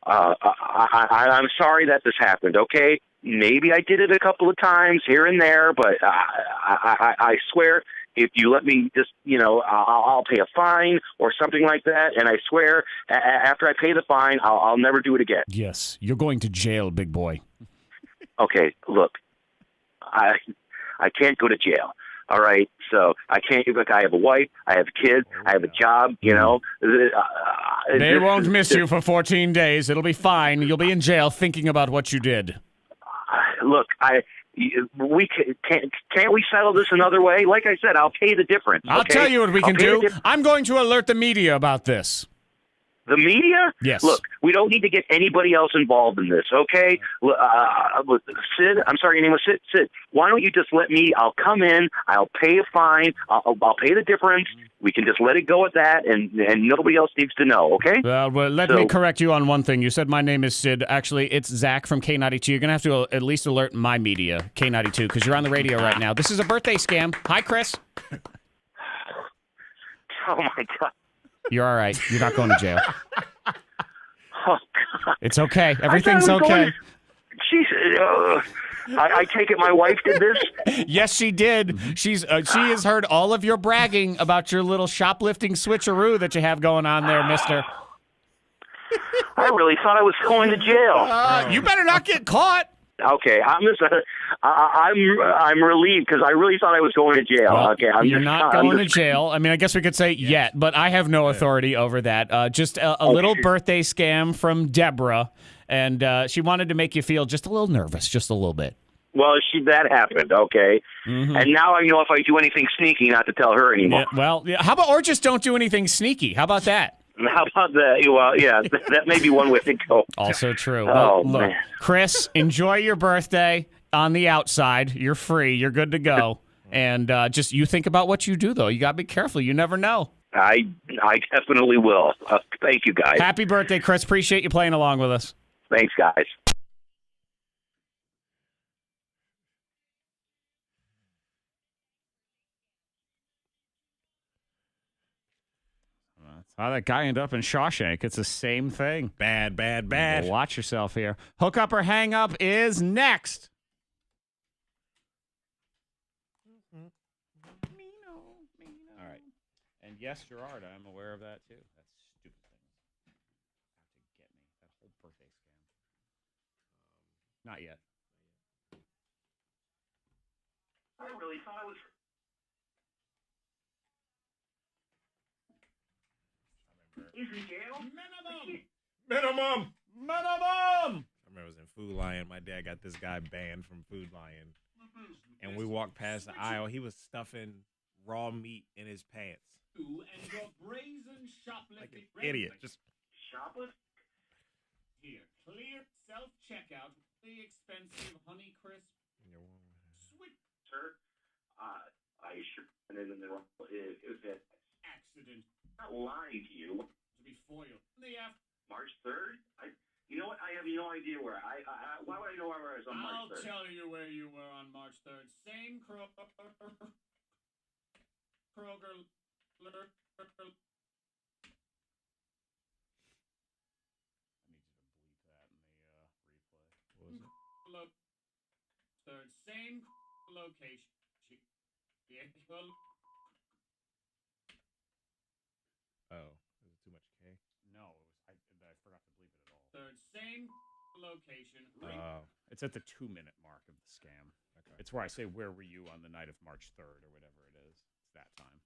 I'm sorry that this happened, okay? Maybe I did it a couple of times here and there, but I swear, if you let me just, I'll pay a fine or something like that, and I swear, after I pay the fine, I'll never do it again. Yes, you're going to jail, big boy. Okay, look, I can't go to jail. All right, so I can't. Look, I have a wife, I have kids, I have a job. They won't miss you for 14 days. It'll be fine. You'll be in jail thinking about what you did. Look, can't we settle this another way? Like I said, I'll pay the difference. I'll okay? tell you what we can do. The I'm going to alert the media about this. The media? Yes. Look, we don't need to get anybody else involved in this, okay? Sid, I'm sorry, your name was Sid. Sid, why don't you just let me, I'll come in, I'll pay a fine, I'll pay the difference. We can just let it go at that, and nobody else needs to know, okay? Well, let me correct you on one thing. You said my name is Sid. Actually, it's Zach from K92. You're going to have to at least alert my media, K92, because you're on the radio right now. This is a birthday scam. Hi, Chris. Oh, my God. You're all right. You're not going to jail. Oh, God. It's okay. Everything's okay. Jesus. I take it my wife did this? Yes, she did. She has heard all of your bragging about your little shoplifting switcheroo that you have going on there, mister. I really thought I was going to jail. You better not get caught. Okay, I'm relieved because I really thought I was going to jail. Well, Okay, you're not going to jail. I mean, I guess we could say yet, but I have no authority over that. Just a little birthday scam from Deborah, and she wanted to make you feel just a little nervous, just a little bit. Well, that happened, okay? Mm-hmm. And now I know if I do anything sneaky not to tell her anymore. How about, or just don't do anything sneaky? How about that? How about that? Well, yeah, that may be one way to go. Also true. Oh, well, look, man. Chris, enjoy your birthday on the outside. You're free. You're good to go. And just you think about what you do, though. You got to be careful. You never know. I definitely will. Thank you, guys. Happy birthday, Chris. Appreciate you playing along with us. Thanks, guys. How that guy ended up in Shawshank. It's the same thing. Bad. Well, watch yourself here. Hook up or hang up is next. All right. And yes, Gerard, I'm aware of that too. That stupid thing. Out to get me. That whole birthday scam. Not yet. I really thought I was... He's in jail? Minimum. Minimum. I remember I was in Food Lion. My dad got this guy banned from Food Lion. And we walked past the aisle. He was stuffing raw meat in his pants. And your brazen shoplifting. Like an idiot. Just Shoplift? here. Clear self-checkout. The expensive Honey Crisp. Sweet. Sir, I sure put it in the wrong... It was an Accident. I'm not lying to you. To be foiled. March 3rd? You know what? I have no idea where. Why would I know where I was on March 3rd? I'll tell you where you were on March 3rd. Same Kroger. Third, same location. Oh, is it too much K? No, I forgot to bleep it at all. Third, same location. It's at the 2-minute mark of the scam. Okay. It's where I say, where were you on the night of March 3rd or whatever it is. It's that time.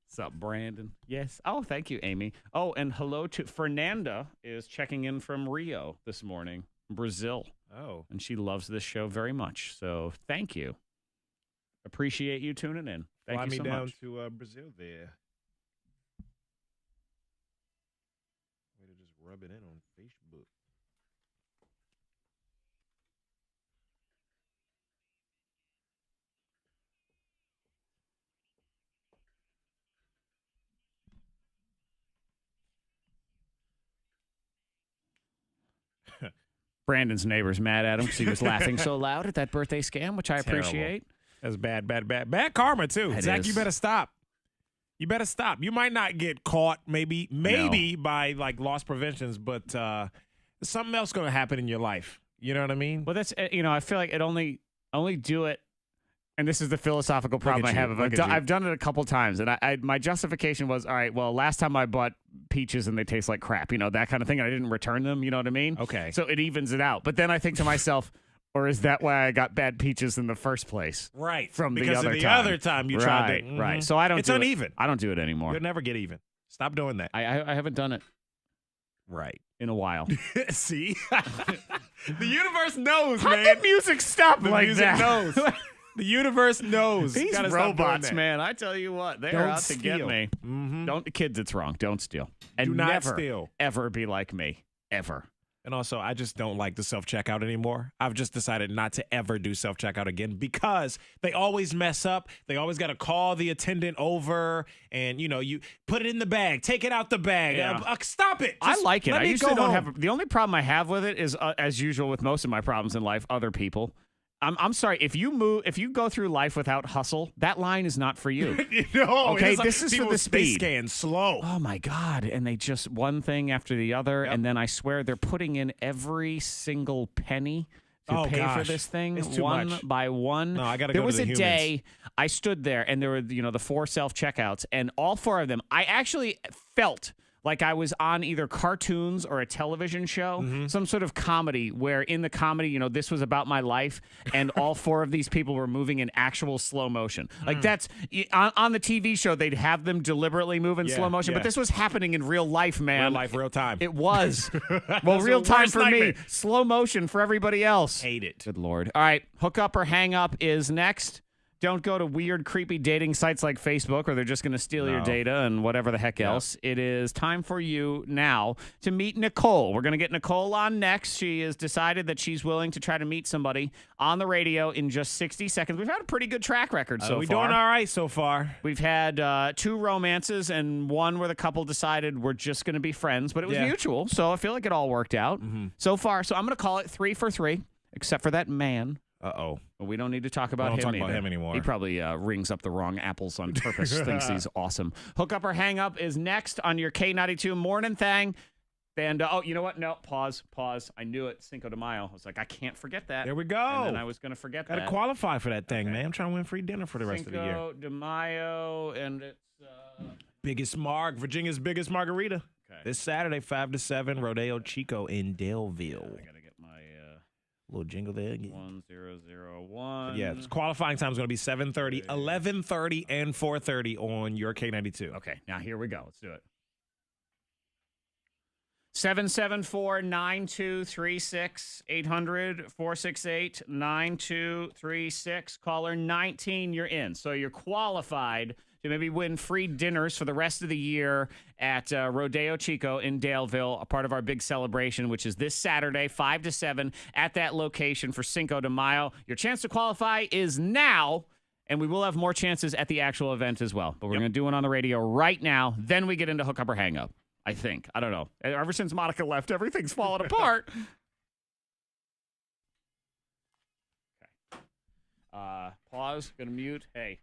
What's up, Brandon? Yes. Oh, thank you, Amy. Oh, and hello to Fernanda is checking in from Rio this morning, Brazil. Oh. And she loves this show very much. So thank you. Appreciate you tuning in. Thank you so me down much. to Brazil there. Way to just rub it in on Facebook. Brandon's neighbor's mad at him because he was laughing so loud at that birthday scam, which I appreciate. That's bad. Bad karma, too. It Zach, is. you better stop. You better stop. You might not get caught, maybe by like loss preventions, but something else going to happen in your life. You know what I mean? Well, that's, I feel like it only do it. And this is the philosophical problem I have. I've done it a couple times, and my justification was, all right, well, last time I bought peaches and they taste like crap, that kind of thing. And I didn't return them, you know what I mean? Okay. So it evens it out. But then I think to myself, or is that why I got bad peaches in the first place? Right. From because the other of the time. other time you tried to. Right. So I don't. It's do uneven. It. I don't do it anymore. You'll never get even. Stop doing that. I haven't done it. Right. In a while. See? The universe knows, How man. did music stop the like music that? knows. The universe knows. These Gotta stop doing robots, that. man, I tell you what, they're Don't out to get steal. me. Mhm. Don't, kids, it's wrong. Don't steal. And Do not never, steal. ever be like me. Ever. And also, I just don't like the self-checkout anymore. I've just decided not to ever do self-checkout again because they always mess up. They always got to call the attendant over and, you put it in the bag, take it out the bag. Yeah. Stop it. I Just like it. let I me usually go don't home. have. The only problem I have with it is, as usual with most of my problems in life, other people. I'm sorry, if you go through life without hustle, that line is not for you. No, Okay, it's like this is for people, the They speed. scan slow. Oh my God. And they just one thing after the other. Yep. And then I swear they're putting in every single penny to Oh, pay for gosh. this thing It's too one much. by one. No, I gotta There go was to a the humans. day I stood there and there were, the 4 self-checkouts and all 4 of them, I actually felt like I was on either cartoons or a television show, some sort of comedy where in the comedy, this was about my life and all 4 of these people were moving in actual slow motion. Like that's on the TV show, they'd have them deliberately move in slow motion, but this was happening in real life, man. Real life, real time. It was. Well, That's real the time worst for me, nightmare. slow motion for everybody else. Hate it. Good Lord. All right, hook up or hang up is next. Don't go to weird, creepy dating sites like Facebook, or they're just going to steal your data and whatever the heck else. It is time for you now to meet Nicole. We're going to get Nicole on next. She has decided that she's willing to try to meet somebody on the radio in just 60 seconds. We've had a pretty good track record so We're far. doing all right so far. We've had 2 romances and one where the couple decided we're just going to be friends, but it was mutual, so I feel like it all worked out so far. So I'm going to call it 3 for 3, except for that man. Uh-oh. But we don't need to talk about don't him talk either. about him anymore. He probably rings up the wrong apples on purpose, thinks he's awesome. Hook up or hang up is next on your K92 Mornin Thang. And, you know what? No, pause. I knew it. Cinco de Mayo. I was like, I can't forget that. There we go. And then I was going to forget that. Gotta qualify for that thing, man. I'm trying to win free dinner for the rest of the year. Cinco de Mayo, and it's... Biggest marg, Virginia's biggest margarita. Okay. This Saturday, 5 to 7, Rodeo Chico in Daleville. I got to get my... Little jingle there. 1001. Yeah, qualifying time is going to be 7:30, 11:30, and 4:30 on your K92. Okay, now here we go. Let's do it. 774-9236, 800-468-9236. Caller 19, you're in. So you're qualified to maybe win free dinners for the rest of the year at Rodeo Chico in Daleville, a part of our big celebration, which is this Saturday, 5 to 7, at that location for Cinco de Mayo. Your chance to qualify is now, and we will have more chances at the actual event as well. But we're going to do one on the radio right now. Then we get into hook up or hang up. I think. I don't know. Ever since Monica left, everything's fallen apart. Okay. Pause. Gonna mute. Hey.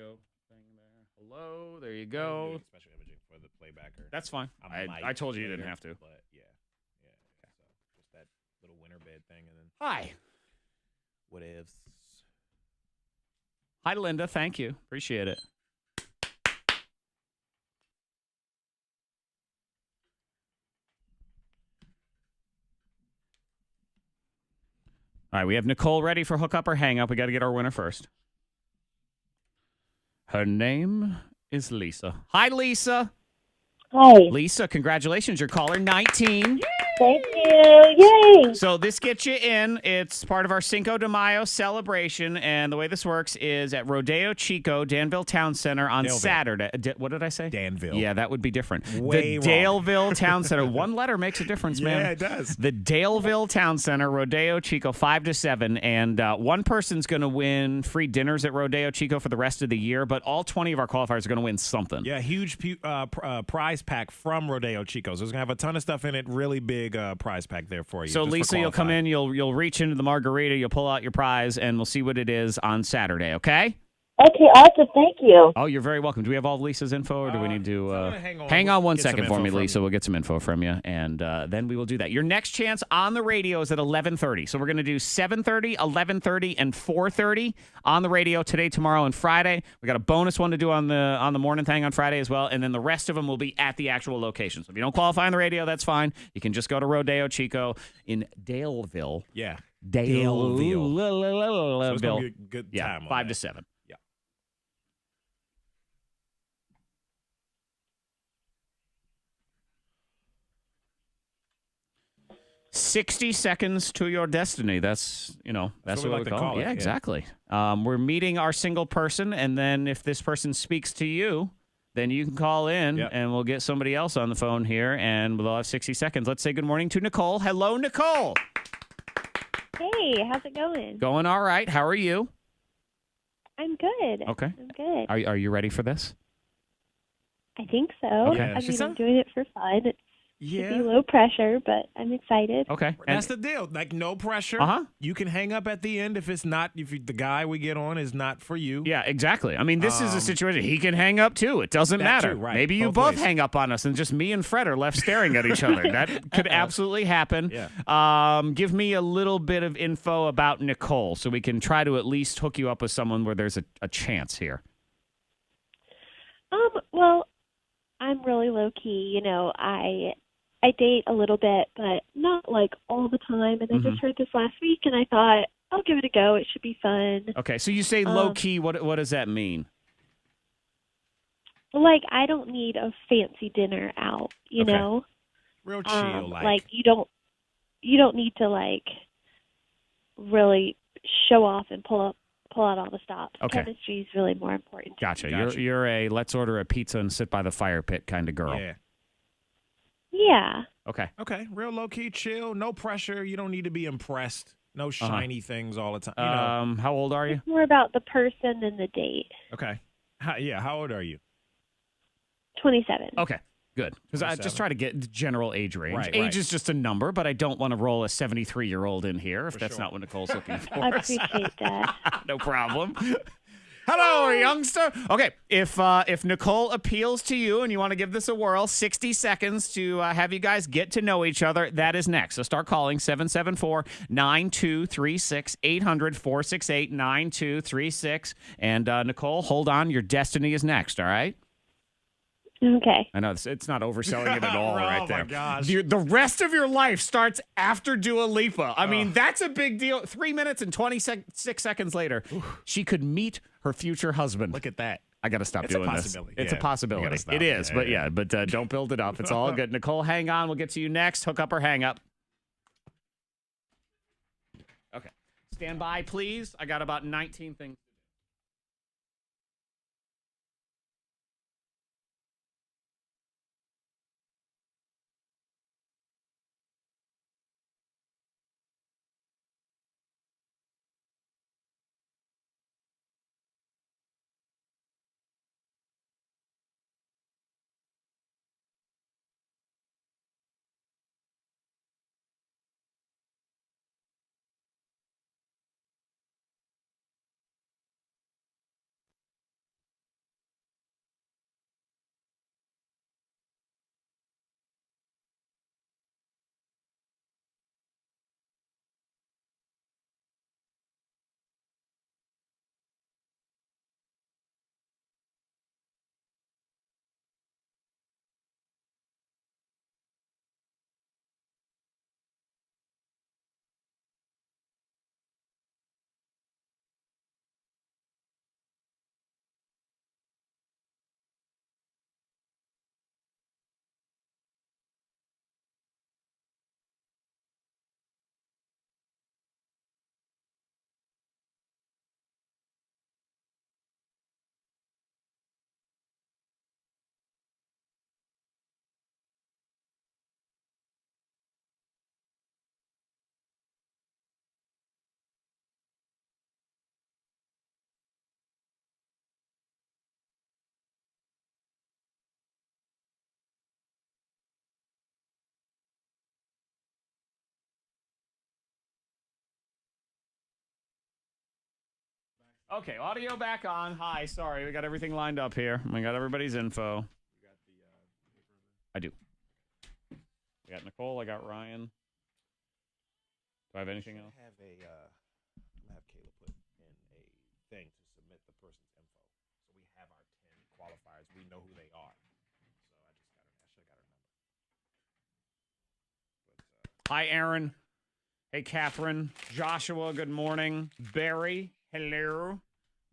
Go thing there. Hello, there you go. Special imaging for the playbacker. That's fine. I told you didn't have to. But yeah. So just that little winter bed thing, and then Hi. what ifs. Hi, Linda. Thank you. Appreciate it. All right, we have Nicole ready for hook up or hang up. We got to get our winner first. Her name is Lisa. Hi, Lisa. Hi. Lisa, congratulations. You're caller 19. Thank you. Yay. So this gets you in. It's part of our Cinco de Mayo celebration. And the way this works is at Rodeo Chico, Danville Town Center on Daleville. Saturday. What did I say? Danville. Yeah, that would be different. Way the wrong. Daleville Town Center. One letter makes a difference, man. Yeah, it does. The Daleville Town Center, Rodeo Chico, 5 to 7. And one person's going to win free dinners at Rodeo Chico for the rest of the year. But all 20 of our qualifiers are going to win something. Yeah, huge prize pack from Rodeo Chico. So it's going to have a ton of stuff in it. Really big prize pack there for you. So, just Lisa, for you'll come qualifying. in, you'll reach into the margarita, you'll pull out your prize, and we'll see what it is on Saturday, okay? Okay, awesome. Thank you. Oh, you're very welcome. Do we have all of Lisa's info, or do we need to hang on. on one Get some second for info me, from Lisa? you. We'll get some info from you, and then we will do that. Your next chance on the radio is at 11:30. So we're going to do 7:30, 11:30, and 4:30 on the radio today, tomorrow, and Friday. We got a bonus one to do on the morning thing on Friday as well, and then the rest of them will be at the actual location. So if you don't qualify on the radio, that's fine. You can just go to Rodeo Chico in Daleville. Yeah. Daleville. So it's going to be a good Yeah, time. on 5 that. to 7. Yeah. 60 seconds to your destiny. That's what what we we like to call call it. it, Yeah, yeah. exactly. We're meeting our single person, and then if this person speaks to you, then you can call in, Yep. and we'll get somebody else on the phone here, and we'll have 60 seconds. Let's say good morning to Nicole. Hello, Nicole. Hey, how's it going? Going all right. How are you? I'm good. Okay. I'm good. Are you ready for this? I think so. Okay. Yeah, I she mean, said- I'm doing it for fun. It should Yeah. be low pressure, but I'm excited. Okay. That's the deal. Like, no pressure. Uh-huh. You can hang up at the end if the guy we get on is not for you. Yeah, exactly. I mean, this is a situation. He can hang up, too. It doesn't That matter. too, right. Maybe you Both both ways. hang up on us and just me and Fred are left staring at each other. That could absolutely happen. Yeah. Give me a little bit of info about Nicole so we can try to at least hook you up with someone where there's a chance here. Well, I'm really low key. I date a little bit, but not like all the time. And I just heard this last week, and I thought I'll give it a go. It should be fun. Okay, so you say low key. What does that mean? Like, I don't need a fancy dinner out. You Okay. know, Real chill. like you don't need to like really show off and pull out all the stops. Okay. Chemistry is really more important. Gotcha. Gotcha. You're a let's order a pizza and sit by the fire pit kind of girl. Yeah. Yeah. Okay. Okay. Real low key, chill. No pressure. You don't need to be impressed. No shiny things all the time. How old are you? It's more about the person than the date. Okay. How old are you? 27. Okay. Good. Because I just 27. try to get the general age range. Right, Age right. is just a number, but I don't want to roll a 73-year-old in here if For that's sure. not what Nicole's looking for. I appreciate that. No problem. Hello, youngster. Okay, if Nicole appeals to you and you want to give this a whirl, 60 seconds to have you guys get to know each other. That is next. So start calling 774-9236, 800-468-9236. And Nicole, hold on. Your destiny is next, all right? Okay. I know it's not overselling it at all right there. Oh, my gosh. The rest of your life starts after Dua Lipa. I mean, that's a big deal. 3 minutes and 26 seconds later, she could meet her future husband. Look at that. I got to stop It's a doing this. possibility. It's Yeah, a possibility. you gotta stop. It is, Yeah, but yeah. but don't build it up. It's all good. Nicole, hang on. We'll get to you next. Hook up or hang up. Okay. Stand by, please. I got about 19 things. Okay, audio back on. Hi, sorry, we got everything lined up here. We got everybody's info. I do. I got Nicole. I got Ryan. Do I have anything else? I'm gonna have Kayla put in a thing to submit the person's info, so we have our 10 qualifiers. We know who they are. So I should have got her number. Hi, Aaron. Hey, Catherine. Joshua, good morning. Barry, hello.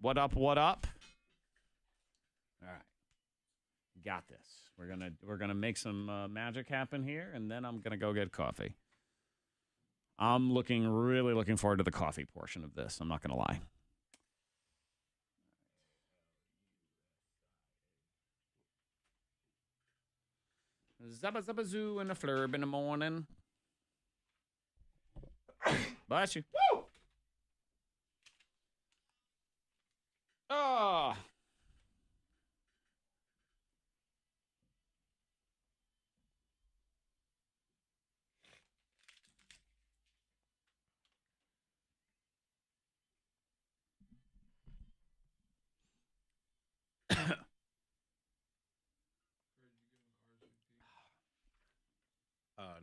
What up, what up? All right. Got this. We're gonna make some magic happen here, and then I'm gonna go get coffee. I'm really looking forward to the coffee portion of this. I'm not gonna lie. Zabba zabba zoo and a flurb in the morning. Bless you. Woo! Oh.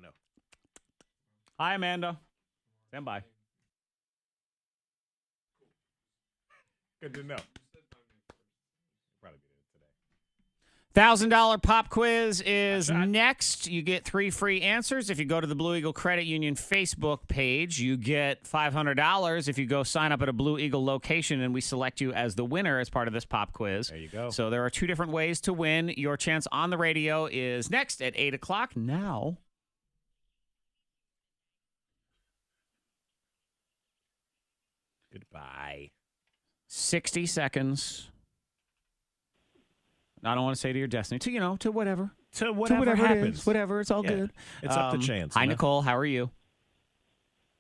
No. Hi, Amanda. Stand by. Good to know. Probably be $1,000 today. pop quiz is next. You get 3 free answers. If you go to the Blue Eagle Credit Union Facebook page, you get $500 if you go sign up at a Blue Eagle location and we select you as the winner as part of this pop quiz. There you go. So there are 2 different ways to win. Your chance on the radio is next at 8 o'clock. Now, goodbye. 60 seconds. I don't want to say to your destiny, to whatever. To whatever it happens. is. Whatever, it's all Yeah. good. It's up to chance. Hi, you know? Nicole. How are you?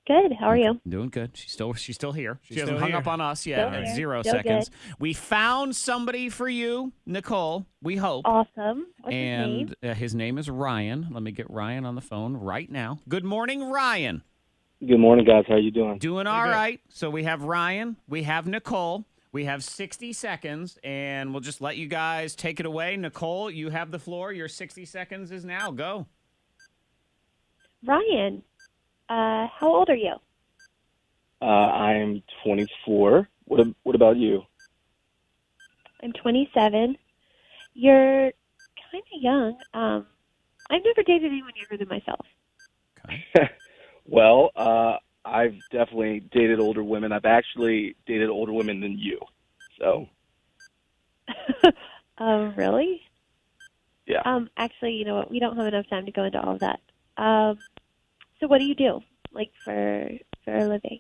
Good. How are you? Doing good. She's still here. She's She hasn't still hung here. up on us yet. Still At here. 0 Still seconds. good. We found somebody for you, Nicole. We hope. Awesome. What's his name? And his name is Ryan. Let me get Ryan on the phone right now. Good morning, Ryan. Good morning, guys. How you doing? Doing all right. So we have Ryan. We have Nicole. We have 60 seconds, and we'll just let you guys take it away. Nicole, you have the floor. Your 60 seconds is now. Go. Ryan, how old are you? I'm 24. What about you? I'm 27. You're kind of young. I've never dated anyone younger than myself. Okay. Well, I've definitely dated older women. I've actually dated older women than you. So. Oh, really? Yeah. Actually, you know what? We don't have enough time to go into all of that. So what do you do, like, for a living?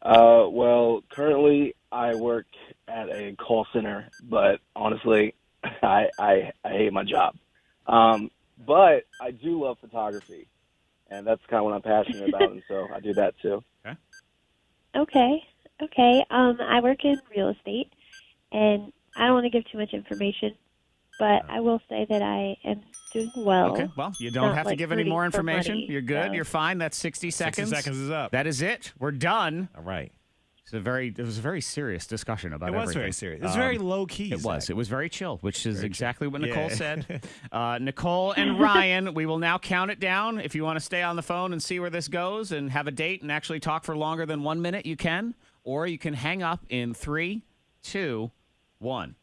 Well, currently I work at a call center, but honestly, I hate my job. But I do love photography, and that's kind of what I'm passionate about, and so I do that too. Okay. I work in real estate, and I don't want to give too much information, but I will say that I am doing well. Okay, well, you don't have to give any more information. Money, You're good. so. You're fine. That's 60 seconds. 60 seconds is up. That is it. We're done. All right. It was a very serious discussion about everything. It was very serious. It was very low key. It was. It was very chill, which is exactly what Nicole Yeah. said. Nicole and Ryan, we will now count it down. If you want to stay on the phone and see where this goes and have a date and actually talk for longer than 1 minute, you can. Or you can hang up in 3, 2, 1.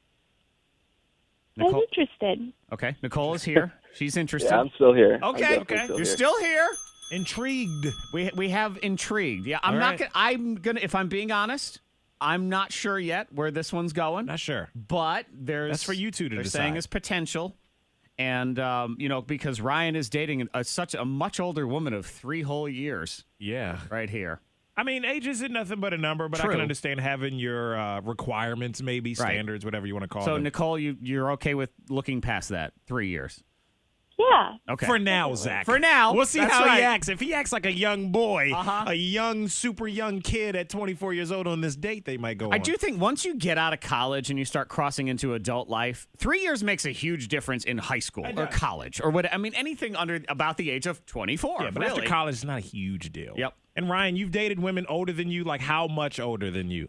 I'm interested. Okay, Nicole is here. She's interested. Yeah, I'm still here. Okay, Still you're here. still here. Intrigued. We have intrigued. Yeah, I'm All not right. gonna. I'm gonna. If I'm being honest, I'm not sure yet where this one's going. Not sure. But there's That's for you two to they're decide. saying is potential, and because Ryan is dating such a much older woman of 3 whole years. Yeah. Right here. I mean, age isn't nothing but a number, but I True. can understand having your requirements, maybe Right. standards, whatever you want to call So them. Nicole, you're okay with looking past that 3 years? Yeah. Okay. For now, Zach. For now. We'll see That's how right. he acts. If he acts like a young boy, Uh-huh. a young, super young kid at 24 years old on this date, they might go I on. do think once you get out of college and you start crossing into adult life, 3 years makes a huge difference in high school or college or what. I mean, anything under about the age of 24. Yeah, but really. after college, it's not a huge deal. Yep. And Ryan, you've dated women older than you. Like, how much older than you?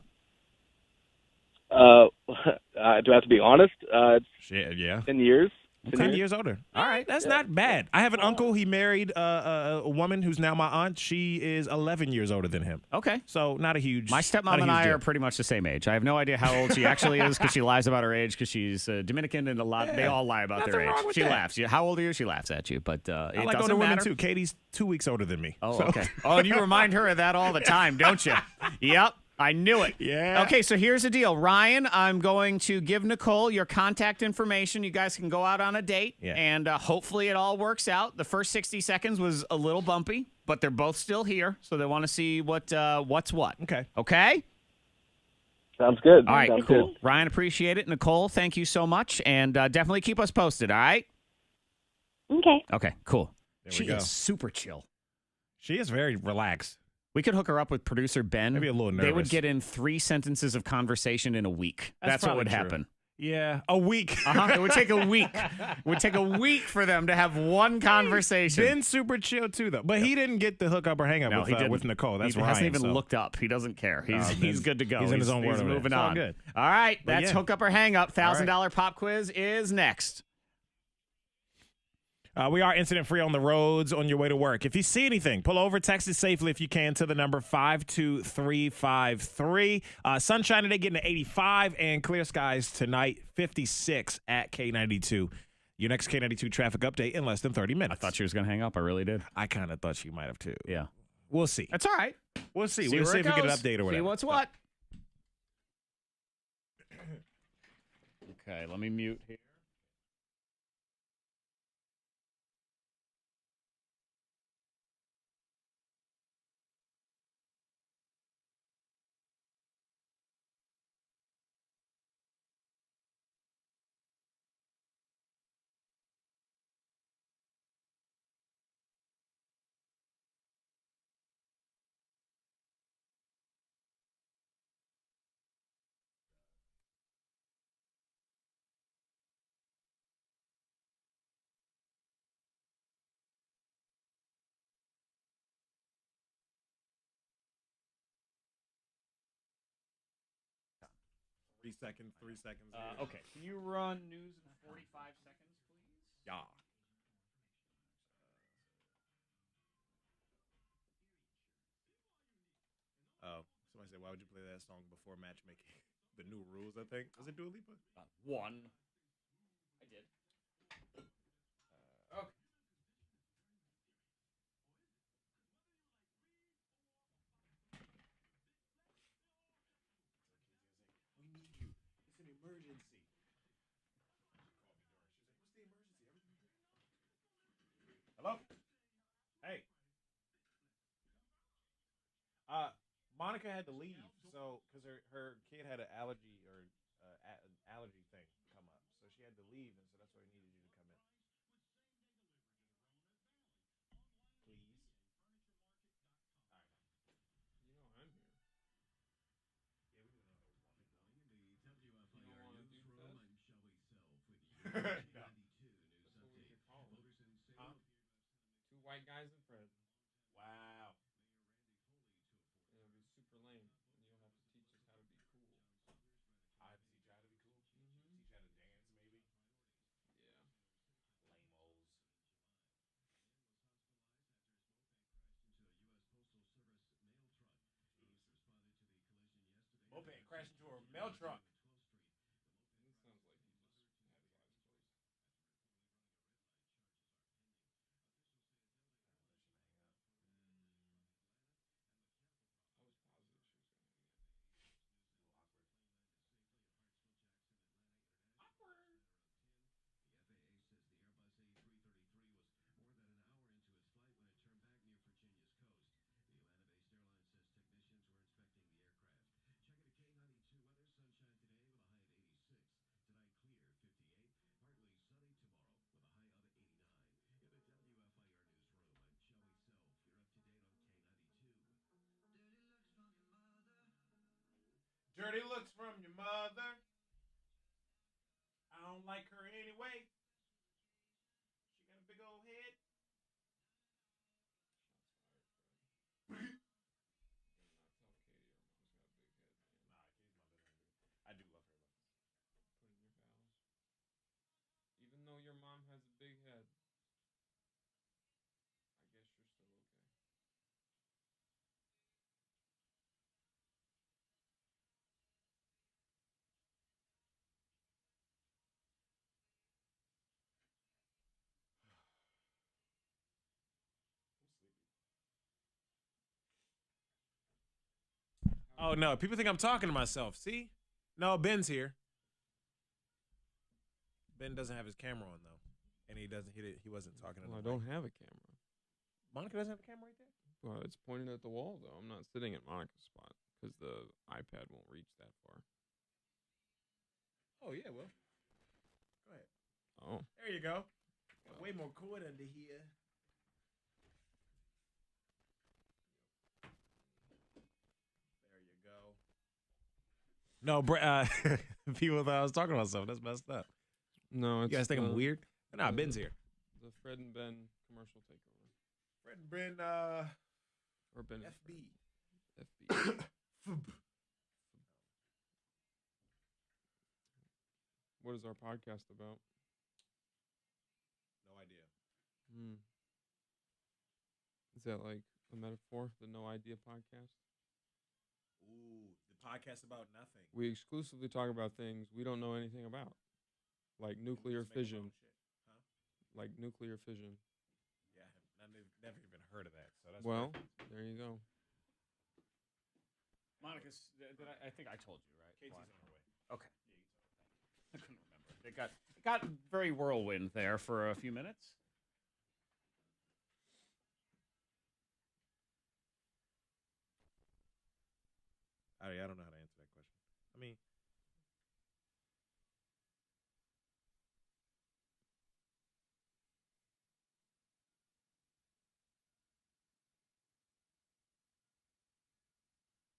Do I have to be honest? It's Yeah. 10 years. 10 years older. All right, that's not bad. I have an uncle. He married a woman who's now my aunt. She is 11 years older than him. Okay. So not a huge. My stepmom and I are pretty much the same age. I have no idea how old she actually is because she lies about her age because she's Dominican and they all lie about their age. She laughs. How old are you? She laughs at you, but I it like doesn't older women matter. too. Katie's 2 weeks older than me. Oh, so. okay. Oh, and you remind her of that all the time, don't you? Yep. I knew it. Yeah. Okay, so here's the deal. Ryan, I'm going to give Nicole your contact information. You guys can go out on a date, and hopefully it all works out. The first 60 seconds was a little bumpy, but they're both still here, so they want to see what's what. Okay. Okay? Sounds good. All right, Sounds cool. good. Ryan, appreciate it. Nicole, thank you so much, and definitely keep us posted, all right? Okay. Okay, cool. There we go. Is super chill. She is very relaxed. We could hook her up with producer Ben. Maybe a little They would nervous. get in 3 sentences of conversation in a week. That's what probably would true. happen. Yeah, a week. It would take a week. It would take a week for them to have one conversation. Ben's super chill too, though. But he didn't get the hook up or hang up No, he didn't. with Nicole. That's he Ryan. hasn't even so. looked up. He doesn't care. He's good to go. He's in his own world. He's over there. moving It's all on. good. All right, But that's yeah. hook up or hang up. $1,000 pop quiz is next. We are incident free on the roads on your way to work. If you see anything, pull over, text it safely if you can to the number 52353. Sunshine today getting to 85 and clear skies tonight 56 at K92. Your next K92 traffic update in less than 30 minutes. I thought she was going to hang up. I really did. I kind of thought she might have too. Yeah. We'll see. That's all right. We'll see. See We'll where see it if we get an goes. update or whatever. See what's what. Okay, let me mute here. Three seconds. Okay, can you run news in 45 seconds, please? Yeah. Oh, somebody said, why would you play that song before matchmaking? The new rules, I think. Was it Dua Lipa? One. I did. Okay. We need you. It's an emergency. What's the emergency? Hello? Hey. Monica had to leave, so because her kid had an allergy or an allergy thing come up, so she had to leave, and so that's why we needed you to come in. Please. All right. You know I'm here. No. That's what we should call it. Huh? Two white guys and Fred. Wow. It'll be super lame, and you'll have to teach us how to be cool. I have to teach you how to be cool. Mm-hmm. Teach you how to dance, maybe. Yeah. Lame-os. Moped crashed into a mail truck. It sounds like he just had his eyes closed. I was positive she was going to hang up. Awkward. Dirty looks from your mother. I don't like her anyway. She got a big old head. Shots fired, Fred. You better not tell Katie her mom's got a big head, man. Nah, Katie's my best friend. I do love big head. I guess you're still okay. Oh no, people think I'm talking to myself. See? No, Ben's here. Ben doesn't have his camera on though, and he wasn't talking to Well, I the don't mic. have a camera. Monica doesn't have a camera right there. Well, it's pointed at the wall though. I'm not sitting at Monica's spot because the iPad won't reach that far. Oh yeah, well, go ahead. Oh, There you go. Got way more cord under here. There you go. No, people thought I was talking about something. That's messed up. no, it's You guys think I'm weird? Nah, Ben's here. The Fred and Ben commercial takeover. Fred and Ben, Or Ben and FB. FB. What is our podcast about? No idea. Is that like a metaphor? The No Idea podcast? Ooh, the podcast about nothing. We exclusively talk about things we don't know anything about, like nuclear Just make up our own fission. shit. Huh? Like nuclear fission. Yeah, I've never even heard of that. So that's Well, perfect. there you go. Monica's. I think I told you, right? Katie's Why? on her way. Okay. Yeah, you told me. I couldn't remember. It got very whirlwind there for a few minutes. I don't know how to answer that question. I mean,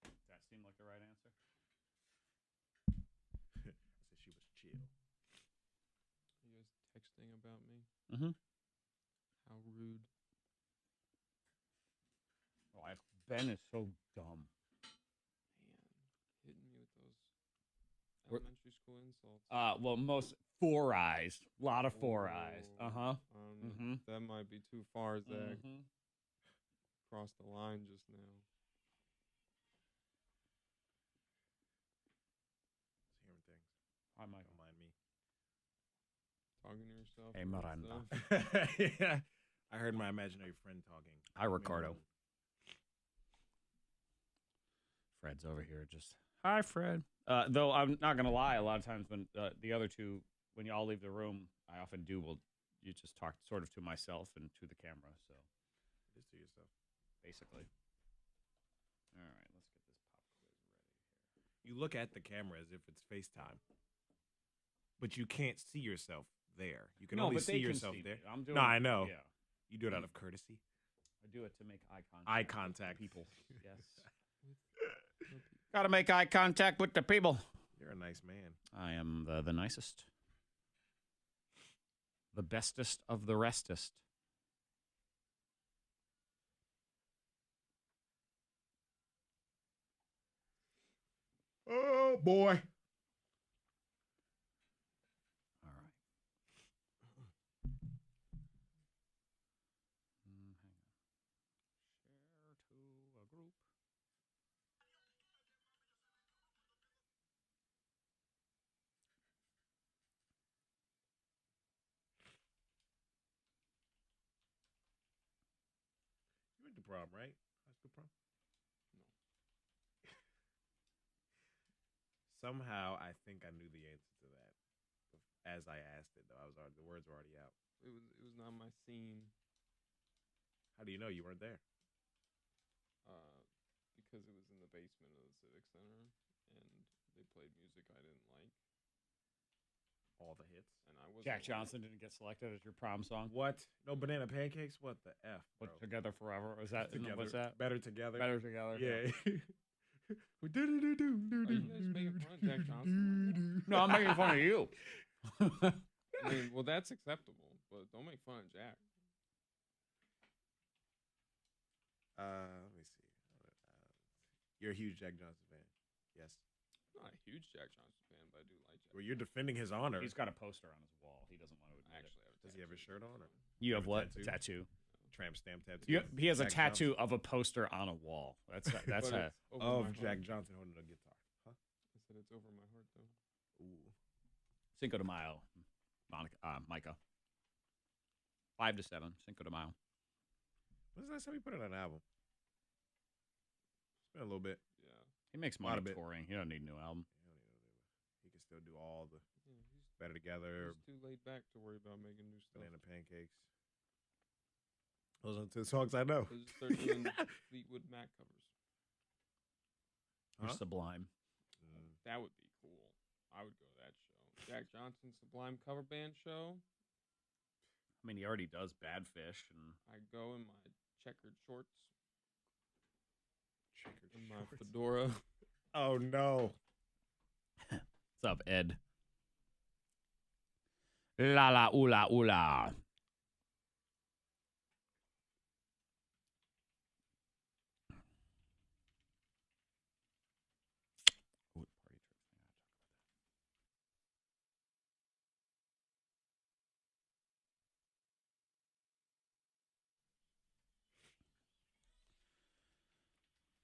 Does that seem like the right answer? I said she was chill. You guys texting about me? Mm-hmm. How rude. Oh, Ben is so dumb. Man, hitting me with those We're- elementary school insults. Well, most four eyes. A lot of four eyes. Uh-huh. Mhm. That might be too far, Zach. Mhm. Crossed the line just now. Just hearing things. Hi, Michael. Don't mind me. Talking to yourself. Hey, about Miranda. stuff. Yeah. I heard my imaginary friend talking. Hi, Ricardo. Fred's over here just, hi, Fred. Though I'm not going to lie, a lot of times when the other two, when you all leave the room, I often do, you just talk sort of to myself and to the camera. So Just to yourself. basically. All right, let's get this pop quiz ready here. You look at the camera as if it's FaceTime, but you can't see yourself there. You can No, only but they see can yourself see there. me. I'm doing, No, I know. Yeah. You do it out of courtesy. I do it to make eye contact. Eye with contact. People. Yes. Got to make eye contact with the people. You're a nice man. I am the nicest. The bestest of the restest. Oh, boy. All right. Hang on. Share to a group. You went to prom, right? High school prom? No. Somehow, I think I knew the answer to that. As I asked it, though, the words were already out. It was not my scene. How do you know you weren't there? Because it was in the basement of the Civic Center, and they played music I didn't like, All the hits. and I was Jack Johnson didn't get selected as your prom song. What? No banana pancakes? What the F, bro? What, Together Forever? Was that? Together. What's that? Better together. Better Together. Yeah. Are you guys making fun of Jack Johnson? No, I'm making fun of you. I mean, well, that's acceptable, but don't make fun of Jack. Let me see. You're a huge Jack Johnson fan. Yes. I'm not a huge Jack Johnson fan, but I do like Jack. Well, you're defending his honor. He's got a poster on his wall. He doesn't want to admit I actually have Does he have his shirt on? Or You have what? tattoo? Tattoo. Tramp stamp tattoo. He has a Jack tattoo Johnson. of a poster on a wall. That's But a it's over my Of heart. Jack Johnson holding a guitar. Huh? I said it's over my heart though. Ooh. Cinco de Mayo, Micah. 5 to 7, Cinco de Mayo. When's the last time he put out an album? It's been a little bit. Yeah. He makes Lot money of it. touring. He don't need a new album. He can still do all the Yeah, he's Better Together, too laid back to worry about making new stuff. Banana Pancakes. Those are the two songs I know. He'll just start doing Fleetwood Mac covers. You're Huh? sublime. That would be cool. I would go to that show. Jack Johnson Sublime cover band show. I mean, he already does Bad Fish. And I go in my checkered shorts Checkered and my shorts. fedora. Oh no. what's up, Ed? La la oola oola.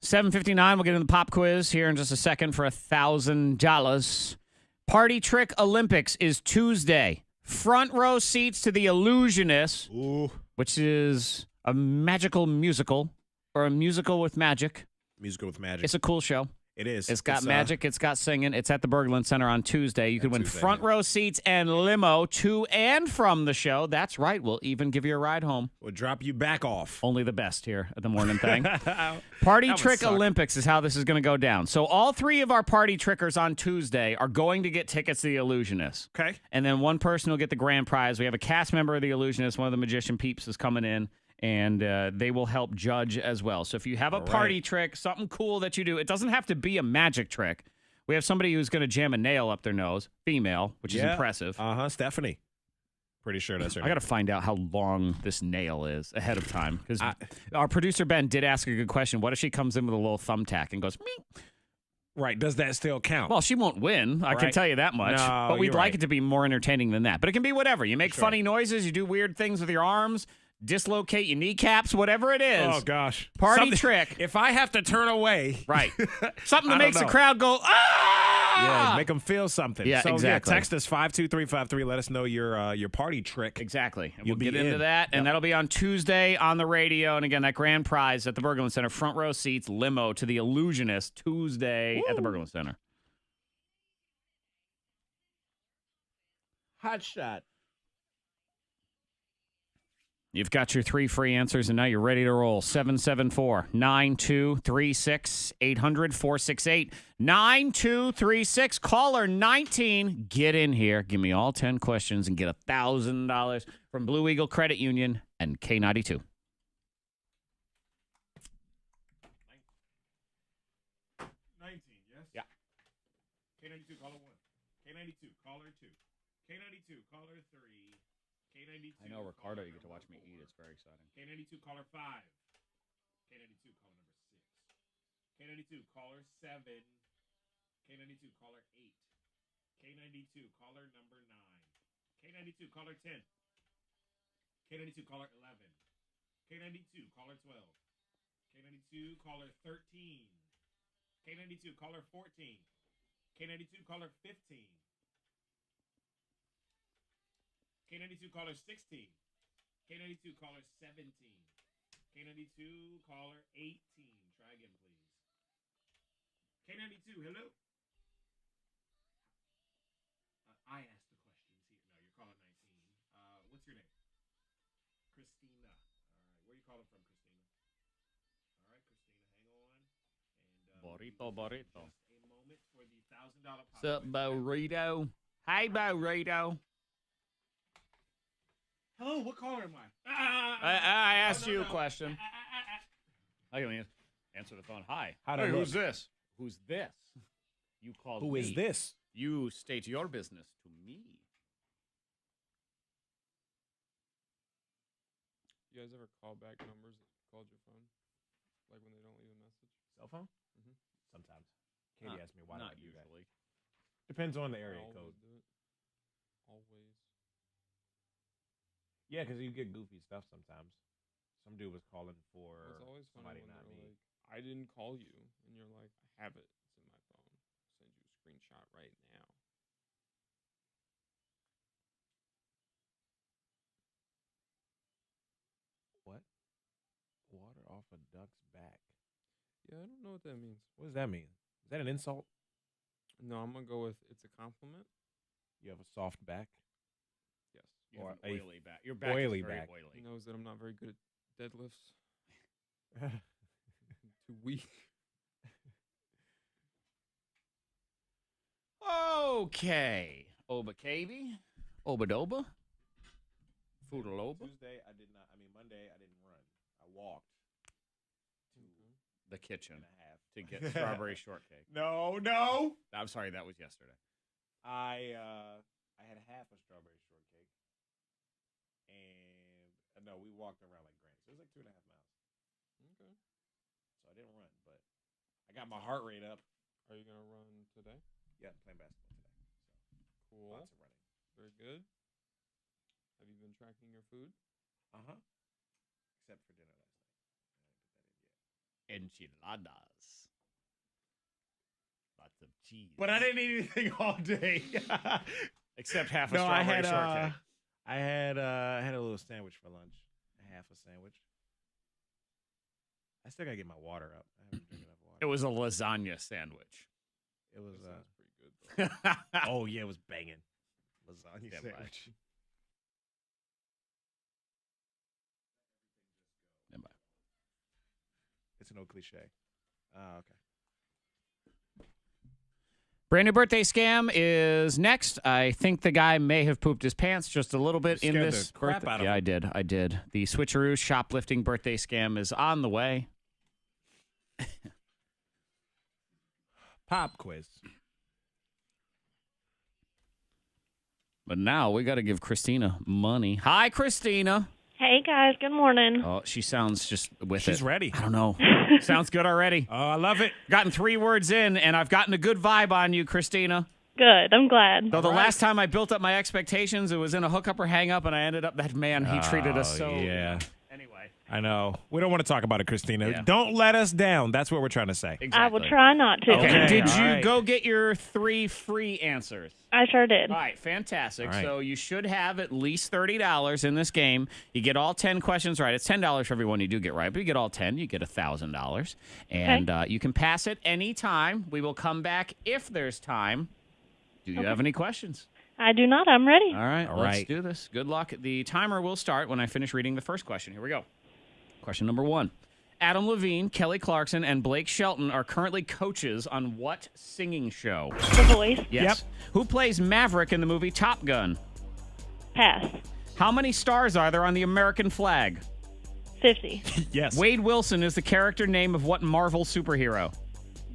$7.59. We'll get into the pop quiz here in just a second for $1,000. Party Trick Olympics is Tuesday. Front row seats to The Illusionist, Ooh. which is a magical musical or a musical with magic. Musical with magic. It's a cool show. It is. It's got magic. It's got singing. It's at the Berglund Center on Tuesday. You can win Tuesday, front yeah. row seats and limo to and from the show. That's right. We'll even give you a ride home. We'll drop you back off. Only the best here at the Morning Thing. Party That would Trick suck. Olympics is how this is going to go down. So all three of our party trickers on Tuesday are going to get tickets to The Illusionist. Okay. And then one person will get the grand prize. We have a cast member of The Illusionist. One of the magician peeps is coming in, and they will help judge as well. So if you have a All party right. trick, something cool that you do, it doesn't have to be a magic trick. We have somebody who's going to jam a nail up their nose, female, which is impressive. Stephanie. Pretty sure that's her I got to find out how long this nail is ahead of time because our producer Ben did ask a good question. What if she comes in with a little thumbtack and goes, meep? Right. Does that still count? Well, she won't win. I can Right. tell you that much. No, but we'd you're like right. it to be more entertaining than that. But it can be whatever. You make Sure. funny noises. You do weird things with your arms. Dislocate your kneecaps. Whatever it is. Oh, gosh. Party Something- trick. If I have to turn away. Right. Something that I don't makes the know. crowd go, ah! Yeah, make them feel something. Yeah, so, exactly. Yeah, text us 52353. Let us know your party trick. Exactly. And You'll we'll get be into in. that. And Yep. that'll be on Tuesday on the radio. And again, that grand prize at the Berglund Center, front row seats, limo to The Illusionist, Tuesday at the Berglund Center. Hot shot. You've got your 3 free answers, and now you're ready to roll. 774-9236, 800-468-9236. Caller 19. Get in here. Give me all 10 questions and get $1,000 from Blue Eagle Credit Union and K92. 19, yes? Yeah. K92, caller 1. K92, caller 2. K92, caller 3. K92. I know, Ricardo, caller you get to watch me number eat. 4. It's very exciting. K92, caller 5. K92, caller number 6. K92, caller 7. K92, caller 8. K92, caller number 9. K92, caller 10. K92, caller 11. K92, caller 12. K92, caller 13. K92, caller 14. K92, caller 15. K92, caller 16. K92, caller 17. K92, caller 18. Try again, please. K92, hello? I asked the questions here. No, you're caller 19. What's your name? Christina. All right. Where are you calling from, Christina? All right, Christina, hang on. And Burrito, burrito. just a moment for the $1,000 pop What's up, quiz. burrito? Hey, burrito. Hello, what caller am I? I asked you a question. I can answer the phone. Hi. How'd Hey, I who's look? this? Who's this? You called Who me. is this? You state your business to me. You guys ever call back numbers that called your phone? Like when they don't leave a message? Cell phone? Mhm. Sometimes. Katie asked me why do I Not do that. usually. Depends on the I area always code. do it. Always. Yeah, because you get goofy stuff sometimes. Some dude was calling for It's always funny somebody, when not they're me. like, I didn't call you. And you're like, I have it. It's in my phone. I'll send you a screenshot right now. What? Water off a duck's back. Yeah, I don't know what that means. What does that mean? Is that an insult? No, I'm going to go with it's a compliment. You have a soft back? Yes. You have Or an a oily back. Your back oily is very back. He oily. knows that I'm not very good at deadlifts. Too weak. Okay. Oba-kaby. Oba-doba. Foodaloba. Monday, I didn't run. I walked to The kitchen and a half. to get strawberry shortcake. No. I'm sorry, that was yesterday. I had half a strawberry shortcake, and no, we walked around like granny. So it was like 2.5 miles. Okay. So I didn't run, but I got my heart rate up. Are you going to run today? Yeah, I'm playing basketball today. So Cool. lots of running. Very good. Have you been tracking your food? Except for dinner last night. I didn't put that in yet. Enchiladas. Lots of cheese. But I didn't eat anything all day. Except half a No, I strawberry had shortcake. I had a little sandwich for lunch. Half a sandwich. I still gotta get my water up. I haven't drank enough water. It was a lasagna sandwich. It was. That sounds pretty good, though. Oh yeah, it was banging. Lasagna Yeah, sandwich. It's an old cliche. Okay. Brand new birthday scam is next. I think the guy may have pooped his pants just a little bit in Scared this the crap birthday. out of Yeah, him. I did. The Switcheroo shoplifting birthday scam is on the way. Pop quiz. But now we got to give Christina money. Hi, Christina. Hey guys, good morning. Oh, she sounds just with She's it. ready. I don't know. Sounds good already. Oh, I love it. Gotten 3 words in, and I've gotten a good vibe on you, Christina. Good, I'm glad. Though the last time I built up my expectations, it was in a hookup or hang up, and I ended up, that man, he treated us so. Yeah. Anyway. I know. We don't want to talk about it, Christina. Yeah. Don't let us down. That's what we're trying to say. Exactly. I will try not to. Okay. Did all you right. go get your 3 free answers? I sure did. All right, fantastic. All right. So you should have at least $30 in this game. You get all 10 questions right. It's $10 for every one you do get right, but you get all 10, you get $1,000. And you can pass it anytime. We will come back if there's time. Do you have any questions? I do not. I'm ready. All right, All let's right. do this. Good luck. The timer will start when I finish reading the first question. Here we go. Question number 1. Adam Levine, Kelly Clarkson, and Blake Shelton are currently coaches on what singing show? The Voice. Yes. Who plays Maverick in the movie Top Gun? Pass. How many stars are there on the American flag? 50. Yes. Wade Wilson is the character name of what Marvel superhero?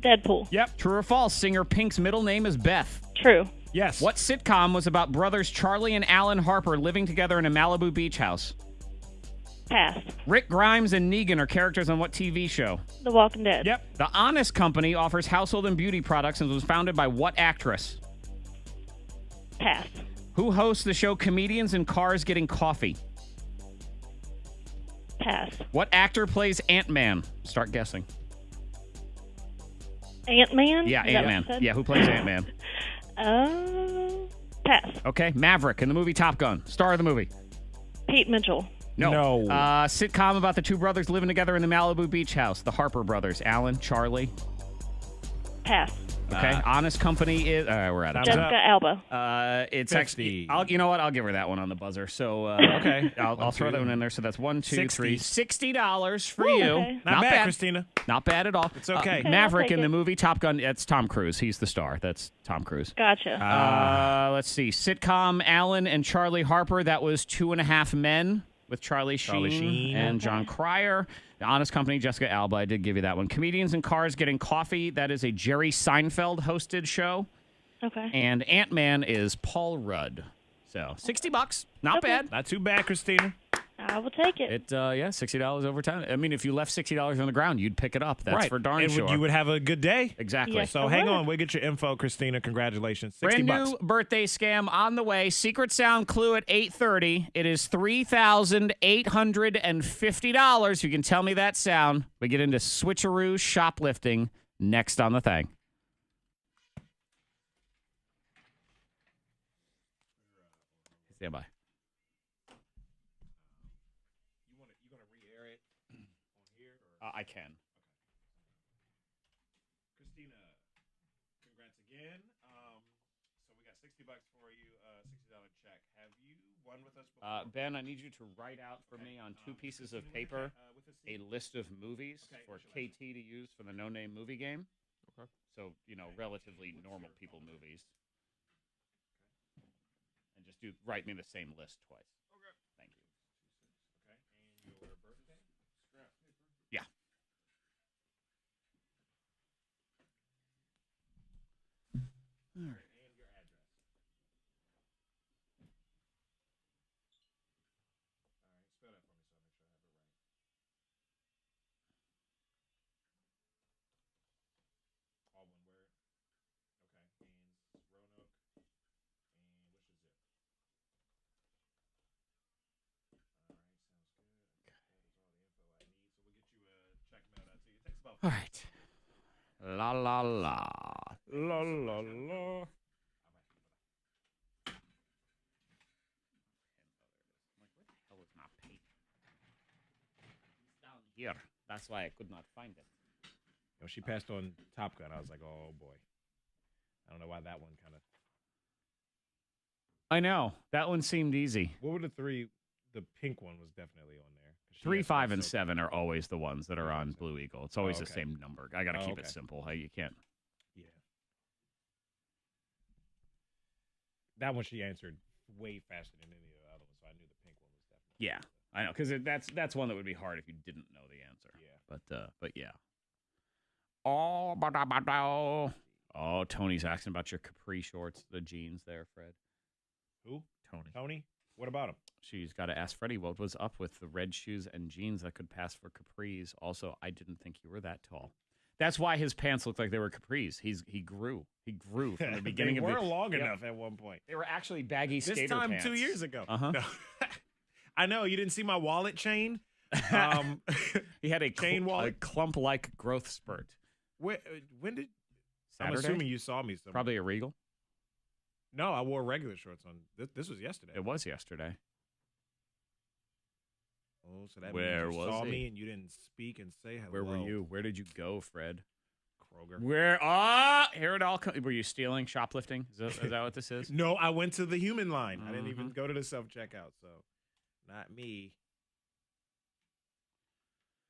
Deadpool. Yep. True or false? Singer Pink's middle name is Beth. True. Yes. What sitcom was about brothers Charlie and Alan Harper living together in a Malibu beach house? Pass. Rick Grimes and Negan are characters on what TV show? The Walking Dead. Yep. The Honest Company offers household and beauty products and was founded by what actress? Pass. Who hosts the show Comedians in Cars Getting Coffee? Pass. What actor plays Ant-Man? Start guessing. Ant-Man? Yeah, Is that what Ant-Man. you said? Yeah, who plays Ant-Man? Pass. Okay, Maverick in the movie Top Gun. Star of the movie. Pete Mitchell. No. No. Sitcom about the 2 brothers living together in the Malibu beach house. The Harper brothers. Alan, Charlie. Pass. Okay. Honest Company is. We're out of Thumbs time. up. Jessica Alba. It's 50. actually. You know what? I'll give her that one on the buzzer. So Okay. I'll throw that one in there. So that's 1, 2, 3, $60 for you. okay. Not bad, Christina. Not bad at all. It's okay. Okay, Maverick I'll take in the it. movie Top Gun. That's Tom Cruise. He's the star. That's Tom Cruise. Gotcha. Let's see. Sitcom Alan and Charlie Harper. That was 2.5 Men with Charlie Sheen and John Cryer. The Honest Company, Jessica Alba. I did give you that one. Comedians in Cars Getting Coffee. That is a Jerry Seinfeld hosted show. Okay. And Ant-Man is Paul Rudd. So $60. Not bad. Not too bad, Christina. All I will take it. $60 over time. I mean, if you left $60 on the ground, you'd pick it up. That's right. for darn and sure. You would have a good day. Exactly. Yes, So I hang would. on. We'll get your info, Christina. Congratulations. 60 Brand bucks. new birthday scam on the way. Secret sound clue at 8:30. It is $3,850. You can tell me that sound. We get into Switcheroo shoplifting next on the thing. Stand by. You gonna re-air it on here? I can. Christina, congrats again. So we got 60 bucks for you, $60 check. Have you won with us before? Ben, I need you to write out for me on 2 pieces of paper a list of movies for KT to use for the No Name movie game. Okay. So, relatively normal people movies. And just write me the same list twice. Okay. Thank you. Okay, and your birthday? Scrap paper. Yeah. All right. And your address. All right, spell that for me so I make sure I have it right. All one word. Okay, and Roanoke. And what's your zip? All right, sounds good. That is all the info I need. So we'll get you a check mailed out to you. It takes about All right. La la la. La la la. Where the hell is my paper? It's down here. That's why I could not find it. When she passed on Top Gun, I was like, oh boy. I don't know why that one kind of. I know. That one seemed easy. What were the 3? The pink one was definitely on there. 3, 5, and 7 are always the ones that are on Blue Eagle. It's always the same number. I got to keep it simple. Hey, you can't. Yeah. That one she answered way faster than any of the other ones, so I knew the pink one was definitely. Yeah, I know, because that's one that would be hard if you didn't know the answer. Yeah. But yeah. Oh, Tony's asking about your capri shorts, the jeans there, Fred. Who? Tony. Tony? What about him? She's got to ask Freddie what was up with the red shoes and jeans that could pass for capris. Also, I didn't think you were that tall. That's why his pants looked like they were capris. He grew. He grew from the beginning they of were long enough at one point. They were actually baggy skater This time pants. 2 years ago. Uh-huh. No. I know. You didn't see my wallet chain? He had a chain wallet. a clump-like growth spurt. When did... Saturday? I'm assuming you saw me somewhere. Probably a Regal. No, I wore regular shorts on. This was yesterday. It was yesterday. Oh, so that Where means you was saw he? me and you didn't speak and say hello. Where were you? Where did you go, Fred? Kroger. Where? Here it all comes. Were you stealing, shoplifting? Is that what this is? No, I went to the human line. I didn't even go to the self-checkout, so not me.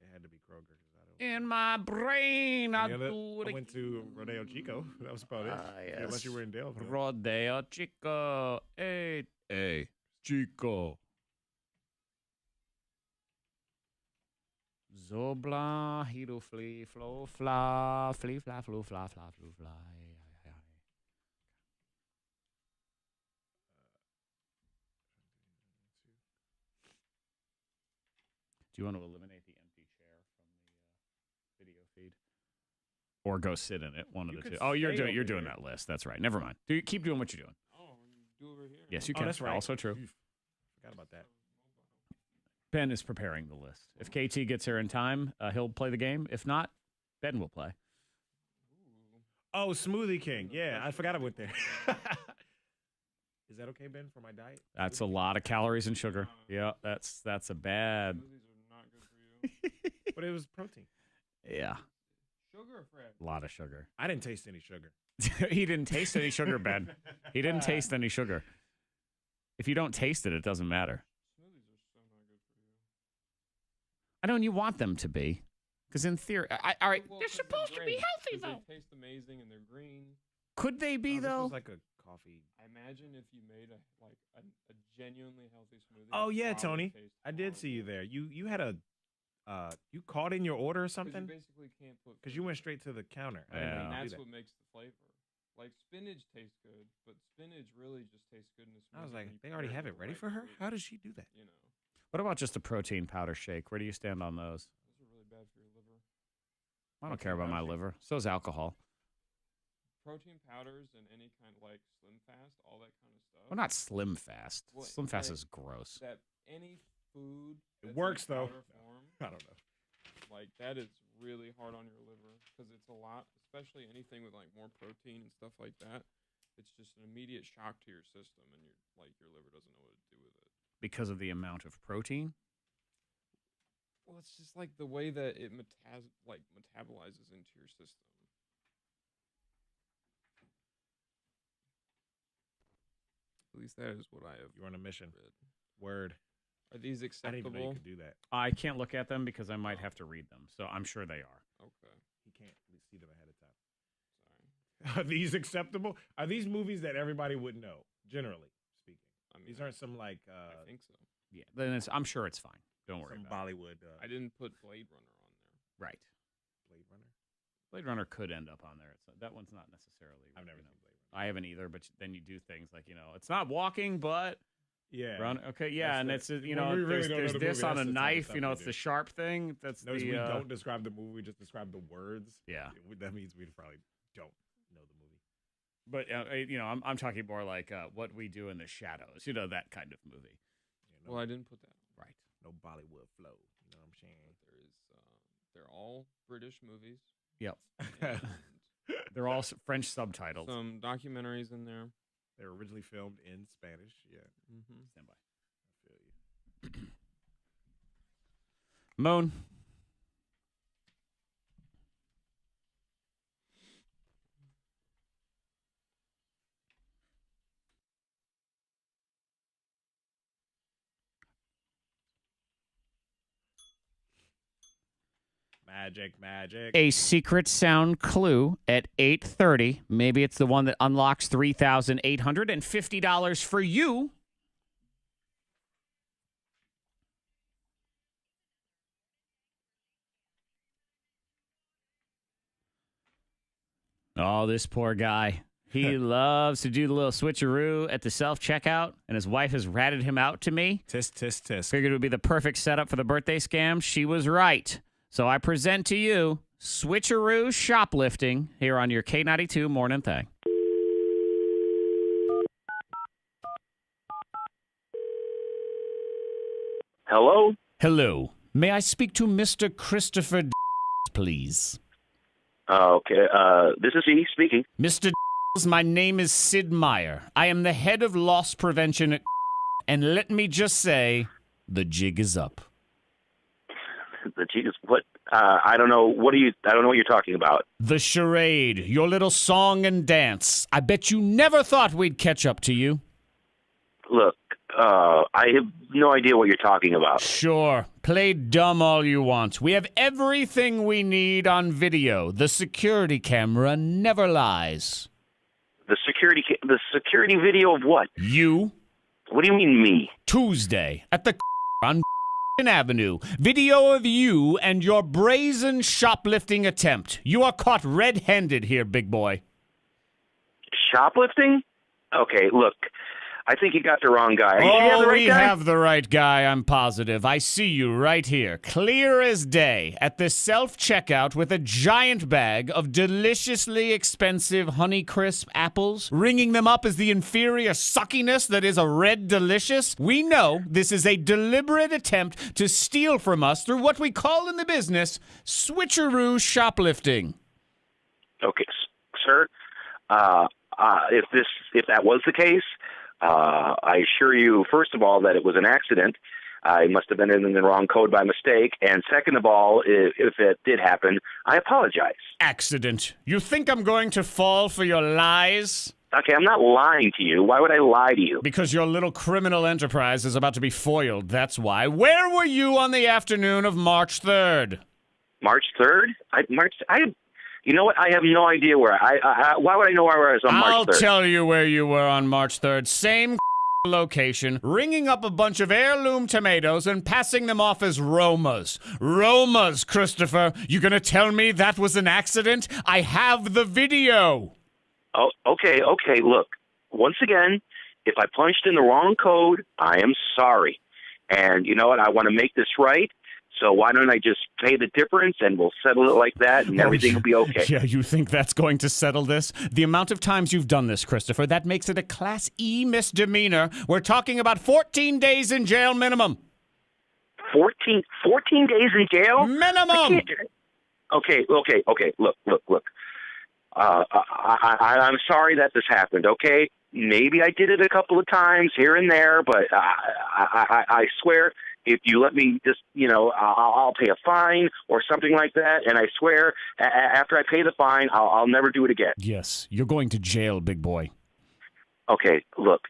It had to be Kroger. 'Cause I don't. In my brain, I I do it. went to Rodeo Chico. That was about it. Yes. Unless you were in Daleville. Rodeo Chico. Hey, Chico. Zobla, hido, flee, flow, fly, flee, fly, flew, fly, fly, flew, fly. Do you want to eliminate the empty chair from the video feed, or go sit in it? One of the two. Oh, you're doing that list. That's right. Never mind. Keep doing what you're doing. Oh, do over here. Yes, you can. That's right. Also true. Forgot about that. Ben is preparing the list. If KT gets here in time, he'll play the game. If not, Ben will play. Oh, Smoothie King. Yeah, I forgot I went there. Is that okay, Ben, for my diet? That's a lot of calories and sugar. Yeah, that's a bad. Smoothies are not good for you. But it was protein. Yeah, Sugar, Fred. a lot of sugar. I didn't taste any sugar. He didn't taste any sugar, Ben. He didn't taste any sugar. If you don't taste it, it doesn't matter. Smoothies are so not good for you. I know, and you want them to be. Because in theory, all right, Well, they're 'cause supposed to be great, healthy, 'cause though. They taste amazing and they're green. Could they be, This though? was like a coffee. I imagine if you made a genuinely healthy smoothie. Oh it'd yeah, probably Tony. taste I did see you horrible. there. You had a you caught in your order or 'Cause something? You basically can't put. Because you went straight to the counter. I Yeah. didn't And know you that's could do what makes the flavor. Like spinach tastes good, but spinach really just tastes good in a smoothie. that. I was when like, you they already prepare have it it the ready right for her? way, How does she do that? You know. What about just a protein powder shake? Where do you stand on those? Those are really bad for your liver. I don't care about my liver. So is alcohol. Protein powders and any kind of like Slim Fast, all that kind of stuff. Well, not Slim Fast. Well, Slim Fast like, is gross. That any food It that's works, in though. powder form, I don't know. like that is really hard on your liver because it's a lot, especially anything with like more protein and stuff like that. It's just an immediate shock to your system, and your liver doesn't know what to do with it. Because of the amount of protein? Well, it's just like the way that it metabolizes into your system. At least that is what I have. You're on a mission. Read. Word. Are these I acceptable? didn't even know you could do that. I can't look at them because I might have to read them. So I'm sure they are. Okay. You can't see them ahead of time. Sorry. Are these acceptable? Are these movies that everybody would know, generally speaking? I mean, These aren't some like I think so. Yeah. Then I'm sure it's fine. Don't worry some about it. Bollywood. I didn't put Blade Runner on there. Right. Blade Runner. Blade Runner could end up on there. That one's not necessarily. I've never seen Blade Runner. I haven't either, but then you do things like, it's not walking, but Yeah. run. Okay, yeah, and it's, when we really there's don't know the this movie, on that's a the type of knife, stuff we it's do. the sharp thing. That's Notice the. we don't describe the movie; we just describe the words. Yeah. That means we probably don't know the movie. But I'm talking more like What We Do in the Shadows. That kind of movie. You know, Well, I didn't put that on. Right. no Bollywood flow. You know what I'm saying? But there is. They're all British movies. Yep. And They're all French subtitles. some documentaries in there. They were originally filmed in Spanish. Yeah, Mm-hmm. Stand by. I feel you. Moon. Magic. A secret sound clue at 8:30. Maybe it's the one that unlocks $3,850 for you. Oh, this poor guy. He loves to do the little switcheroo at the self-checkout, and his wife has ratted him out to me. Tisk. Figured it would be the perfect setup for the birthday scam. She was right. So I present to you Switcheroo Shoplifting here on your K92 Morning Thang. Hello? Hello. May I speak to Mr. Christopher please? Okay, this is he speaking. Mr. My name is Sid Meier. I am the head of loss prevention at and let me just say, the jig is up. The Jesus, what? I don't know. I don't know what you're talking about. The charade, your little song and dance. I bet you never thought we'd catch up to you. Look, I have no idea what you're talking about. Sure, play dumb all you want. We have everything we need on video. The security camera never lies. The security video of what? You? What do you mean me? Tuesday at the on Avenue. Video of you and your brazen shoplifting attempt. You are caught red-handed here, big boy. Shoplifting? Okay, look. I think you got the wrong guy. Are you sure you have the right we guy? have the right guy, I'm positive. I see you right here, clear as day, at the self-checkout with a giant bag of deliciously expensive Honeycrisp apples, ringing them up as the inferior suckiness that is a Red Delicious. We know this is a deliberate attempt to steal from us through what we call in the business switcheroo shoplifting. Okay, sir. If that was the case, I assure you, first of all, that it was an accident. I must have been in the wrong code by mistake. And second of all, if it did happen, I apologize. Accident. You think I'm going to fall for your lies? Okay, I'm not lying to you. Why would I lie to you? Because your little criminal enterprise is about to be foiled, that's why. Where were you on the afternoon of March 3rd? March 3rd? You know what? I have no idea where. Why would I know where I was on March 3rd? I'll tell you where you were on March 3rd. Same location, ringing up a bunch of heirloom tomatoes and passing them off as Romas. Romas, Christopher. You gonna tell me that was an accident? I have the video. Oh, okay. Look, once again, if I punched in the wrong code, I am sorry. And you know what? I want to make this right. So why don't I just pay the difference and we'll settle it like that and everything will be okay. Yeah, you think that's going to settle this? The amount of times you've done this, Christopher, that makes it a Class E misdemeanor. We're talking about 14 days in jail minimum. 14 days in jail? Minimum! Okay. Look. I'm sorry that this happened, okay? Maybe I did it a couple of times here and there, but I swear, if you let me just, I'll pay a fine or something like that, and I swear, after I pay the fine, I'll never do it again. Yes, you're going to jail, big boy. Okay, look,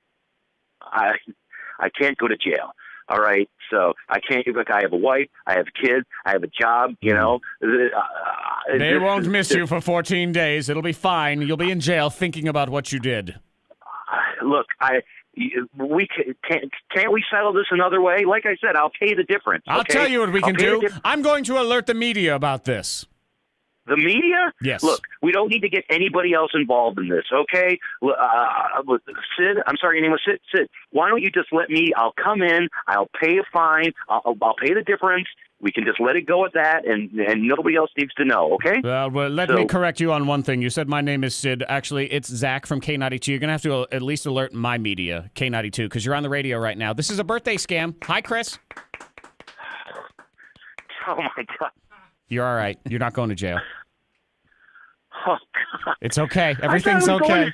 I can't go to jail. All right, so I can't. Look, I have a wife, I have kids, I have a job. They won't miss you for 14 days. It'll be fine. You'll be in jail thinking about what you did. Look, can't we settle this another way? Like I said, I'll pay the difference. I'll okay? tell you what we can do. I'm going to alert the media about this. The media? Yes. Look, we don't need to get anybody else involved in this, okay? Sid, I'm sorry, your name was Sid. Sid, why don't you just let me? I'll come in. I'll pay a fine. I'll pay the difference. We can just let it go at that, and nobody else needs to know, okay? Well, let me correct you on one thing. You said my name is Sid. Actually, it's Zach from K92. You're going to have to at least alert my media, K92, because you're on the radio right now. This is a birthday scam. Hi, Chris. Oh, my God. You're all right. You're not going to jail. Oh, God. It's okay. Everything's okay.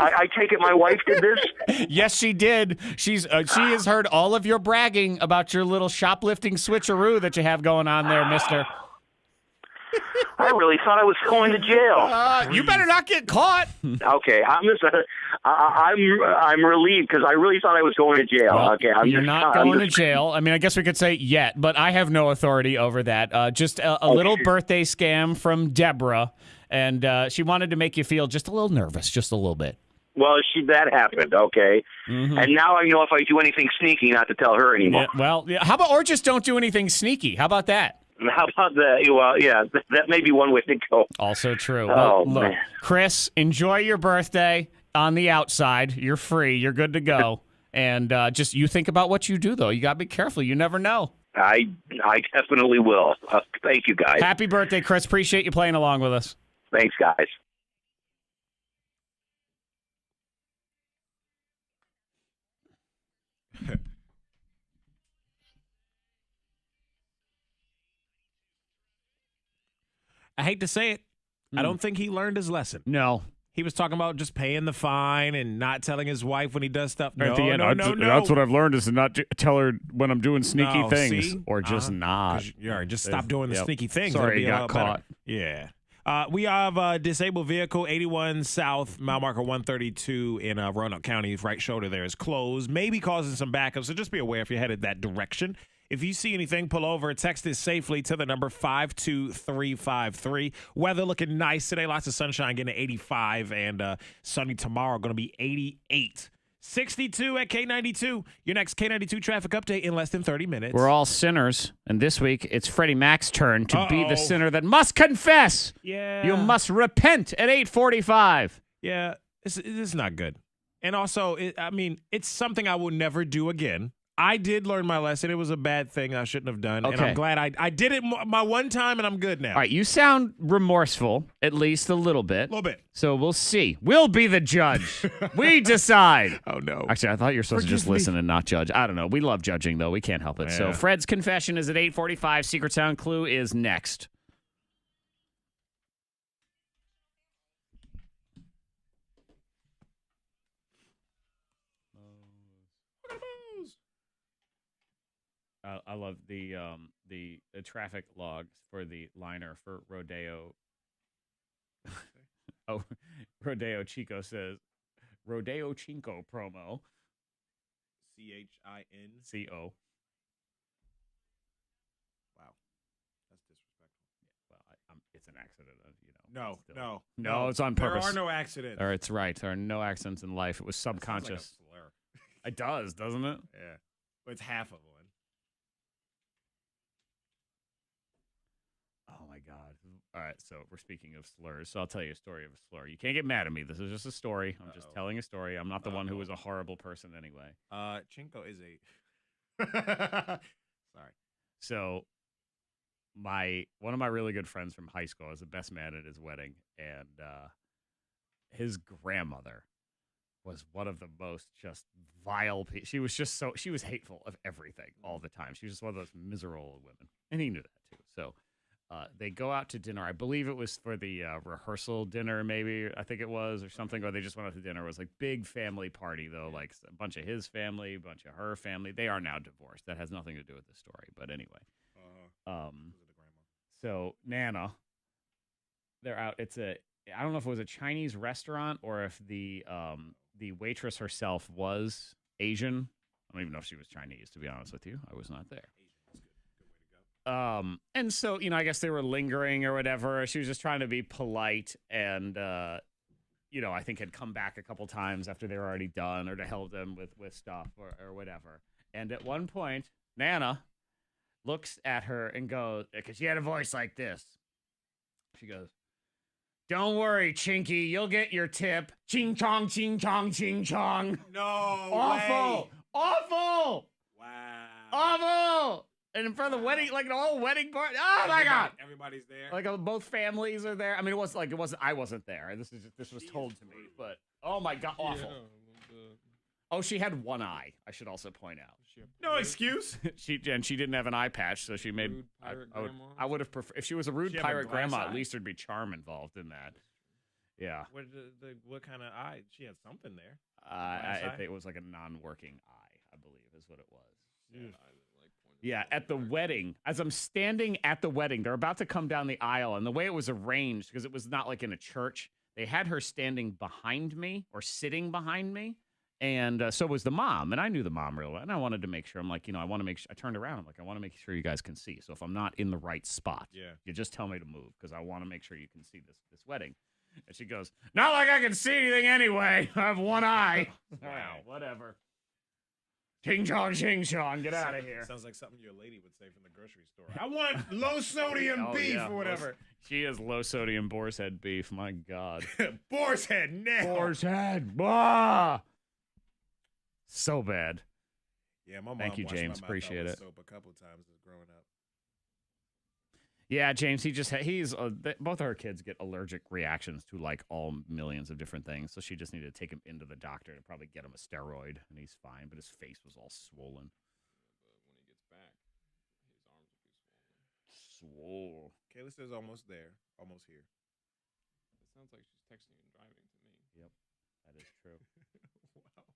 I take it my wife did this? Yes, she did. She has heard all of your bragging about your little shoplifting switcheroo that you have going on there, mister. I really thought I was going to jail. You better not get caught. Okay, I'm relieved because I really thought I was going to jail. Well, okay, you're not going to jail. I mean, I guess we could say yet, but I have no authority over that. Just a little birthday scam from Deborah, and she wanted to make you feel just a little nervous, just a little bit. Well, that happened, okay? Mm-hmm. And now I know if I do anything sneaky, not to tell her anymore. How about, or just don't do anything sneaky? How about that? How about that? Well, yeah, that may be one way to go. Also true. Oh, look, man. Chris, enjoy your birthday on the outside. You're free. You're good to go. And just you think about what you do, though. You got to be careful. You never know. I definitely will. Thank you, guys. Happy birthday, Chris. Appreciate you playing along with us. Thanks, guys. I hate to say it. I don't think he learned his lesson. No. He was talking about just paying the fine and not telling his wife when he does stuff. No, At the end, no. That's what I've learned is to not tell her when I'm doing sneaky things. See? Or just not. Just stop doing the sneaky things. Sorry, It'll be got caught. Better. Yeah. We have a disabled vehicle, 81 South, mile marker 132 in Roanoke County. Right shoulder there is closed, maybe causing some backup. So just be aware if you're headed that direction. If you see anything, pull over. Text it safely to the number 52353. Weather looking nice today. Lots of sunshine, getting to 85, and sunny tomorrow, going to be 88. 62 at K92. Your next K92 traffic update in less than 30 minutes. We're all sinners, and this week it's Freddy Mac's turn to be the sinner that must confess. Yeah. You must repent at 8:45. Yeah, this is not good. And also, it's something I will never do again. I did learn my lesson. It was a bad thing I shouldn't have done. Okay. And I'm glad I did it my one time, and I'm good now. All right, you sound remorseful, at least a little bit. A little bit. So we'll see. We'll be the judge. We decide. Oh, no. Actually, I thought you were supposed to just Forgive me. listen and not judge. I don't know. We love judging, though. We can't help it. Yeah. So Fred's confession is at 8:45. Secret Sound Clue is next. I love the traffic logs for the liner for Rodeo. Oh, Rodeo Chico says, Rodeo Chinko promo. CHINCO. Wow. That's disrespectful. Well, it's an accident, No, it's on purpose. There are no accidents. Or it's right. There are no accidents in life. It was subconscious. Sounds like a slur. It does, doesn't it? Yeah. But it's half of one. Oh my God. All right, so we're speaking of slurs, so I'll tell you a story of a slur. You can't get mad at me. This is just a story. I'm just telling a story. I'm not the one who was a horrible person anyway. Chinko is a... Sorry. So one of my really good friends from high school was the best man at his wedding, and his grandmother was one of the most just vile people. She was hateful of everything all the time. She was just one of those miserable women, and he knew that too. So they go out to dinner. I believe it was for the rehearsal dinner, maybe I think it was, or something. Or they just went out to dinner. It was like big family party though, like a bunch of his family, a bunch of her family. They are now divorced. That has nothing to do with the story, but anyway. So Nana, they're out. I don't know if it was a Chinese restaurant or if the waitress herself was Asian. I don't even know if she was Chinese, to be honest with you. I was not there. And so, I guess they were lingering or whatever. She was just trying to be polite and, I think had come back a couple times after they were already done or to help them with stuff or whatever. And at one point, Nana looks at her and goes, because she had a voice like this. She goes, "Don't worry, Chinky, you'll get your tip. Ching chong, ching chong, ching chong." No Awful! way. Awful! Wow. Awful! And in front of the wedding, like the whole wedding party. Oh my God! Everybody's there. Like both families are there. I mean, it wasn't. I wasn't there. This was told to me. But oh my God, awful. Oh, she had one eye. I should also point out. No excuse. She didn't have an eye patch, so she made. I would have preferred if she was a rude pirate grandma. At least there'd be charm involved in that. Yeah. What kind of eye? She had something there. I think it was like a non-working eye. I believe is what it was. Yeah, at the wedding, as I'm standing at the wedding, they're about to come down the aisle, and the way it was arranged, because it was not like in a church, they had her standing behind me or sitting behind me. And so was the mom, and I knew the mom real well, and I wanted to make sure. I'm like, I want to make sure. I turned around. I'm like, I want to make sure you guys can see. So if I'm not in the right spot, you just tell me to move because I want to make sure you can see this wedding. And she goes, "Not like I can see anything anyway. I have one eye." Wow, whatever. Ching chong, ching chong. Get out of here. Sounds like something your lady would say from the grocery store. I want low sodium beef or whatever. She has low sodium boar's head beef. My God. Boar's head now. Boar's head. Bah. So bad. Yeah, my mom. Thank you, washed James. my mouth Appreciate out with it. soap a couple times as growing up. Yeah, James. He's both of her kids get allergic reactions to like all millions of different things. So she just needed to take him into the doctor to probably get him a steroid, and he's fine. But his face was all swollen. But when he gets back, his arms will be Swole. swollen. Kayla says almost there, almost here. It sounds like she's texting and driving to me. Yep, that is true. Wow.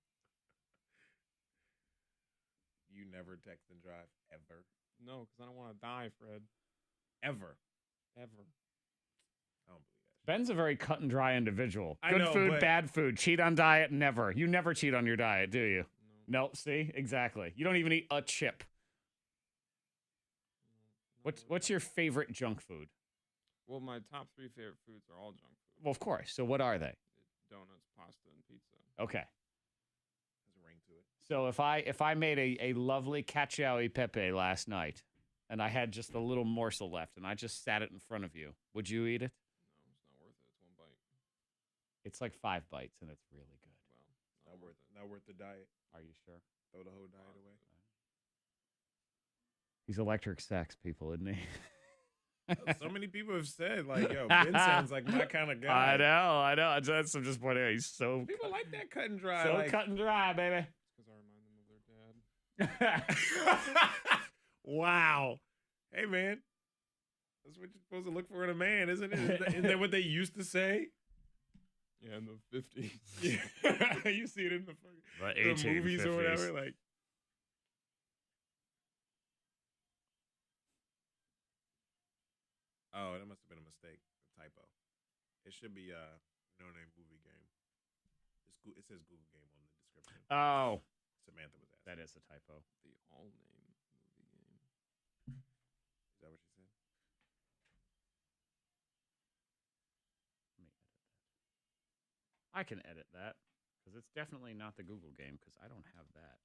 You never text and drive ever? No, because I don't want to die, Fred. Ever. Ever. I don't believe that. Ben's a very cut and dry individual. I Good know, food, but- bad food. Cheat on diet, never. You never cheat on your diet, do you? No. See? Exactly. You don't even eat a chip. What's your favorite junk food? Well, my top 3 favorite foods are all junk food. Well, of course. So what are they? Donuts, pasta, and pizza. Okay. There's a ring to it. So if I made a lovely cacio e pepe last night, and I had just a little morsel left, and I just sat it in front of you, would you eat it? No, it's not worth it. It's 1 bite. It's like 5 bites, and it's really good. Well, Not worth the diet. Are you sure? Throw the whole diet away. He's electric sex, people, isn't he? So many people have said, like, yo, Ben sounds like my kind of guy. I know. I'm just pointing out. He's so People like that cut and dry. so like, cut and dry, baby. because I remind them of their dad. Wow. Hey, man. That's what you're supposed to look for in a man, isn't it? Isn't that what they used to say? Yeah, in the 50s. Yeah. You see it in the movies or whatever. Like, oh, that must have been a mistake, a typo. It should be No Name Movie Game. It says Google Game on the description. Oh, Samantha was asking. that is a typo. The all-name movie game. Is that what she said? Let me edit that. I can edit that because it's definitely not the Google game because I don't have that.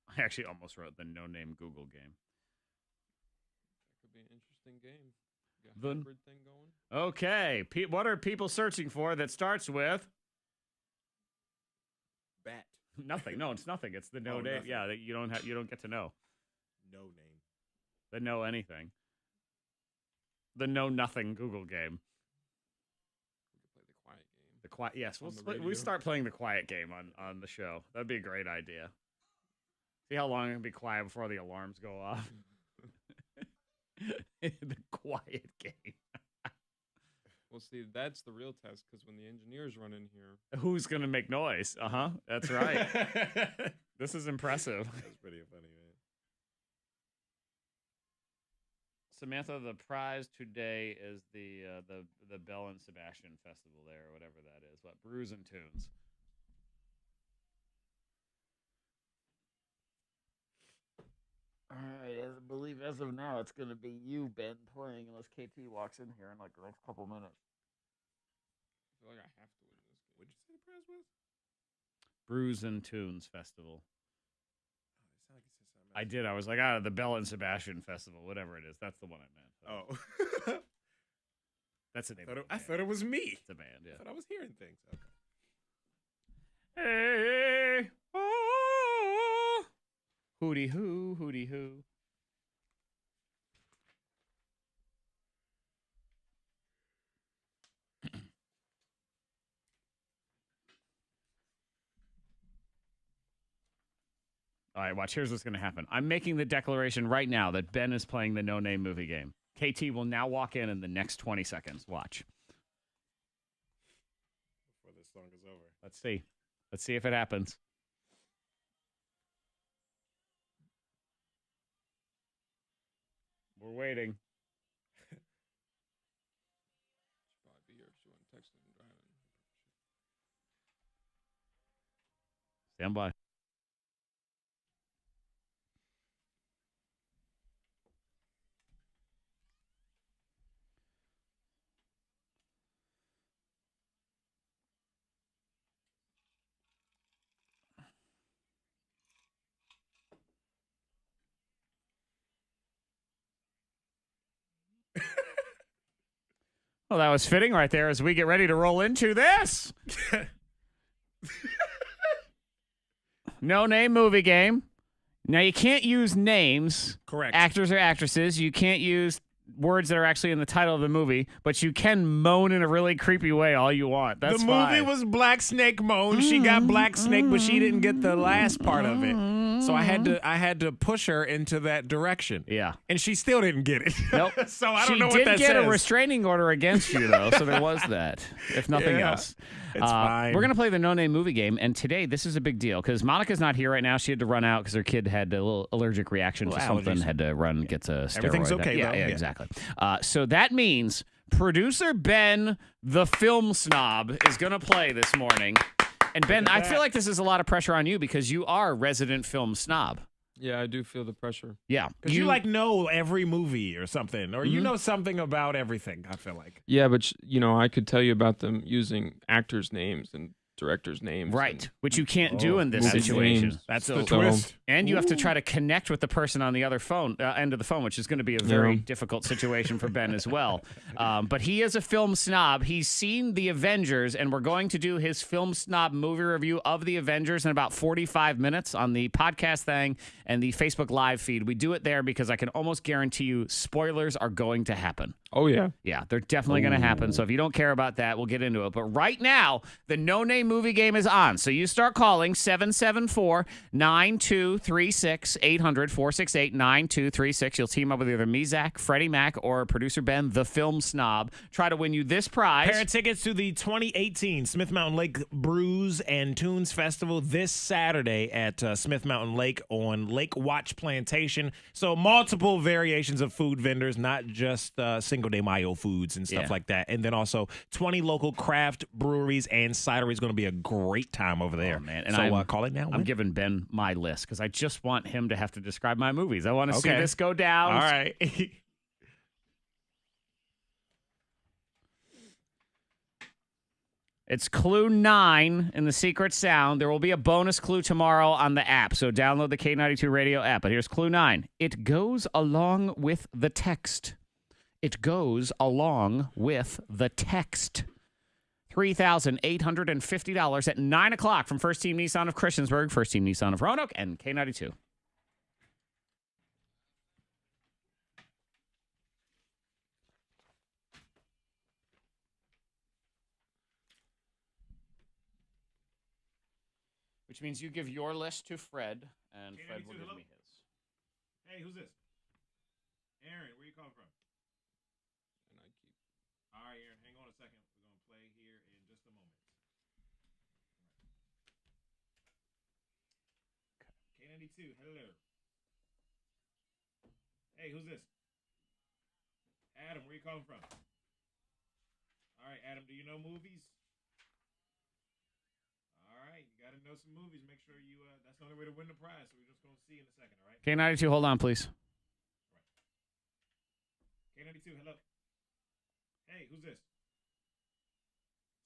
I actually almost wrote the no-name Google game. That could be an interesting game. Like a hybrid thing going. Okay. What are people searching for that starts with? Bat. Nothing. No, it's nothing. It's the no name. Nothing. Yeah, that you don't get to know. No name. The know anything. The know nothing Google game. We could play the quiet game. The quiet. Yes, On the we radio. start playing the quiet game on the show. That'd be a great idea. See how long it'll be quiet before the alarms go off. The quiet game. Well, see, that's the real test because when the engineers run in here, Who's gonna make noise? That's right. This is impressive. That's pretty funny, man. Samantha, the prize today is the Bell and Sebastian Festival there, or whatever that is. What, Brews and Tunes? All right, I believe as of now, it's going to be you, Ben, playing, unless KT walks in here in like the next couple minutes. I feel like I have to win this game. What'd you say the prize was? Brews and Tunes Festival. Oh, it sounded like you said something else. I did. I was like, the Bell and Sebastian Festival, whatever it is. That's the one I meant. Oh. That's the name. I thought it was me. It's a band, yeah. I thought I was hearing things. Okay. Hey, oh, hooty hoo, hooty hoo. All right, watch. Here's what's going to happen. I'm making the declaration right now that Ben is playing the No Name movie game. KT will now walk in the next 20 seconds. Watch. Before this song is over. Let's see. Let's see if it happens. We're waiting. She'd probably be here if she wasn't texting and driving. Stand by. Well, that was fitting right there as we get ready to roll into this. No Name movie game. Now, you can't use names. Correct. Actors or actresses. You can't use words that are actually in the title of the movie, but you can moan in a really creepy way all you want. That's the movie fine. was Black Snake Moan. She got Black Snake, but she didn't get the last part of it. So I had to push her into that direction. Yeah. And she still didn't get it. Nope. So I don't know what She that did get says. a restraining order against you, though, so there was that, if nothing Yeah. else. It's fine. We're going to play the No Name movie game, and today this is a big deal because Monica's not here right now. She had to run out because her kid had a little allergic reaction to something, allergies. had to run, get a steroid. Everything's okay, yeah, though. Yeah, Yeah. exactly. So that means producer Ben, the film snob, is going to play this morning. And Ben, I feel like this is a lot of pressure on you because you are resident film snob. Yeah, I do feel the pressure. Yeah. Because you like know every movie or something, or you know something about everything, I feel like. Yeah, but I could tell you about them using actors' names and directors' names. Right, which you can't do in this movie situation. names. That's So- the twist. And you have to try to connect with the person on the other phone end of the phone, which is going to be a very difficult situation for Ben as well. But he is a film snob. He's seen the Avengers, and we're going to do his film snob movie review of the Avengers in about 45 minutes on the podcast thing and the Facebook Live feed. We do it there because I can almost guarantee you spoilers are going to happen. Oh, yeah. Yeah, they're definitely going to happen. So if you don't care about that, we'll get into it. But right now, the No Name movie game is on. So you start calling 774-9236, 800-468-9236. You'll team up with either me, Zach, Freddy Mac, or producer Ben, the film snob. Try to win you this prize. Pair of tickets to the 2018 Smith Mountain Lake Brews and Tunes Festival this Saturday at Smith Mountain Lake on Lake Watch Plantation. So multiple variations of food vendors, not just Cinco de Mayo foods and stuff like that. And then also 20 local craft breweries and cideries. Going to be a great time over there. Oh, man. And so call it now. I'm giving Ben my list because I just want him to have to describe my movies. I want to see Okay. this go down. All right. It's clue 9 in the secret sound. There will be a bonus clue tomorrow on the app, so download the K92 radio app. But here's clue 9. It goes along with the text. It goes along with the text. $3,850 at 9 o'clock from First Team Nissan of Christiansburg, First Team Nissan of Roanoke, and K92. Which means you give your list to Fred, and Fred will give me his. Hey, who's this? Aaron, where you calling from? And I keep. All right, Aaron, hang on a second. We're going to play here in just a moment. K92, hello. Hey, who's this? Adam, where you calling from? All right, Adam, do you know movies? All right, you got to know some movies. Make sure you, that's the only way to win the prize, so we're just going to see in a second, all right? K92, hold on, please. K92, hello. Hey, who's this?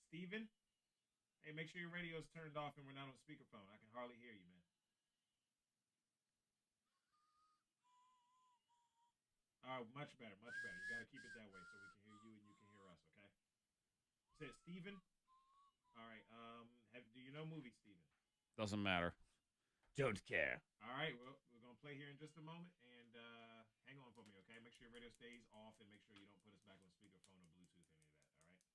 Steven? Hey, make sure your radio's turned off and we're not on speakerphone. I can hardly hear you, man. Much better, much better. You got to keep it that way so we can hear you and you can hear us, okay? Say it, Steven? All right, do you know movies, Steven? Doesn't matter. Don't care. All right, well, we're going to play here in just a moment, and hang on for me, okay? Make sure your radio stays off, and make sure you don't put us back on speakerphone or Bluetooth, any of that, all right?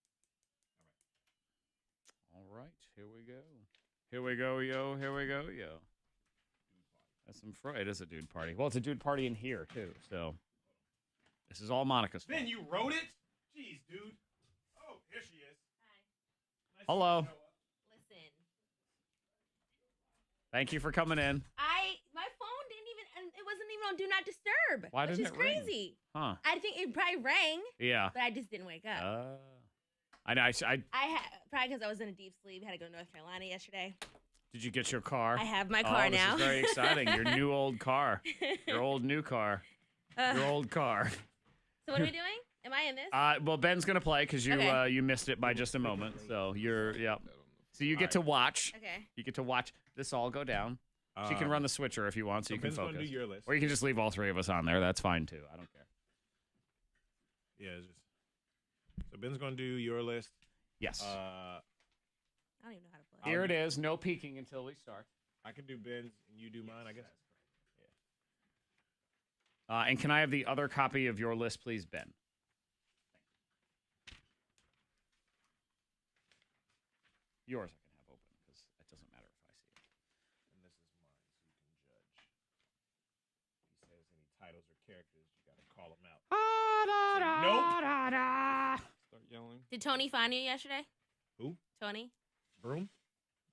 All right, here we go. Here we go, yo. Here we go, yo. That's some it is a dude party. Well, it's a dude party in here, too, so this is all Monica's fault. Ben, you wrote it? Jeez, dude. Oh, here she is. Hi. Nice Hello. Listen. Thank you for coming in. My phone didn't even, it wasn't even on Do Not Disturb. Why didn't which is it ring? crazy. Huh. I think it probably rang. Yeah. But I just didn't wake up. I know. Probably because I was in a deep sleep. Had to go to North Carolina yesterday. Did you get your car? I have my car now. This is very exciting. Your new old car. Your old new car. Your old car. So what are we doing? Am I in this? Well, Ben's gonna play because you Okay. you missed it by just a moment. So So you get to watch. Okay. You get to watch this all go down. She can run the switcher if you want, so you can Ben's gonna focus. do your list. Or you can just leave all three of us on there. That's fine too. I don't care. Yeah, it's just. So Ben's going to do your list. Yes. I don't even know how to play. Here it is. No peeking until we start. I can do Ben's and you do mine, I guess. And can I have the other copy of your list, please, Ben? Yours I can have open because it doesn't matter if I see it. And this is mine, so you can judge. If he says any titles or characters, you got to call them out. Nope. Start yelling. Did Tony find you yesterday? Who? Tony? Broom?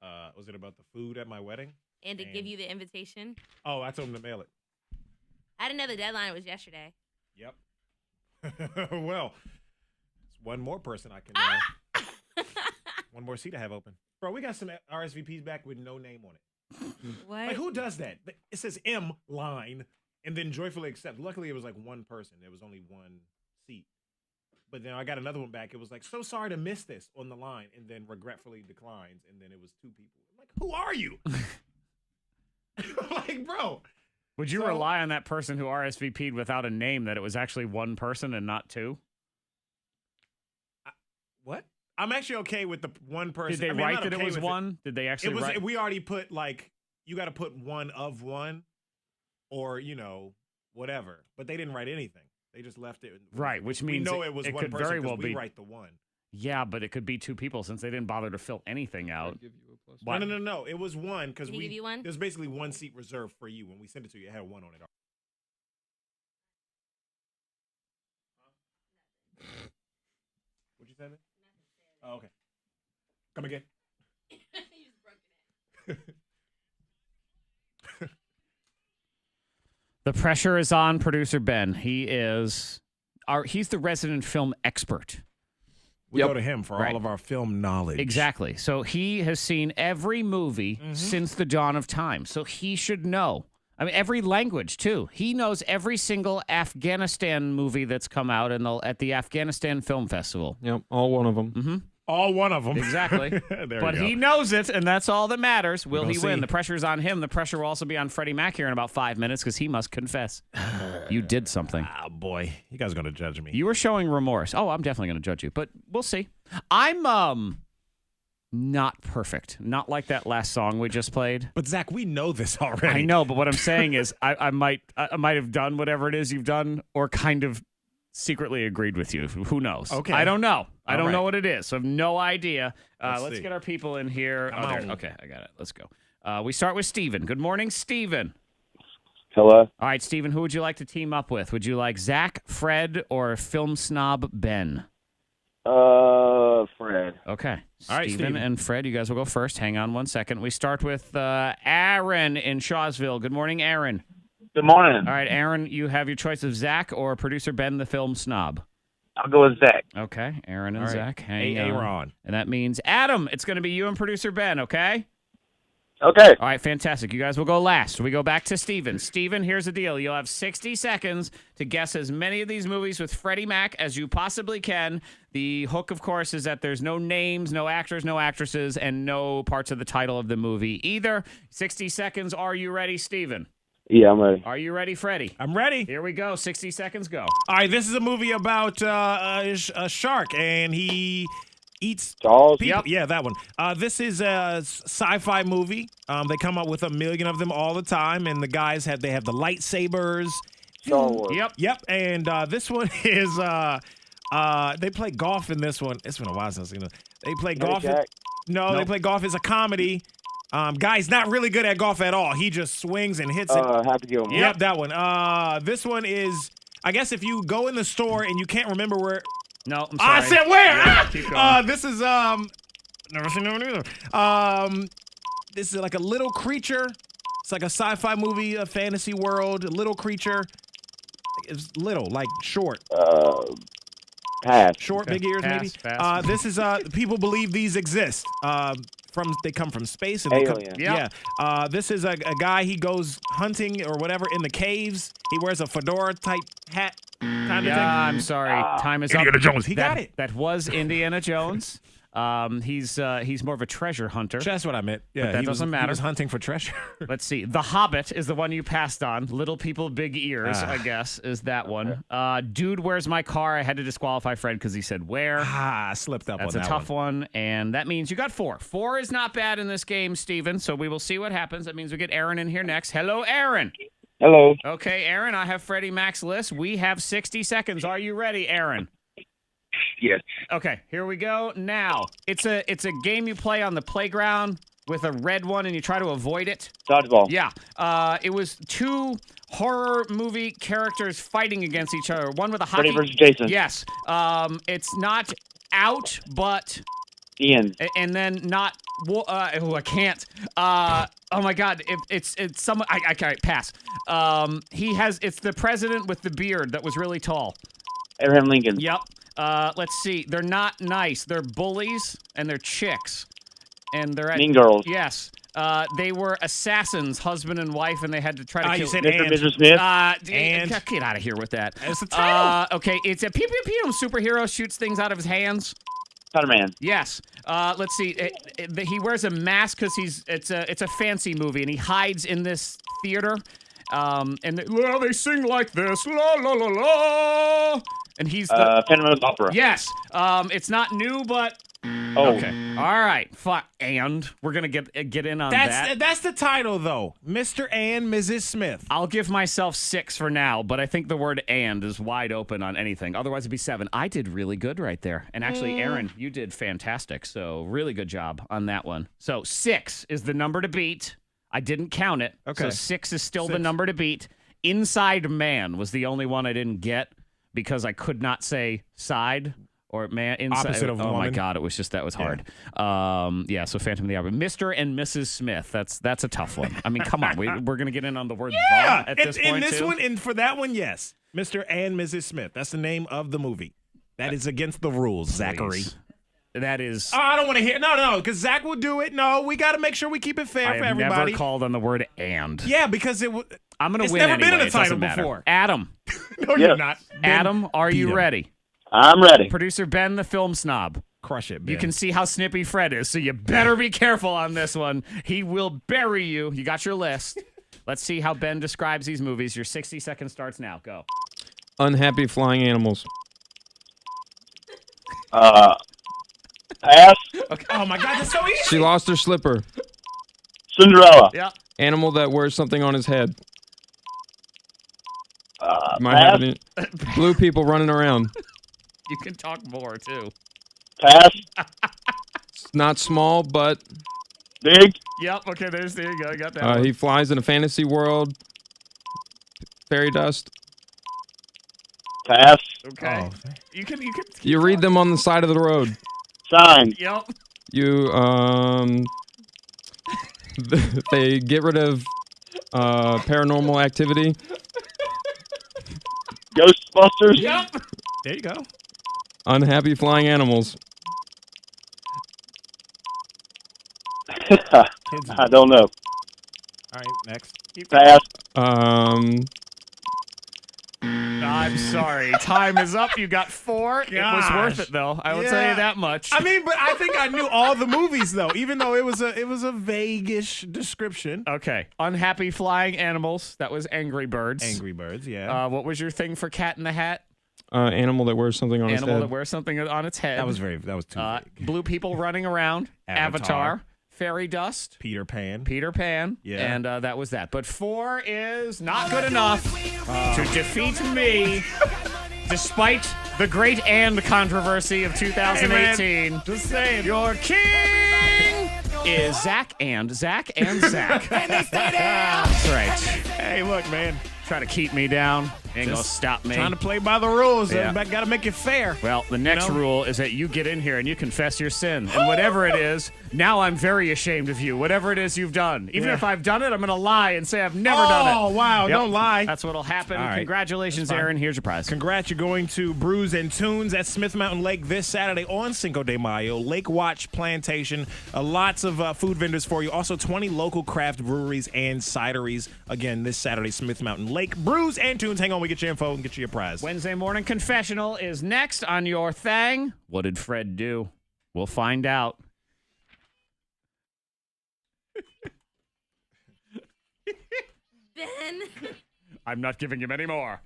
Was it about the food at my wedding? And to give you the invitation? Oh, I told him to mail it. I didn't know the deadline was yesterday. Yep. Well, it's one more person I can. One more seat I have open. Bro, we got some RSVPs back with no name on it. What? Like, who does that? It says M line and then joyfully accept. Luckily, it was like one person. There was only one seat. But then I got another one back. It was like, so sorry to miss this on the line, and then regretfully declines. And then it was two people. I'm like, who are you? Like, bro. Would you rely on that person who RSVP'd without a name that it was actually one person and not two? What? I'm actually okay with the one person. Did they write that it was one? Did they actually write? We already put, like, you got to put one of one or, whatever. But they didn't write anything. They just left it. Right, which means we know it was one could person very well we be. write the one. Yeah, but it could be two people since they didn't bother to fill anything out. Give you a plus. No. It was one because Did he give you one? There's basically one seat reserved for you. When we sent it to you, it had one on it. What'd you say? Man? Oh, okay. Come again. You just broke it. The pressure is on producer Ben. He's the resident film expert. We go to him for all of our film knowledge. Exactly. So he has seen every movie since the dawn of time. So he should know. I mean, every language, too. He knows every single Afghanistan movie that's come out at the Afghanistan Film Festival. Yep, all one of them. Mm-hmm. All one of them. Exactly. But he knows it, and that's all that matters. Will he win? The pressure's on him. The pressure will also be on Freddie Mac here in about 5 minutes because he must confess. You did something. Oh, boy. You guys are going to judge me. You were showing remorse. Oh, I'm definitely going to judge you, but we'll see. I'm not perfect. Not like that last song we just played. But, Zach, we know this already. I know, but what I'm saying is I might have done whatever it is you've done or kind of secretly agreed with you. Who knows? Okay. I don't know. I don't right. know what it is. So I have no idea. Let's see. get our people in here. Come on. Okay, I got it. Let's go. We start with Steven. Good morning, Steven. Hello. All right, Steven, who would you like to team up with? Would you like Zach, Fred, or film snob Ben? Fred. Okay. All right, Steven Steven. and Fred, you guys will go first. Hang on 1 second. We start with Aaron in Shawsville. Good morning, Aaron. Good morning. All right, Aaron, you have your choice of Zach or producer Ben, the film snob. I'll go with Zach. Okay, Aaron and All right. Zach. Hang on. Aaron. And that means Adam. It's going to be you and producer Ben, okay? Okay. All right, fantastic. You guys will go last. We go back to Steven. Steven, here's the deal. You'll have 60 seconds to guess as many of these movies with Freddie Mac as you possibly can. The hook, of course, is that there's no names, no actors, no actresses, and no parts of the title of the movie either. 60 seconds. Are you ready, Steven? Yeah, I'm ready. Are you ready, Freddie? I'm ready. Here we go. 60 seconds, go. All right, this is a movie about a shark, and he eats Jaws. people. Yep. Yeah, that one. This is a sci-fi movie. They come up with 1 million of them all the time, and the guys have the lightsabers. Star Wars. Yep. And this one is they play golf in this one. It's been a while since I've seen it. They play golf. Jack. They play golf as a comedy. Guy's not really good at golf at all. He just swings and hits it. Happy Gilmore. Yep, that one. This one is, I guess if you go in the store and you can't remember where. No, I'm sorry. I said where? Yeah, keep going. This is, never seen that one either. This is like a little creature. It's like a sci-fi movie, a fantasy world, a little creature. It's little, like short. Pass. Short, Okay. big ears, Pass, maybe. pass. This is, people believe these exist. They come from space. And Alien. Yeah. This is a guy, he goes hunting or whatever in the caves. He wears a fedora type hat kind of thing. I'm sorry. Time is up. Indiana Jones. He got it. That was Indiana Jones. He's more of a treasure hunter. That's what I meant. Yeah, that he doesn't matter. He was hunting for treasure. Let's see. The Hobbit is the one you passed on. Little People, Big Ears, I guess, is that one. Dude, Where's My Car? I had to disqualify Fred because he said where. I slipped up That's on a that tough one. And that means you got 4. 4 is not bad in this game, Steven, so we will see what happens. That means we get Aaron in here next. Hello, Aaron. Hello. Okay, Aaron, I have Freddie Mac's list. We have 60 seconds. Are you ready, Aaron? Yes. Okay, here we go. Now, it's a game you play on the playground with a red one, and you try to avoid it. Dodgeball. Yeah. It was 2 horror movie characters fighting against each other. One with a hockey. Freddy versus Jason. Yes. It's not out, but Ian. and then not. I can't. Oh my God! It's someone. I can't pass. It's the president with the beard that was really tall. Abraham Lincoln. Yep. Let's see. They're not nice. They're bullies and they're chicks. And they're at Mean Girls. Yes. They were assassins, husband and wife, and they had to try to kill. You said Mr. and. Mrs. Smith. And. Get out of here with that. It's the title. Okay, it's a pew pew pew superhero shoots things out of his hands. Spider-Man. Yes. Let's see. He wears a mask because it's a fancy movie, and he hides in this theater. And they sing like this, la la la la. And he's the Phantom of the Opera. Yes. It's not new, but okay. All right. And we're gonna get in on that. That's the title though, Mr. and Mrs. Smith. I'll give myself 6 for now, but I think the word "and" is wide open on anything. Otherwise, it'd be 7. I did really good right there, and actually, Aaron, you did fantastic. So really good job on that one. So 6 is the number to beat. I didn't count it. Okay. So 6 is still the number to beat. Inside Man was the only one I didn't get because I could not say side or man. Inside. Opposite of oh woman. my God, it was just that was hard. So Phantom of the Opera. Mr. and Mrs. Smith. That's a tough one. I mean, come on. We're gonna get in on the word the at this point in this too. one, and for that one, yes, Mr. and Mrs. Smith. That's the name of the movie. That is against the rules, Zachary. Please. That is. Oh, I don't want to hear. No, because Zach will do it. No, we got to make sure we keep it fair I for have everybody. never called on the word "and." Yeah, because it would. I'm gonna It's win never anyway. been in a It doesn't title matter. before. Adam. No, you're not. Adam, are you beat him. ready? I'm ready. Producer Ben, the film snob. Crush it, Ben. You can see how snippy Fred is, so you better be careful on this one. He will bury you. You got your list. Let's see how Ben describes these movies. Your 60 seconds starts now. Go. Unhappy flying animals. Pass. Okay. Oh my God, that's so easy. She lost her slipper. Cinderella. Yeah. Animal that wears something on his head. Might Pass. have any blue people running around. You can talk more, too. Pass. It's not small, but Big. Yep. Okay, there you go. I got that one. he flies in a fantasy world. Fairy dust. Pass. Okay. Oh. You can. You read them on the side of the road. Sign. Yep. You they get rid of paranormal activity. Ghostbusters. Yep. There you go. Unhappy flying animals. I don't know. All right, next. Pass. I'm sorry. Time is up. You got 4. It was worth it, though. I will tell you that much. I mean, but I think I knew all the movies though, even though it was a vague-ish description. Okay. Unhappy flying animals. That was Angry Birds. Angry Birds, yeah. What was your thing for Cat in the Hat? Animal that wears something on its Animal head. that wears something on its head. That was too vague. Blue people running around. Avatar. Fairy dust. Peter Pan. Yeah. And that was that. But 4 is not good enough to defeat me, despite the great and controversy of 2018. Hey, man, just saying. Your king is Zach and Zach. That's right. Hey, look, man. Try to keep me down. Ain't gonna stop me. Trying to play by the rules. Yeah. Got to make it fair. Well, the next rule is that you get in here and you confess your sin. And whatever it is, now I'm very ashamed of you. Whatever it is you've done. Even if I've done it, I'm going to lie and say I've never done it. Oh, wow. Yep. Don't lie. That's what'll happen. All right. Congratulations, Aaron. Here's your prize. Congrats. You're going to Brews and Tunes at Smith Mountain Lake this Saturday on Cinco de Mayo. Lake Watch Plantation. Lots of food vendors for you. Also, 20 local craft breweries and cideries. Again, this Saturday, Smith Mountain Lake. Brews and Tunes. Hang on. We get your info and get you your prize. Wednesday morning confessional is next on your thing. What did Fred do? We'll find out. Ben. I'm not giving him any more.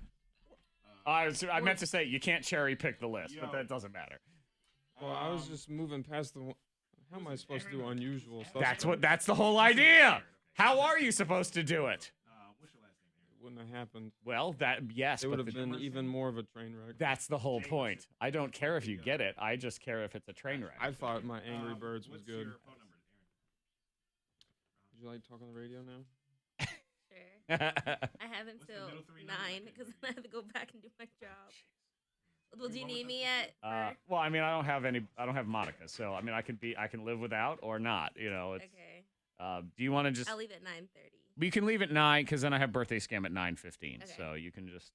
I meant to say you can't cherry pick the list, but that doesn't matter. Well, I was just moving past the. How am I supposed to do unusual stuff? That's the whole idea. How are you supposed to do it? It wouldn't have happened. Well, yes. It would have been even more of a train wreck. That's the whole point. I don't care if you get it. I just care if it's a train wreck. I thought my Angry Birds was good. Would you like to talk on the radio now? Sure. I have until 9 because then I have to go back and do my job. Well, do you need me yet? Well, I mean, I don't have Monica, so I mean, I can live without or not. You know. It's, okay. Do you want to just? I'll leave at 9:30. We can leave at 9 because then I have birthday scam at 9:15. Okay. So you can just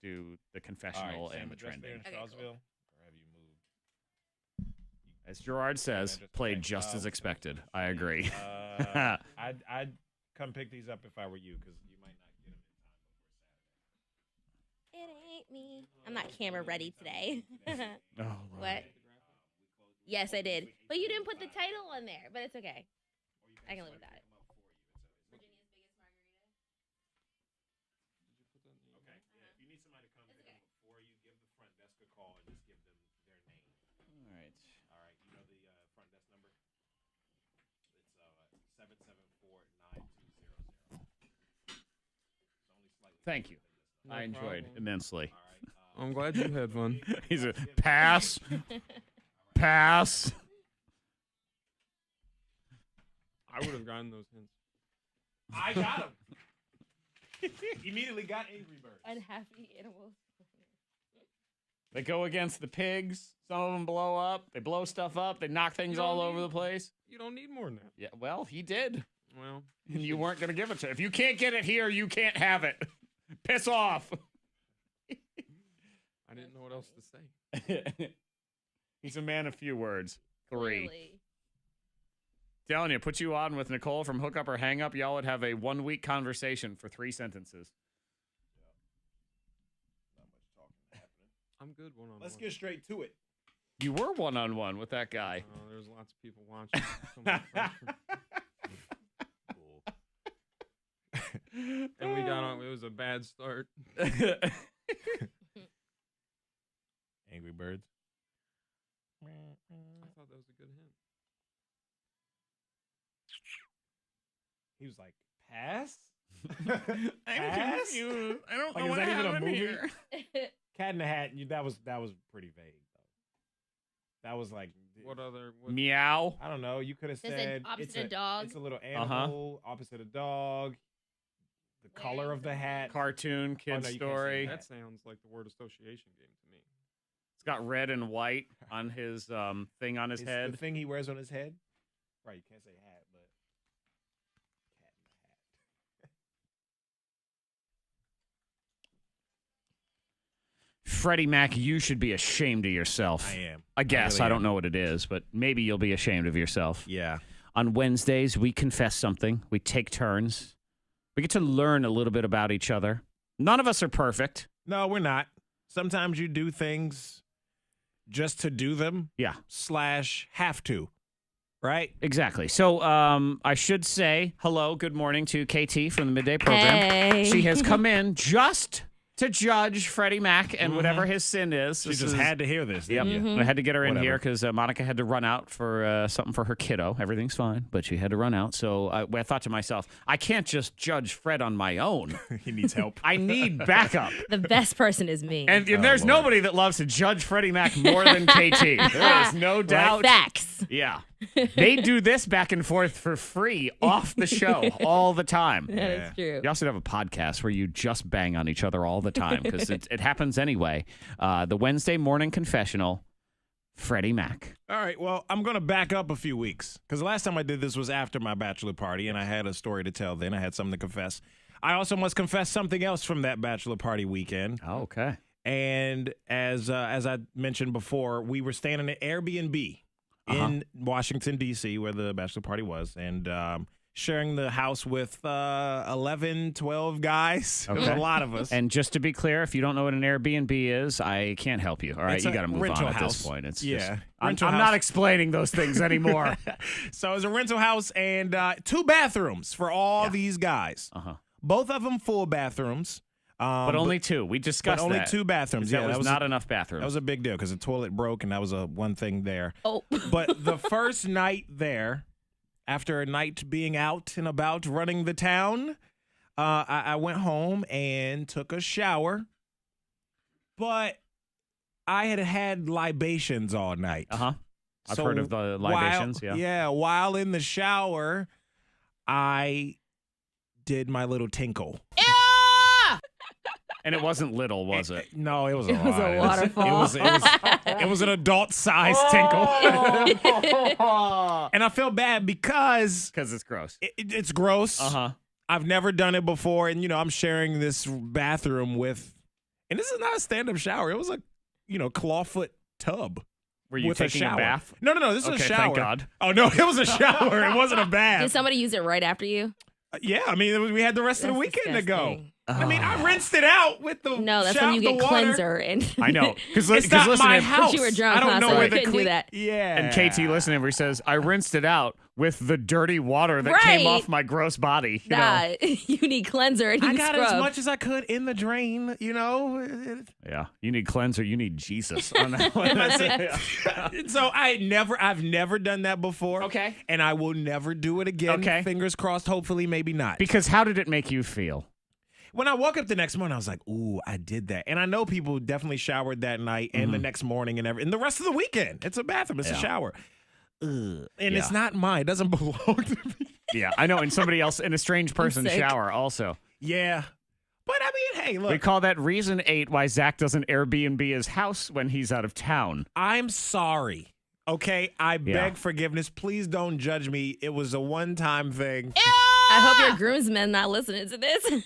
do the confessional and the trending. Okay, cool. Or have you moved? As Gerard says, played just as expected. I agree. I'd come pick these up if I were you, because you might not get them in time before Saturday. It ain't me. I'm not camera ready today. Oh, what? Yes, I did. But you didn't put the title on there. But it's okay. I can live without it. Virginia's biggest margarita. Okay. Yeah, if you need somebody to come pick them up for you, give the front desk a call and just give them their name. All right. All right. You know the front desk number? It's 774-9200. It's only slightly. Thank you. No I enjoyed problem. immensely. I'm glad you had fun. He's a pass. Pass. I would have gotten those hints. I got them. Immediately got Angry Birds. Unhappy animals. They go against the pigs. Some of them blow up. They blow stuff up. They knock things all over the place. You don't need more than that. Yeah, well, he did. Well, And you weren't going to give it to him. If you can't get it here, you can't have it. Piss off. I didn't know what else to say. He's a man of few words. 3. Really? Telling you, put you on with Nicole from Hook Up or Hang Up, y'all would have a 1-week conversation for 3 sentences. Not much talking happening. I'm good one-on-one. Let's get straight to it. You were one-on-one with that guy. There's lots of people watching. So much pressure. And we got on. It was a bad start. Angry Birds. I thought that was a good hint. He was like, pass? I'm confused. I don't Like, know is what that even a happened movie? here. Cat in the Hat. That was pretty vague though. That was like What other? Meow. I don't know. You could have Is it said opposite a dog? It's a little animal, opposite a dog. The color of the hat. Cartoon, Oh, kid no, you can't say story. That sounds like the word association game to me. It's got red and white on his thing on his It's head. the thing he wears on his head. Right, you can't say hat, but cat in the hat. Freddie Mac, you should be ashamed of yourself. I am. I guess. really I don't am. know what it is, but maybe you'll be ashamed of yourself. Yeah. On Wednesdays, we confess something. We take turns. We get to learn a little bit about each other. None of us are perfect. No, we're not. Sometimes you do things just to do them. Yeah. / have to. Right? Exactly. So I should say hello, good morning to KT from the Midday Program. Hey. She has come in just to judge Freddie Mac and whatever his sin is. She just had to hear this. Yep. Didn't you? I had to get her in Whatever. here because Monica had to run out for something for her kiddo. Everything's fine, but she had to run out. So I thought to myself, I can't just judge Fred on my own. He needs help. I need backup. The best person is me. And there's Lord. nobody that loves to judge Freddie Mac more than KT. There is no doubt. Facts. Yeah. They do this back and forth for free off the show all the time. That is true. You also have a podcast where you just bang on each other all the time because it happens anyway. The Wednesday morning confessional, Freddie Mac. All right, well, I'm going to back up a few weeks because the last time I did this was after my bachelor party, and I had a story to tell then. I had something to confess. I also must confess something else from that bachelor party weekend. Oh, okay. And as I mentioned before, we were staying in an Airbnb in Washington, D.C., where the bachelor party was, and sharing the house with 11, 12 guys. Okay. It was a lot of us. And just to be clear, if you don't know what an Airbnb is, I can't help you. All right, It's you a got to move on rental at house. this point. It's Yeah. just, Rental I'm house. not explaining those things anymore. So it was a rental house and 2 bathrooms for all these guys. Both of them full bathrooms. But only 2. We discussed but only that. 2 bathrooms. That Yeah, was not enough bathrooms. That was a big deal because the toilet broke, and that was one thing there. Oh. But the first night there, after a night being out and about running the town, I went home and took a shower. But I had libations all night. I've heard of the libations, Yeah, while in the shower, I did my little tinkle. And it wasn't little, was it? No, it was a It was lot. a waterfall. It was an adult-sized tinkle. And I felt bad because it's gross. It's gross. I've never done it before, and I'm sharing this bathroom with, and this is not a stand-up shower. It was a clawfoot tub. Were you with taking a shower. bath? No. This is a Okay, shower. thank God. Oh no, it was a shower. It wasn't a bath. Did somebody use it right after you? Yeah, I mean, we had the rest of the That's weekend to go. disgusting. I mean, I rinsed it out with the No, that's when you the get water. cleanser and I know. Because It's not listen, my if- house. But you were drunk, I don't huh, know so where I the couldn't do that. Yeah. And KT listening, where he says, I rinsed it out with the dirty water that came Right. off my gross body. You know? Nah, you need cleanser and you I need got scrub. as much as I could in the drain, Yeah. You need cleanser. You need Jesus on that one. So I've never done that before. Okay. And I will never do it again. Okay. Fingers crossed, hopefully, maybe not. Because how did it make you feel? When I woke up the next morning, I was like, ooh, I did that. And I know people definitely showered that night and the next morning and the rest of the weekend. It's a bathroom. It's a shower. Ugh. And it's not mine. It doesn't belong to me. Yeah, I know. And somebody else in a strange person's sick. shower also. Yeah. But I mean, hey, look. We call that reason 8 why Zach doesn't Airbnb his house when he's out of town. I'm sorry. Okay? I beg forgiveness. Please don't judge me. It was a one-time thing. I hope your groomsmen not listening to this.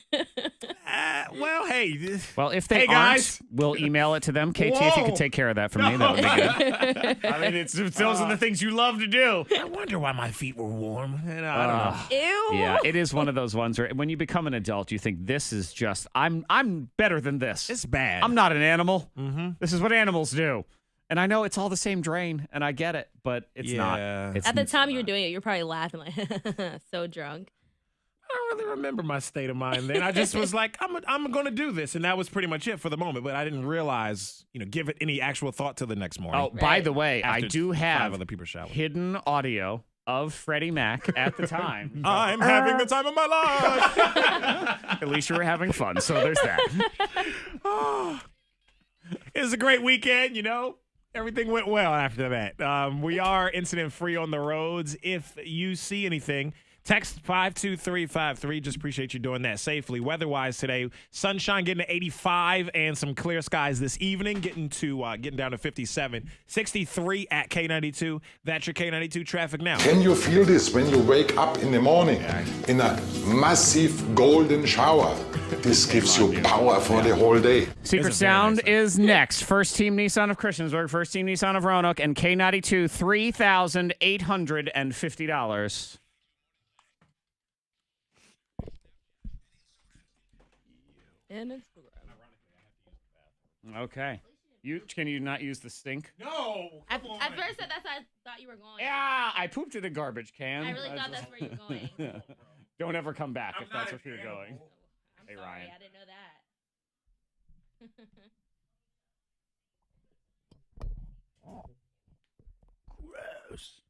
Well, hey. Well, if they Hey, guys. aren't, we'll email it to them. KT, if you Whoa. could take care of that for me, that would be good. I mean, it's those are the things you love to do. I wonder why my feet were warm. I don't know. Ew. Yeah, it is one of those ones where when you become an adult, you think this is just I'm better than this. It's bad. I'm not an animal. Mm-hmm. This is what animals do. And I know it's all the same drain, and I get it, but it's not. It's At the time you're doing it, you're probably laughing like, so drunk. I don't really remember my state of mind then. I just was like, I'm going to do this. And that was pretty much it for the moment. But I didn't realize, give it any actual thought till the next morning. Oh, by the way, I After do have 5 other people showered. hidden audio of Freddy Mac at the time. I'm having the time of my life. At least you were having fun, so there's that. It was a great weekend, Everything went well after that. We are incident free on the roads. If you see anything, text 52353. Just appreciate you doing that safely. Weather-wise today, sunshine getting to 85 and some clear skies this evening, getting down to 57. 63 at K92. That's your K92 traffic now. Can you feel this when you wake up in the morning in a massive golden shower? This gives you power for the whole day. Secret Sound is next. First Team Nissan of Christiansburg, First Team Nissan of Roanoke, and K92, $3,850. And Instagram. Okay. Can you not use the sink? No. At first, that's how I thought you were going. Yeah, I pooped in a garbage can. I really thought that's where you're going. Don't ever come back if that's where you're going. I'm Hey, sorry, Ryan. I didn't know that. Gross.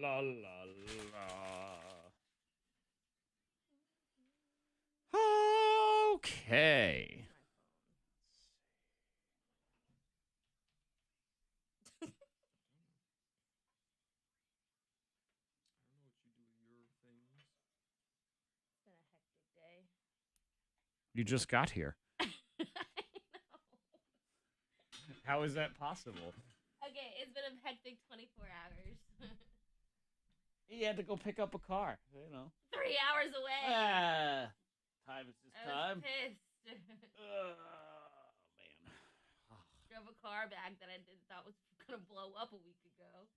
La la la. Okay. You just got here. How is that possible? Okay, it's been a hectic 24 hours. He had to go pick up a car, 3 hours away. Time is just I time. was pissed. Man. Drove a car back that I thought was gonna blow up a week ago.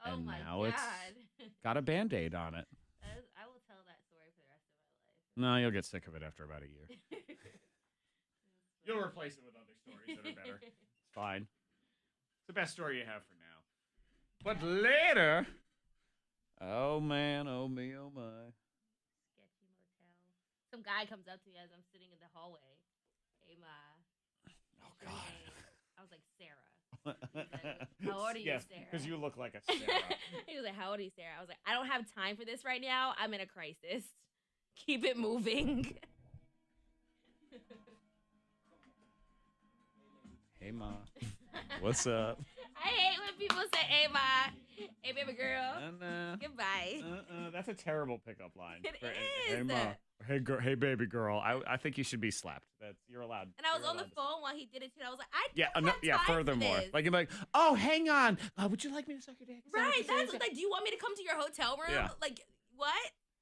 Oh And my now god! it's got a Band-Aid on it. I will tell that story for the rest of my life. No, you'll get sick of it after about a year. You'll replace it with other stories that are better. It's fine. It's the best story you have for now. But later, oh man, oh me, oh my. Sketchy motel. Some guy comes up to me as I'm sitting in the hallway. Hey, Ma. Oh God. I was like, Sarah. How old are you, yes, Sarah? because you look like a Sarah. He was like, how old are you, Sarah? I was like, I don't have time for this right now. I'm in a crisis. Keep it moving. Hey, Ma. What's up? I hate when people say, hey, Ma. Hey, baby girl. Goodbye. That's a terrible pickup line. It Hey, is. Ma. Hey, baby girl. I think you should be slapped. You're allowed. And I was on the phone while he did it, too. And I was like, I Yeah, don't no, have yeah. time for Furthermore, this. like you're like, oh, hang on. Would you like me to suck your dick? Is that what Right. you're saying? That's like, do you want me to come to your hotel room? Yeah. Like, what?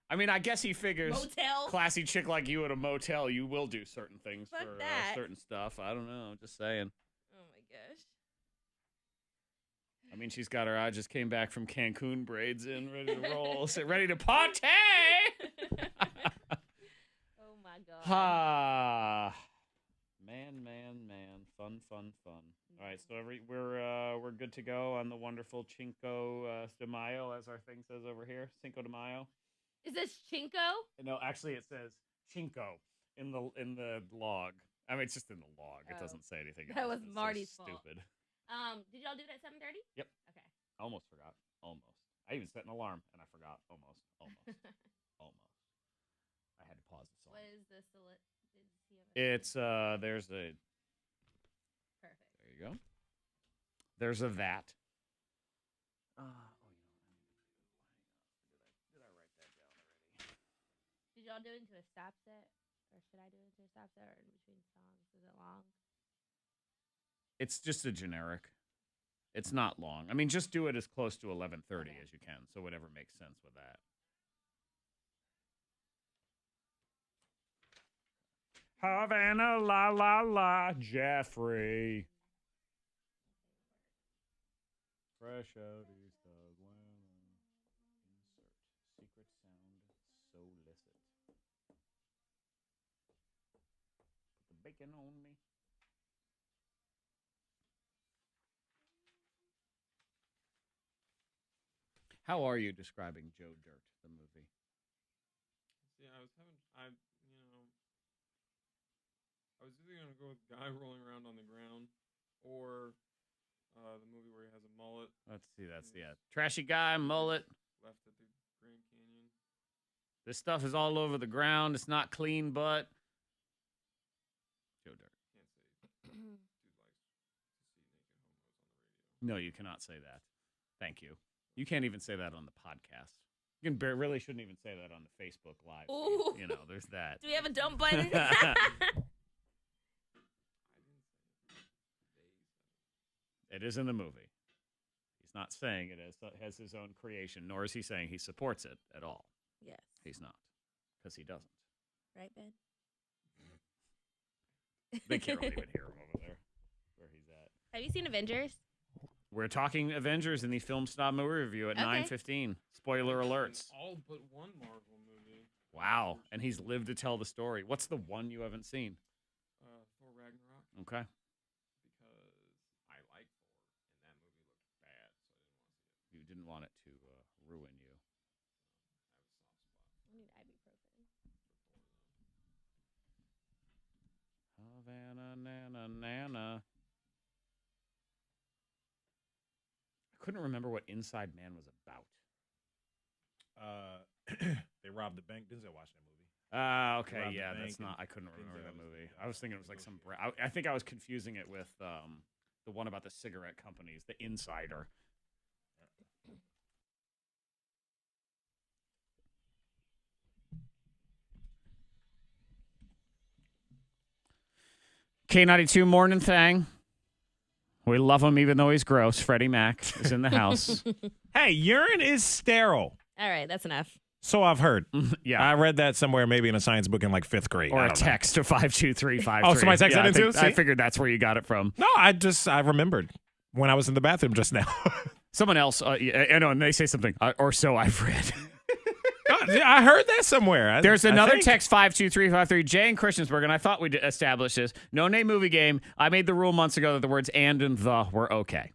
I mean, I guess he figures Motel? classy chick like you at a motel, you will do certain things Fuck for that. certain stuff. I don't know. Just saying. Oh my gosh. I mean, she's got her eye just came back from Cancun braids in, ready to roll, ready to party. Oh my god. Ha. Man. Fun. All right, so we're good to go on the wonderful Cinco de Mayo, as our thing says over here. Cinco de Mayo. Is this Chinko? No, actually, it says Cinco in the log. I mean, it's just in the log. It doesn't say anything else. That was It's so Marty's fault. stupid. Did y'all do it at 7:30? Yep. Okay. I almost forgot. Almost. I even set an alarm and I forgot. Almost. I had to pause the song. What is the did he have It's there's a Perfect. There you go. There's a that. Did I write that down already? Did y'all do it into a stop set? Or should I do it into a stop set or in between songs? Is it long? It's just a generic. It's not long. I mean, just do it as close to 11:30 as you can, so whatever makes sense with that. Havana, la la la, Jeffrey. Fresh out East Atlanta. Insert secret sound so licit. Put the bacon on me. How are you describing Joe Dirt, the movie? Yeah, I was either gonna go with guy rolling around on the ground, or the movie where he has a mullet. Let's see. That's trashy guy, mullet. Left at the Grand Canyon. This stuff is all over the ground. It's not clean, but Joe Dirt. Can't say dude likes to see naked homos on the radio. No, you cannot say that. Thank you. You can't even say that on the podcast. You really shouldn't even say that on the Facebook Live. Ooh. You know, there's that. Do we have a dump button? It is in the movie. He's not saying it has his own creation, nor is he saying he supports it at all. Yes. He's not, because he doesn't. Right, Ben? They can't really even hear him over there, where he's at. Have you seen Avengers? We're talking Avengers in the Film Snob movie review at 9:15. Spoiler alerts. All but one Marvel movie. Wow, and he's lived to tell the story. What's the one you haven't seen? Thor Ragnarok. Okay. Because I like Thor, and that movie looked bad, so I didn't want to see it. You didn't want it to ruin you. I need ibuprofen. Havana, nana, nana. I couldn't remember what Inside Man was about. They robbed the bank. Denzel watched that movie. Okay, Robbed the yeah, bank that's not. I couldn't remember Denzel that was movie. the I was thinking it was like some. I think I was confusing it with the one about the cigarette companies, The Insider. K92 Mornin Thang. We love him even though he's gross. Freddy Mac is in the house. Hey, urine is sterile. All right, that's enough. So I've heard. Yeah. I read that somewhere, maybe in a science book in like 5th grade. Or I a don't know. text to 52353. Oh, somebody texted that in too? I See? figured that's where you got it from. No, I remembered when I was in the bathroom just now. Someone else, I know, and they say something, or so I've read. I heard that somewhere. There's I another think. text 52353. Jay in Christiansburg, and I thought we'd establish this. No name movie game. I made the rule months ago that the words and the were okay.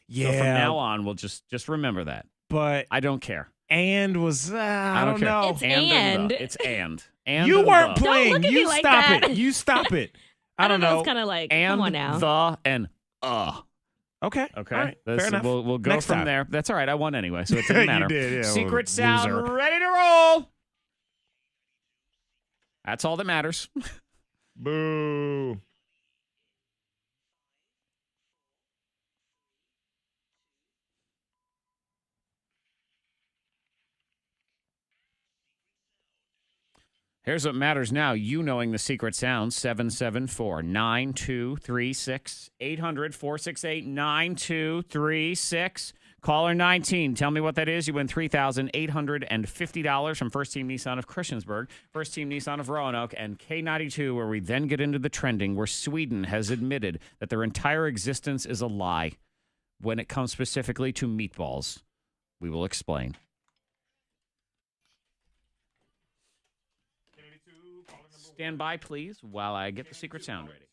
Yeah. So from now on, we'll just remember that. But I don't care. And was I don't care. know. It's and. and. It's and. And You and weren't the. playing. Don't look at You me like stop that. it. You stop it. I don't know. It's kind of like, And come on now. the and Okay. Okay. All right. This- Fair enough. We'll go Next from time. there. That's all right. I won anyway, so it doesn't matter. You did, yeah. Secret loser. sound ready to roll. That's all that matters. Boo. Here's what matters now. You knowing the secret sound. 774-9236. 800-468-9236. Caller 19. Tell me what that is. You win $3,850 from First Team Nissan of Christiansburg, First Team Nissan of Roanoke, and K92, where we then get into the trending, where Sweden has admitted that their entire existence is a lie when it comes specifically to meatballs. We will explain. Stand by, please, while I get the secret sound ready.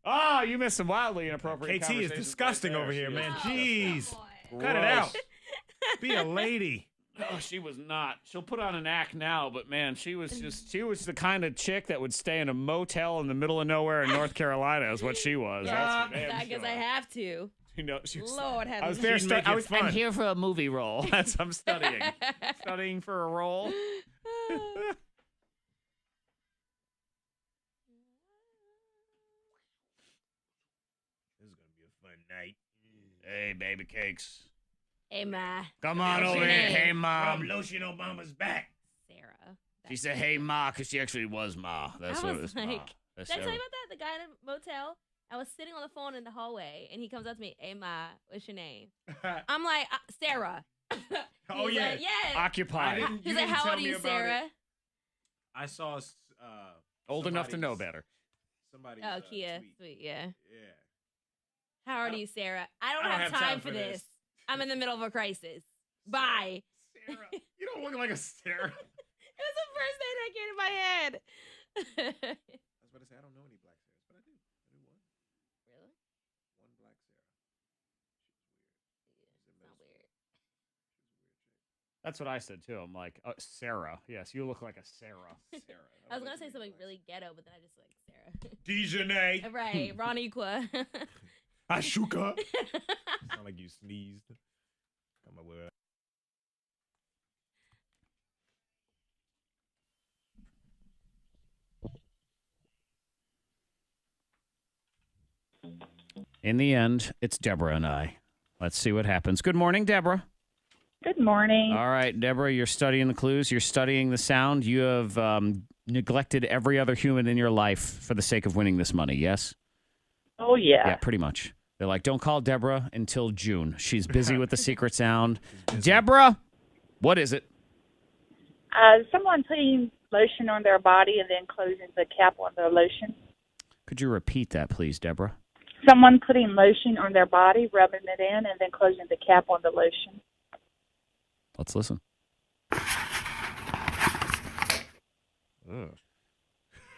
Oh, you missed some wildly inappropriate KT is disgusting over here, man. Jeez. Cut it out. Be a lady. Oh, she was not. She'll put on an act now, but man, she was the kind of chick that would stay in a motel in the middle of nowhere in North Carolina is what she was. That's for damn I guess sure. I have to. You know, she was, Lord have I was mercy. there. I'm here for a movie role. I'm studying. Studying for a role. This is going to be a fun night. Hey, baby cakes. Hey, Ma. Come on over here. Hey, Mom. Lotion Obama's back. Sarah. She said, hey, Ma, because she actually was Ma. That's I what it was was, Ma. like, That's did I tell you Sarah. about that? The guy in a motel? I was sitting on the phone in the hallway, and he comes up to me, hey, Ma, what's your name? I'm like, Sarah. Oh, He's yeah. like, yeah. Occupied. He's like, how old are you, Sarah? I saw Old enough to know better. Somebody's Oh, Kia. tweet. Sweet, yeah. Yeah. How old are you, Sarah? I don't have time for this. I'm in the middle of a crisis. Bye. Sarah. You don't look like a Sarah. It was the first thing that came to my head. I was about to say, I don't know any black Sarahs, but I do. I do one. Really? One black Sarah. It's not weird. That's what I said, too. I'm like, Sarah. Yes, you look like a Sarah. Sarah. I was going to say something really ghetto, but then I just like Sarah. Dijonay. Right. Roniqua. Ashuka. Sound like you sneezed. Come on, with In the end, it's Deborah and I. Let's see what happens. Good morning, Deborah. Good morning. All right, Deborah, you're studying the clues. You're studying the sound. You have neglected every other human in your life for the sake of winning this money, yes? Oh, yeah. Yeah, pretty much. They're like, don't call Deborah until June. She's busy with the secret sound. Deborah, what is it? Someone putting lotion on their body and then closing the cap on the lotion. Could you repeat that, please, Deborah? Someone putting lotion on their body, rubbing it in, and then closing the cap on the lotion. Let's listen.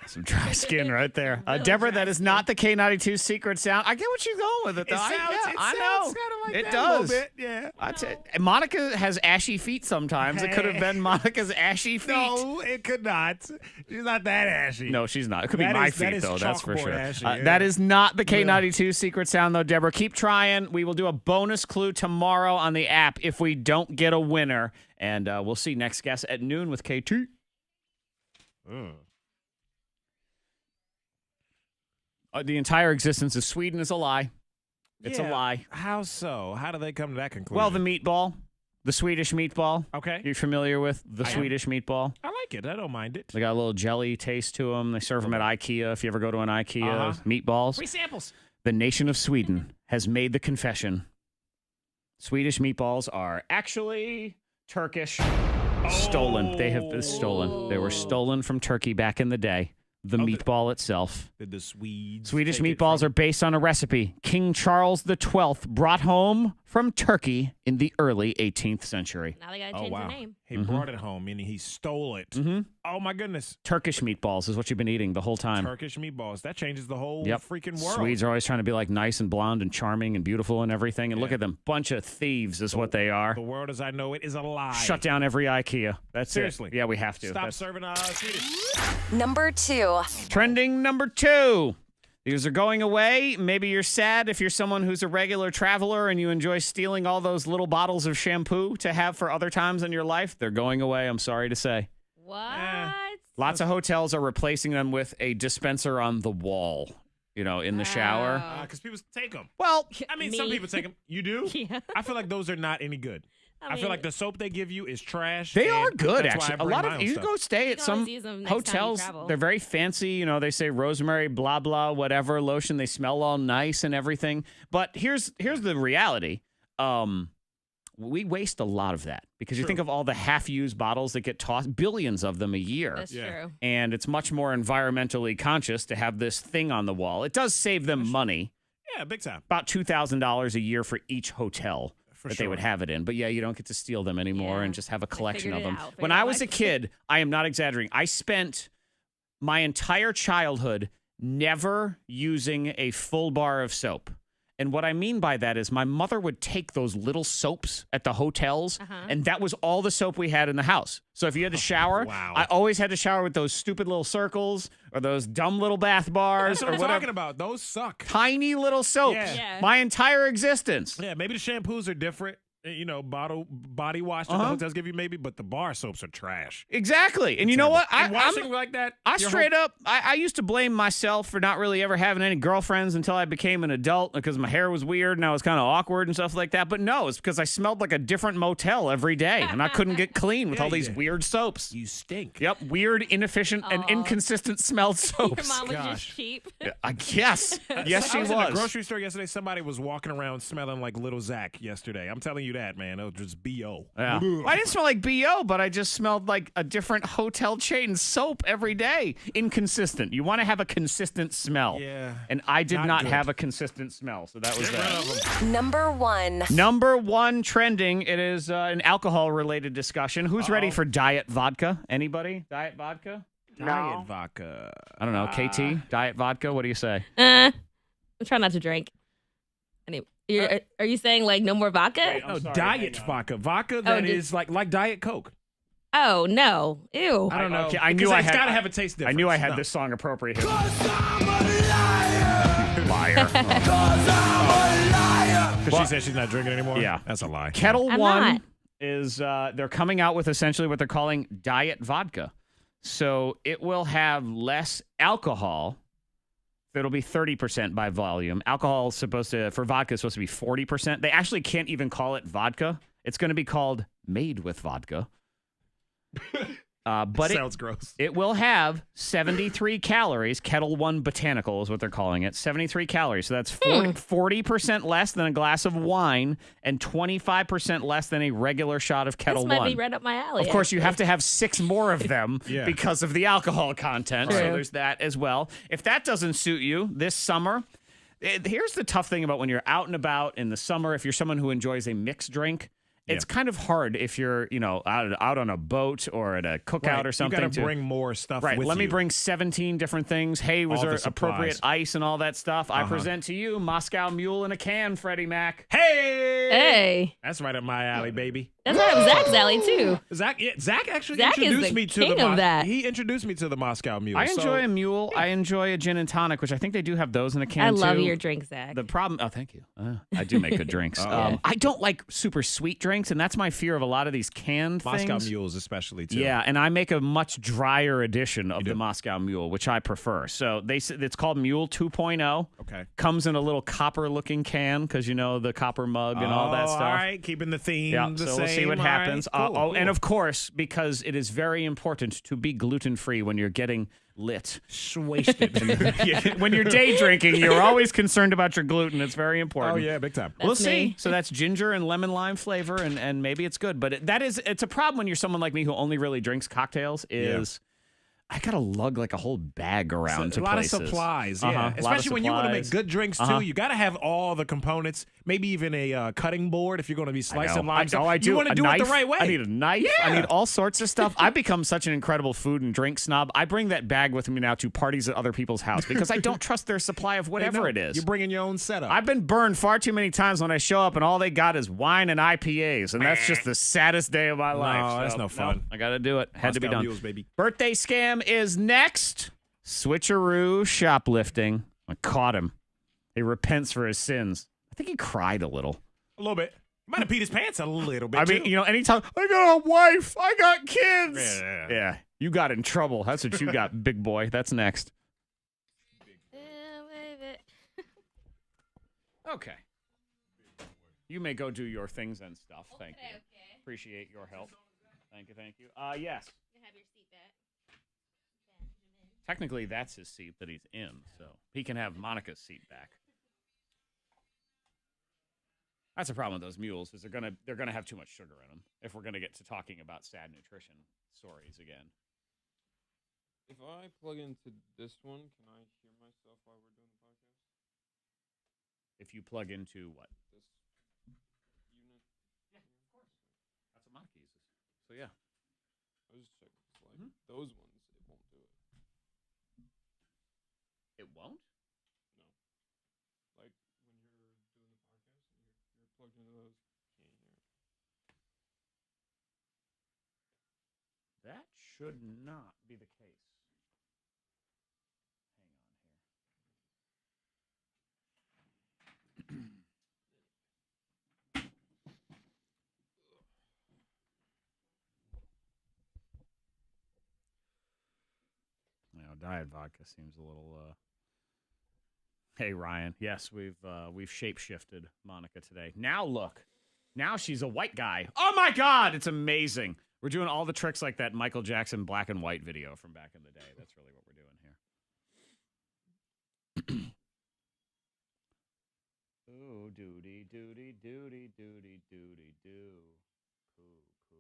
Some dry skin right there. Deborah, that is not the K92 secret sound. I get what you're going with it, though. I know. It does. A little bit, yeah. Monica has ashy feet sometimes. It could have been Monica's ashy feet. No, it could not. She's not that ashy. No, she's not. It could be my feet, though. That's for sure. Ashy, That is not the K92 secret sound, though, Deborah. Keep trying. We will do a bonus clue tomorrow on the app if we don't get a winner. And we'll see next guest at noon with K2. The entire existence of Sweden is a lie. It's a lie. How so? How do they come to that conclusion? Well, the meatball, the Swedish meatball. Okay. You're familiar with the Swedish meatball? I like it. I don't mind it. They got a little jelly taste to them. They serve them at IKEA. If you ever go to an IKEA, meatballs. Free samples. The nation of Sweden has made the confession. Swedish meatballs are actually Turkish. Stolen. They have been stolen. They were stolen from Turkey back in the day. The meatball itself. Did the Swedes Swedish take it meatballs are based on a recipe King Charles XII brought home from Turkey in the early 18th century. Now they got to change their name. He brought it home, meaning he stole it. Oh, my goodness. Turkish meatballs is what you've been eating the whole time. Turkish meatballs. That changes the whole freaking world. Swedes are always trying to be like nice and blonde and charming and beautiful and everything. And look at them. Bunch of thieves is what they are. The world as I know it is a lie. Shut down every IKEA. That's Seriously. it. Yeah, we have to. Stop serving Swedish. Number 2. Trending number 2. These are going away. Maybe you're sad if you're someone who's a regular traveler and you enjoy stealing all those little bottles of shampoo to have for other times in your life. They're going away, I'm sorry to say. What? Lots of hotels are replacing them with a dispenser on the wall, in the shower. Because people take them. Well, I mean, some people take them. You do? Yeah. I feel like those are not any good. I feel like the soap they give you is trash. They are good, that's why I actually. A bring lot my of own you stuff. go stay at can some always use them next time you hotels. travel. They're very fancy. They say rosemary, blah blah, whatever lotion. They smell all nice and everything. But here's the reality. We waste a lot of that because you think of all the half-used bottles that get tossed, billions of them a year. That's true. And it's much more environmentally conscious to have this thing on the wall. It does save them money. Yeah, big time. About $2,000 a year for each hotel. For that sure. they would have it in. But yeah, you don't get to steal them anymore Yeah. and just have a collection of figured it them. out. When Figured I out was a life. kid, I am not exaggerating. I spent my entire childhood never using a full bar of soap. And what I mean by that is my mother would take those little soaps at the hotels, and that was all the soap we had in the house. So if you had to shower, I always had to shower with those stupid little circles or those dumb little bath bars. That's what or I'm whatever. talking about. Those suck. Tiny little soaps. Yeah. My entire existence. Yeah, maybe the shampoos are different. Body wash that the hotels give you maybe, but the bar soaps are trash. Exactly. And you know what? And washing like that. I straight up, I used to blame myself for not really ever having any girlfriends until I became an adult because my hair was weird and I was kind of awkward and stuff like that. But no, it's because I smelled like a different motel every day and I couldn't get clean with all these weird soaps. You stink. Yep. Weird, inefficient, and inconsistent smelled soaps. Your mom was just cheap. I guess. Yes, she I was. was. In the grocery store yesterday. Somebody was walking around smelling like Little Zach yesterday. I'm telling you that, man. It was just B.O. Yeah. Well, I didn't smell like B.O., but I just smelled like a different hotel chain soap every day. Inconsistent. You want to have a consistent smell. Yeah. And I did not good. have a consistent smell, so that was that. Number 1. Number 1 trending. It is an alcohol-related discussion. Who's ready for diet vodka? Anybody? Diet vodka? Diet vodka. I don't know. KT? Diet vodka? What do you say? I'm trying not to drink. Are you saying like no more vodka? Wait, No, sorry, diet hang on. vodka. Vodka that just- is like Diet Coke. Oh no! Ew. I don't know. Okay, I knew I had. It's got to have a taste difference. I knew I had No. this song appropriate. Liar. Because she said she's not drinking anymore? Yeah. That's a lie. Kettle I'm One not. is they're coming out with essentially what they're calling diet vodka. So it will have less alcohol. It'll be 30% by volume. Alcohol is supposed to, for vodka, is supposed to be 40%. They actually can't even call it vodka. It's going to be called made with vodka. But Sounds gross. It will have 73 calories. Kettle One Botanical is what they're calling it. 73 calories. So that's 40% less than a glass of wine and 25% less than a regular shot of Kettle This might One. be right up my alley. Of course, you actually. have to have 6 more of them Yeah. because of the alcohol content. So True. there's that as well. If that doesn't suit you this summer, here's the tough thing about when you're out and about in the summer, if you're someone who enjoys a mixed drink, it's kind of hard if you're, out on a boat or at a cookout Right. or something. You got to bring more stuff Right. with Let me you. bring 17 different things. Hey, was All there the appropriate supplies. ice and all that stuff? I present to you Moscow Mule in a can, Freddy Mac. Hey! Hey, That's right up my alley, baby. that's right up Zach's alley too. Zach actually Zach is introduced the me to king the of that. He introduced me to the Moscow Mule. I so- enjoy a mule. I enjoy a gin and tonic, which I think they do have those in a can I too. love your drink, Zach. The problem, thank you. I do make good drinks. I don't like super sweet drinks, and that's my fear of a lot of these canned Moscow things. Mules especially too. Yeah, and I make a much drier edition of the Moscow Mule, which I prefer. So it's called Mule 2.0. Okay. Comes in a little copper-looking can because the copper mug and all that stuff. All right, keeping the theme Yeah, the so same. we'll see what All right, happens. cool, And cool. of course, because it is very important to be gluten-free when you're getting lit. wasted. When you're day drinking, you're always concerned about your gluten. It's very important. Oh yeah, big time. We'll That's see. me. So that's ginger and lemon lime flavor, and maybe it's good. But it's a problem when you're someone like me who only really drinks cocktails. I gotta lug like a whole bag around to a lot places. of supplies, Uh-huh, yeah. a lot of Especially when you want to make supplies. good drinks too. Uh-huh. You got to have all the components. Maybe even a cutting board if you're going to be slicing limes. I do. You want to A do knife. it the right way. I need a knife. I need all sorts of stuff. I've become such an incredible food and drink snob. I bring that bag with me now to parties at other people's house because I don't trust their supply of whatever it is. You're bringing your own setup. I've been burned far too many times when I show up and all they got is wine and IPAs, and that's just the saddest day of my life. that's So, no fun. I got to do it. Had to be Moscow done. Mules, baby. Birthday scam is next. Switcheroo shoplifting. I caught him. He repents for his sins. I think he cried a little. A little bit. Might have peed his pants a little bit. I mean, too. anytime I got a wife, I got kids. Yeah. You got in trouble. That's what you got, big boy. That's next. Okay. You may go do your things and stuff. Thank you. Okay. Appreciate your help. Thank you. Yes. You have your seat back. Technically, that's his seat that he's in, so he can have Monica's seat back. That's the problem with those mules is they're gonna have too much sugar in them if we're gonna get to talking about sad nutrition stories again. If I plug into this one, can I hear myself while we're doing the podcast? If you plug into what? This unit? Yeah, of course. That's what Monica uses. So yeah. I was just checking. It's like those ones, it won't do it. It won't? Like when you're doing the podcast and you're plugged into those, can't hear it. That should not be the case. Hang on here. Diet vodka seems a little. Hey Ryan, yes, we've shape-shifted Monica today. Now look, now she's a white guy. Oh my God, it's amazing. We're doing all the tricks like that Michael Jackson black and white video from back in the day. That's really what we're doing here. Oh, doody, doody, doody, doody, doody, doo. Poo, poo.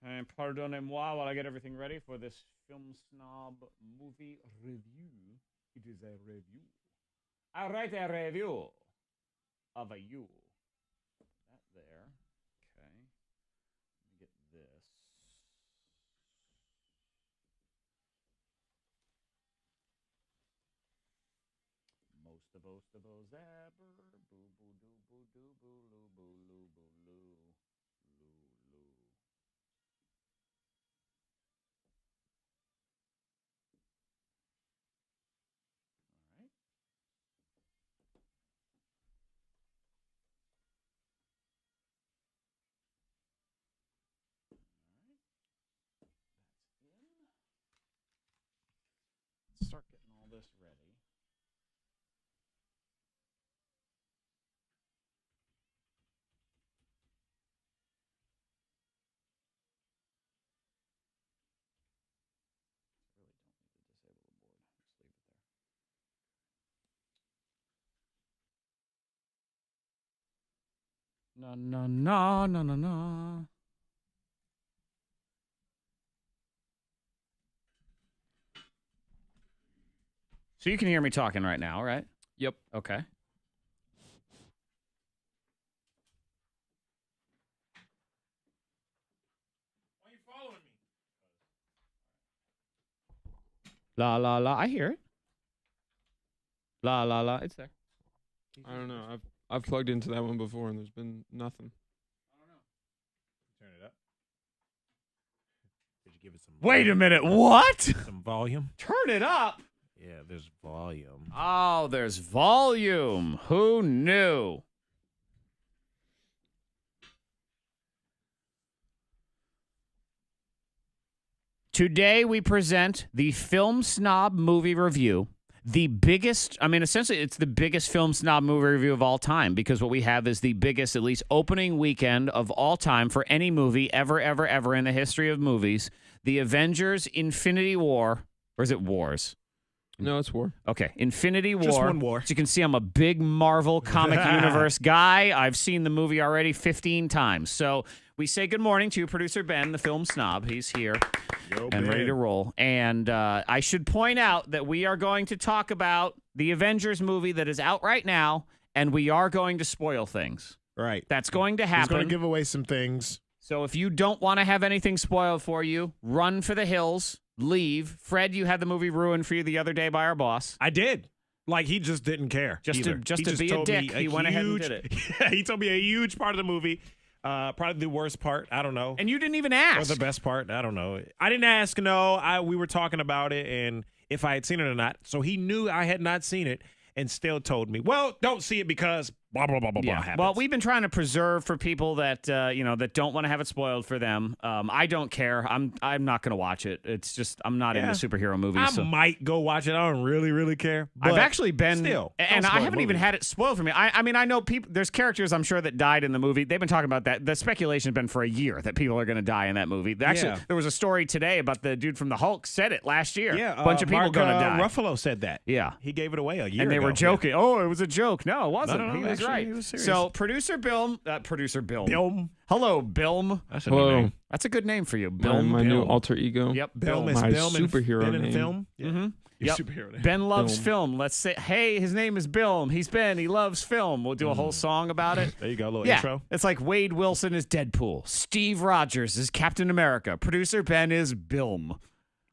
And pardonnez-moi while I get everything ready for this Film Snob movie review. It is a review. I write a review of a you. That there. Okay. Let me get this. Most of those ever. Boo boo doo boo doo boo loo boo loo boo loo. Start getting all this ready. I really don't need to disable the board. Just leave it there. No, no, no, no, no, no. So you can hear me talking right now, right? Yep. Okay. Why are you following me? La, la, la. I hear it. La, la, la. It's there. I don't know. I've plugged into that one before and there's been nothing. I don't know. Turn it up. Did you give it some? Wait a minute. What? Some volume. Turn it up. Yeah, there's volume. Oh, there's volume. Who knew? Today we present the Film Snob movie review. The biggest, essentially it's the biggest Film Snob movie review of all time because what we have is the biggest, at least opening weekend of all time for any movie ever, ever, ever in the history of movies. The Avengers Infinity War, or is it Wars? No, it's War. Okay, Infinity War. Just one war. As you can see, I'm a big Marvel comic universe guy. I've seen the movie already 15 times. So we say good morning to producer Ben, the Film Snob. He's here and ready to roll. And I should point out that we are going to talk about the Avengers movie that is out right now, and we are going to spoil things. Right. That's going to happen. He's going to give away some things. So if you don't want to have anything spoiled for you, run for the hills. Leave. Fred, you had the movie ruined for you the other day by our boss. I did. Like, he just didn't care. Just to be a dick, he went ahead and did it. Yeah, he told me a huge part of the movie. Probably the worst part. I don't know. And you didn't even ask. Or the best part. I don't know. I didn't ask, no. We were talking about it and if I had seen it or not. So he knew I had not seen it and still told me, well, don't see it because blah, blah, blah, blah, blah happens. Well, we've been trying to preserve for people that, that don't want to have it spoiled for them. I don't care. I'm not going to watch it. It's just, I'm not into superhero movies. I might go watch it. I don't really, really care. But I've actually been, still, and I haven't even had it spoiled for me. I know people, there's characters I'm sure that died in the movie. They've been talking about that. The speculation has been for a year that people are going to die in that movie. Actually, there was a story today about the dude from the Hulk said it last year. Yeah. A bunch of people going to die. Ruffalo said that. Yeah. He gave it away a year ago. And they were joking. Yeah. Oh, it was a joke. No, it wasn't. No, he was actually, right. He was serious. So producer Bilm. Bilm. Hello, Bilm. That's a new name. That's a good name for you, My, Bilm. my new alter ego. Yep, Bilm is My Bilm and superhero Ben in name. film. Yeah. Mm-hmm. Your Yep. superhero name. Ben loves Bilm. film. Let's say, hey, his name is Bilm. He's Ben. He loves film. We'll do a whole song about it. There you go. A little Yeah, intro. it's like Wade Wilson is Deadpool. Steve Rogers is Captain America. Producer Ben is Bilm.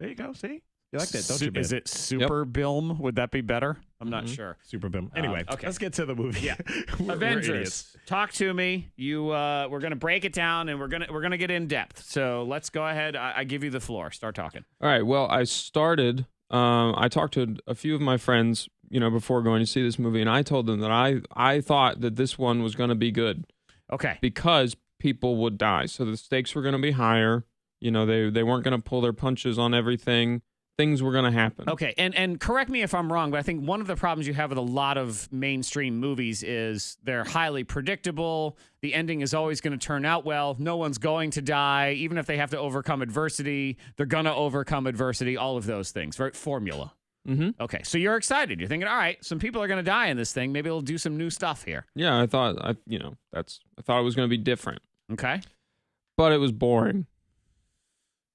There you go. See? You like that, don't you, Ben? Is it Super Bilm? Would that be better? I'm not sure. Super Bilm. Anyway, okay. let's get to the movie. Yeah. We're Avengers. idiots. Talk to me. You we're gonna break it down and we're gonna get in depth. So let's go ahead. I give you the floor. Start talking. All right. Well, I started. I talked to a few of my friends, before going to see this movie, and I told them that I thought that this one was going to be good. Okay. Because people would die, so the stakes were going to be higher. They weren't going to pull their punches on everything. Things were going to happen. Okay, and correct me if I'm wrong, but I think one of the problems you have with a lot of mainstream movies is they're highly predictable. The ending is always going to turn out well. No one's going to die. Even if they have to overcome adversity, they're going to overcome adversity, all of those things. Very formula. Mm-hmm. Okay, so you're excited. You're thinking, all right, some people are going to die in this thing. Maybe it'll do some new stuff here. Yeah, I thought I thought it was going to be different. Okay. But it was boring.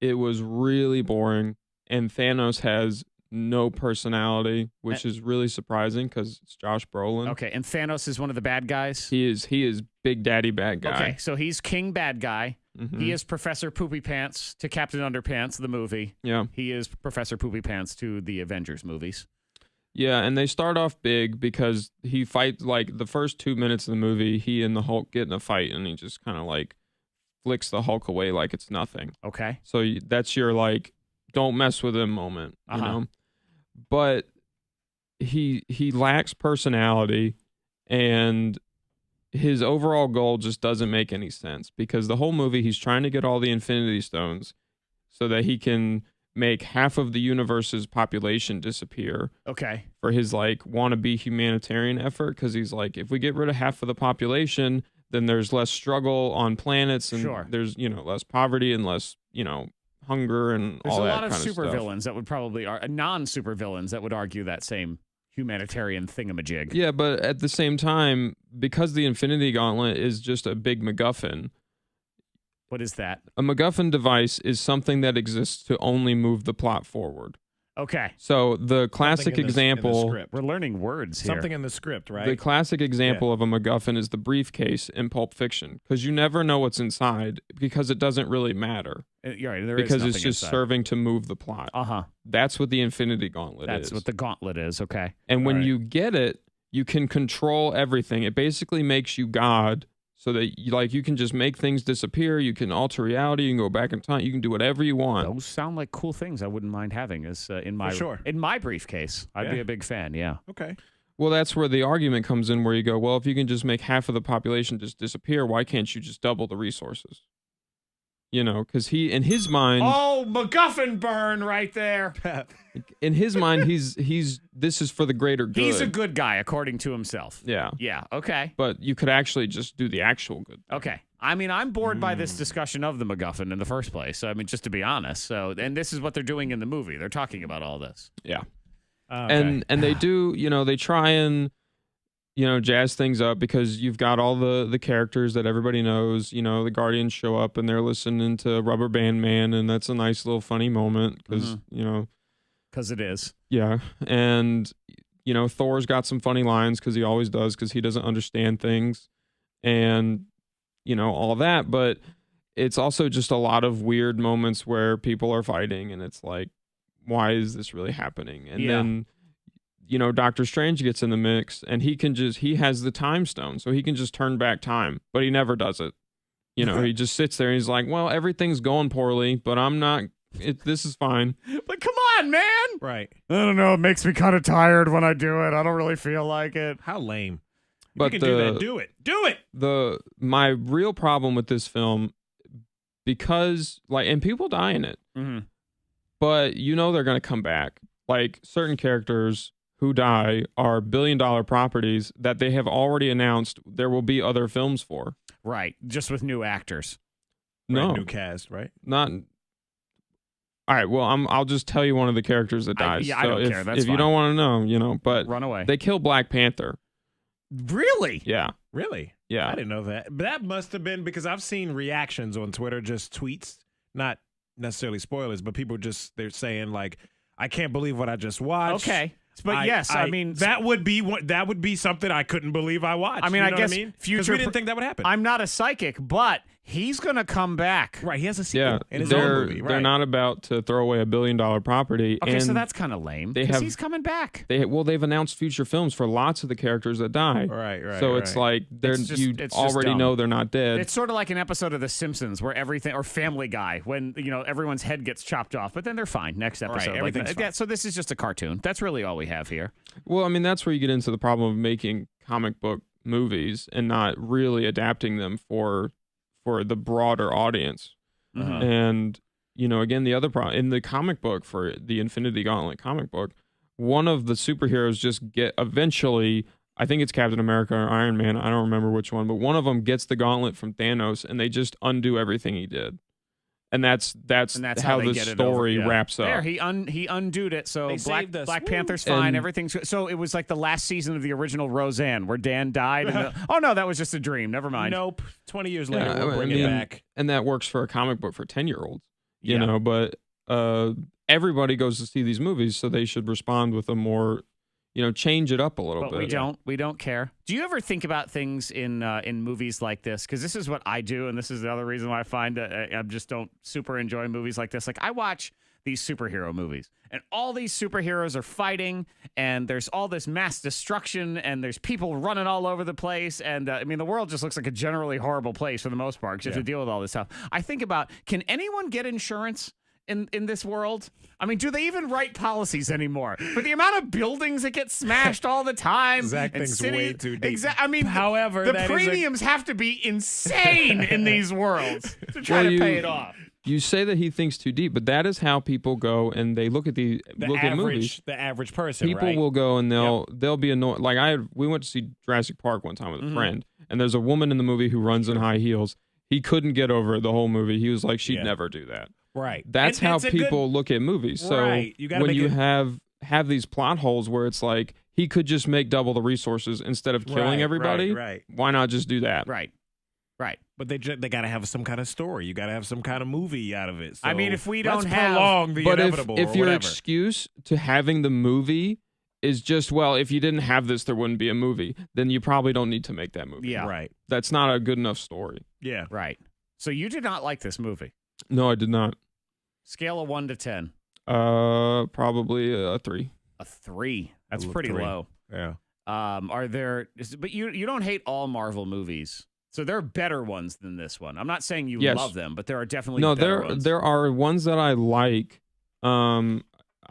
It was really boring. And Thanos has no personality, which is really surprising because it's Josh Brolin. Okay, and Thanos is one of the bad guys? He is Big Daddy Bad Guy. Okay, so he's King Bad Guy. Mhm. He is Professor Poopy Pants to Captain Underpants, the movie. Yeah. He is Professor Poopy Pants to the Avengers movies. Yeah, and they start off big because he fights, like, the first 2 minutes of the movie, he and the Hulk get in a fight, and he just kind of, like, flicks the Hulk away like it's nothing. Okay. So that's your, like, don't mess with him moment, you Uh-huh. know? But he lacks personality, and his overall goal just doesn't make any sense because the whole movie he's trying to get all the Infinity Stones so that he can make half of the universe's population disappear. Okay. For his like wannabe humanitarian effort, because he's like, if we get rid of half of the population, then there's less struggle on planets, and Sure. there's less poverty and less hunger and There's all a that lot of kind of stuff. supervillains that would probably non-supervillains that would argue that same humanitarian thingamajig. Yeah, but at the same time, because the Infinity Gauntlet is just a big MacGuffin. What is that? A MacGuffin device is something that exists to only move the plot forward. Okay. So the classic example, we're learning words here. Something in the script, right? the classic example of a MacGuffin is the briefcase in Pulp Fiction, because you never know what's inside because it doesn't really matter. You're right. There is Because it's nothing just inside. serving to move the plot. Uh-huh. That's what the Infinity Gauntlet That's is. what the gauntlet is. Okay. And when All right. you get it, you can control everything. It basically makes you God, so that you can just make things disappear. You can alter reality. You can go back in time. You can do whatever you want. Those sound like cool things I wouldn't mind having as in my sure. in my briefcase. I'd be a big fan. Yeah. Okay. Well, that's where the argument comes in, where you go, well, if you can just make half of the population just disappear, why can't you just double the resources? Because in his mind, Oh, MacGuffin burn right there. in his mind, this is for the greater good. He's a good guy according to himself. Yeah. Yeah. Okay. But you could actually just do the actual good. Okay. I mean, I'm bored by this discussion of the MacGuffin in the first place. I mean, just to be honest. So, and this is what they're doing in the movie. They're talking about all this. Yeah. Okay. And they do, they try and jazz things up because you've got all the characters that everybody knows. The Guardians show up and they're listening to Rubber Band Man, and that's a nice little funny moment because Because it is. yeah. And Thor's got some funny lines because he always does, because he doesn't understand things, and all that. But it's also just a lot of weird moments where people are fighting, and it's like, why is this really happening? And then Doctor Strange gets in the mix, and he has the time stone, so he can just turn back time, but he never does it. He just sits there and he's like, well, everything's going poorly, but I'm not, this is fine. But come on, man. Right. I don't know. It makes me kind of tired when I do it. I don't really feel like it. How lame. But you can do that. Do it. Do it. My real problem with this film, because and people die in it, Mm-hmm. but they're going to come back. Like certain characters who die are billion-dollar properties that they have already announced there will be other films for. Right. Just with new actors. No. Right, new cast, right? Not. All right. Well, I'll just tell you one of the characters that dies. I don't care. That's if you fine. don't want to know, but Run away. They kill Black Panther, Really? Yeah. Really? Yeah. I didn't know that. But that must have been because I've seen reactions on Twitter, just tweets, not necessarily spoilers, but people they're saying like, I can't believe what I just watched. Okay. But I mean, that would be something I couldn't believe I watched. I mean, you know I guess what I mean? future. We didn't think that would happen. I'm not a psychic, but he's gonna come back. Right. He has a sequel in his they're, own movie. Right. They're not about to throw away $1 billion property. Okay, and so that's kind of lame. Because he's coming back. They've announced future films for lots of the characters that die. Right. So it's like you already know they're not dead. It's sort of like an episode of The Simpsons where everything, or Family Guy, when everyone's head gets chopped off, but then they're fine next episode. Right, everything's fine. Yeah, so this is just a cartoon. That's really all we have here. Well, I mean, that's where you get into the problem of making comic book movies and not really adapting them for the broader audience. Mm-hmm. And, again, the other problem in the comic book, for the Infinity Gauntlet comic book, one of the superheroes just eventually, I think it's Captain America or Iron Man, I don't remember which one, but one of them gets the gauntlet from Thanos and they just undo everything he did. And that's how the story wraps up. There, he undid it. So Black Panther's fine. Everything's so it was like the last season of the original Roseanne where Dan died. Oh no, that was just a dream. Never mind. Nope. 20 years later, we'll bring it back. And that works for a comic book for 10-year-olds. You know, but everybody goes to see these movies, so they should respond with a more, change it up a little bit. But we don't care. Do you ever think about things in movies like this? Because this is what I do, and this is the other reason why I find I just don't super enjoy movies like this. Like I watch these superhero movies, and all these superheroes are fighting, and there's all this mass destruction, and there's people running all over the place, and I mean the world just looks like a generally horrible place for the most part because you have to deal with all this stuff. I think about, can anyone get insurance in this world? I mean, do they even write policies anymore? For the amount of buildings that get smashed all the time. Zach thinks way too deep. I mean, however, the premiums have to be insane in these worlds to try to pay it off. You say that he thinks too deep, but that is how people go and they look at at movies. The average person, people will go and they'll be annoyed. Like we went to see Jurassic Park one time with a friend, and there's a woman in the movie who runs in high heels. He couldn't get over it the whole movie. He was like, she'd never do that. Right. That's how people look at movies. So when you have these plot holes where it's like he could just make double the resources instead of killing everybody, why not just do that? Right. But they got to have some kind of story. You got to have some kind of movie out of it. So I mean, if we don't prolong the inevitable, if your excuse to having the movie is just, well, if you didn't have this, there wouldn't be a movie, then you probably don't need to make that movie. Yeah. Right. That's not a good enough story. Yeah. Right. So you did not like this movie? No, I did not. Scale of 1 to 10. Probably a 3. A 3. That's pretty low. Yeah. But you don't hate all Marvel movies. So there are better ones than this one. I'm not saying you love them, but there are definitely better ones. There are ones that I like.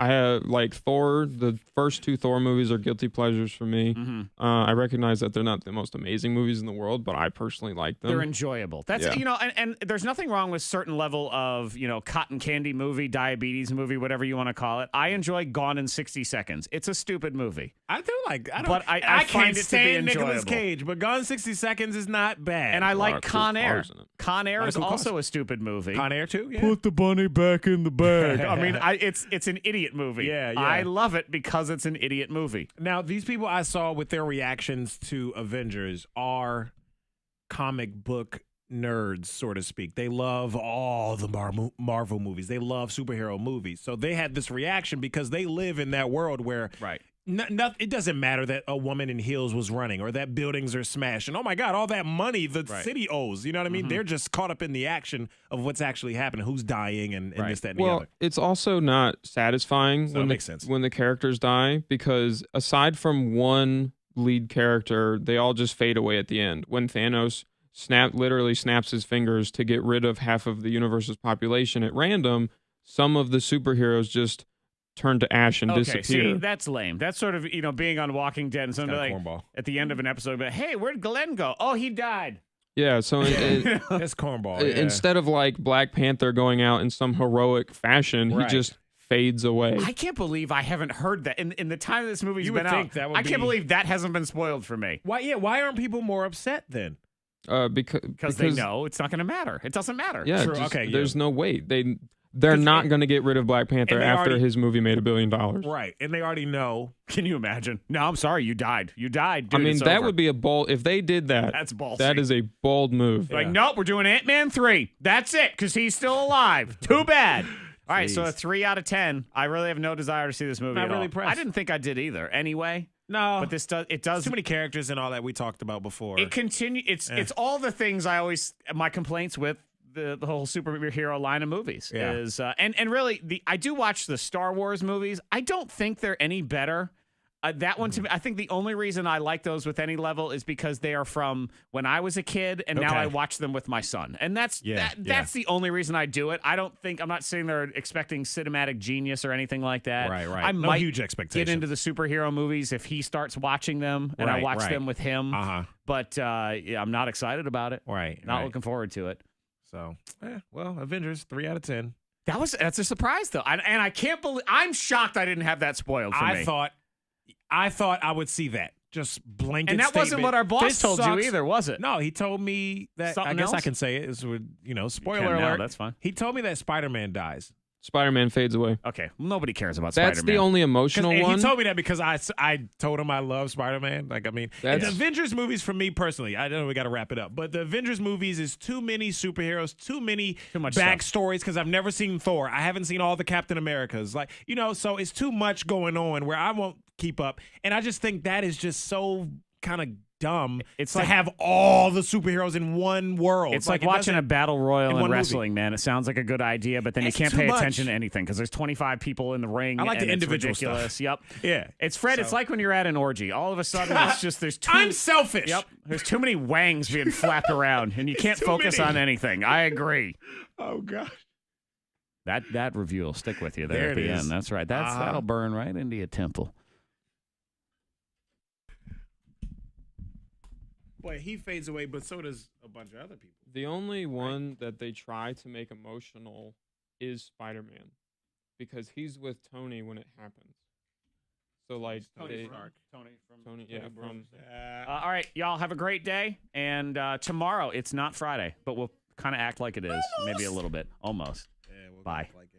I have like Thor. The first 2 Thor movies are guilty pleasures for me. Mm-hmm. I recognize that they're not the most amazing movies in the world, but I personally like them. They're enjoyable. That's and there's nothing wrong with certain level of cotton candy movie, diabetes movie, whatever you want to call it. I enjoy Gone in 60 Seconds. It's a stupid movie. I do like. I don't. But I can't find it stand to be Nicolas enjoyable. Cage, but Gone in 60 Seconds is not bad. And I like Con Air. Con Air is cool also cars. a stupid movie. Con Air too. Yeah. Put the bunny back in the bag. I mean, it's an idiot movie. Yeah. I love it because it's an idiot movie. Now, these people I saw with their reactions to Avengers are comic book nerds, so to speak. They love all the Marvel movies. They love superhero movies. So they had this reaction because they live in that world where it doesn't matter that a woman in heels was running or that buildings are smashed. And oh my God, all that money the city owes. You know what I mean? Mm-hmm. They're just caught up in the action of what's actually happening, who's dying and this, that, and the Well, other. it's also not satisfying So it makes sense. when the characters die, because aside from one lead character, they all just fade away at the end. When Thanos literally snaps his fingers to get rid of half of the universe's population at random, some of the superheroes just turn to ash and disappear. See, that's lame. That's sort of, being on Walking Dead and somebody like cornball. at the end of an episode, but hey, where'd Glenn go? Oh, he died. Yeah, so That's cornball. Yeah. instead of like Black Panther going out in some heroic fashion, he just fades away. I can't believe I haven't heard that in the time this movie's You been would think out. that would I can't be- believe that hasn't been spoiled for me. Why aren't people more upset then? Because they know it's not going to matter. It doesn't matter. Yeah, True. just, Okay, there's no weight. They're not going to get rid of Black Panther and they after already- his movie made $1 billion. Right. And they already know. Can you imagine? No, I'm sorry. You died. You died. Dude, I mean, it's that over. would be a bold. If they did that, That's ballsy. that is a bold move. Like, nope, we're doing Ant-Man 3. That's it, because he's still alive. Too bad. All right, so a 3 out of 10. I really have no desire to see this movie Not at really all. impressed. I didn't think I did either. Anyway, No. but this does. It does. Too many characters and all that we talked about before. It continue. It's all the things I always my complaints with the whole superhero line of movies is and really I do watch the Star Wars movies. I don't think they're any better. That one to me, I think the only reason I like those with any level is because they are from when I was a kid, and now I watch them with my son, and that's the only reason I do it. I'm not sitting there expecting cinematic genius or anything like that. Right. I No might huge expectations. get into the superhero movies if he starts watching them, and I watch them with him. But I'm not excited about it. Not looking forward to it. So, well, Avengers 3 out of 10. That's a surprise though, and I can't believe I'm shocked I didn't have that spoiled for me. I thought I would see that. Just blanket And that wasn't statement. what our boss This told you sucks. either, was it? No, he told me that. Something I guess I else? can say it. It's with, spoiler can now, alert. that's fine. He told me that Spider-Man dies. Spider-Man fades away. Okay, nobody cares about That's Spider-Man. the only emotional And one. he told me that because I told him I love Spider-Man. Like, I mean, That's- the Avengers movies for me personally, I know we got to wrap it up, but the Avengers movies is too many superheroes, too much backstories because I've never seen Thor. I haven't seen all the Captain Americas. Like, so it's too much going on where I won't keep up. And I just think that is just so kind of dumb. It's to like have all the superheroes in one world. It's like it watching doesn't- a battle royal in in one movie. wrestling, man. It sounds like a good idea, but then It's you can't too pay much. attention to anything because there's 25 people in the ring. I like and the it's individual ridiculous. stuff. Yep. Yeah. It's Fred. It's like when you're at an orgy. All of a sudden, it's just there's too. I'm selfish. Yep. There's too many wangs being flapped around, and you can't too focus many. on anything. I agree. Oh gosh. That review will stick with you there, There at it the is. end. That's right. That'll burn right into your temple. Boy, he fades away, but so does a bunch of other people. The only one that they try to make emotional is Spider-Man, because he's with Tony when it happens. So like Tony Tony, yeah, from all right, y'all have a great day. And tomorrow, it's not Friday, but we'll kind of act like it is. Maybe a little bit. Almost. Yeah, we'll Bye. like it.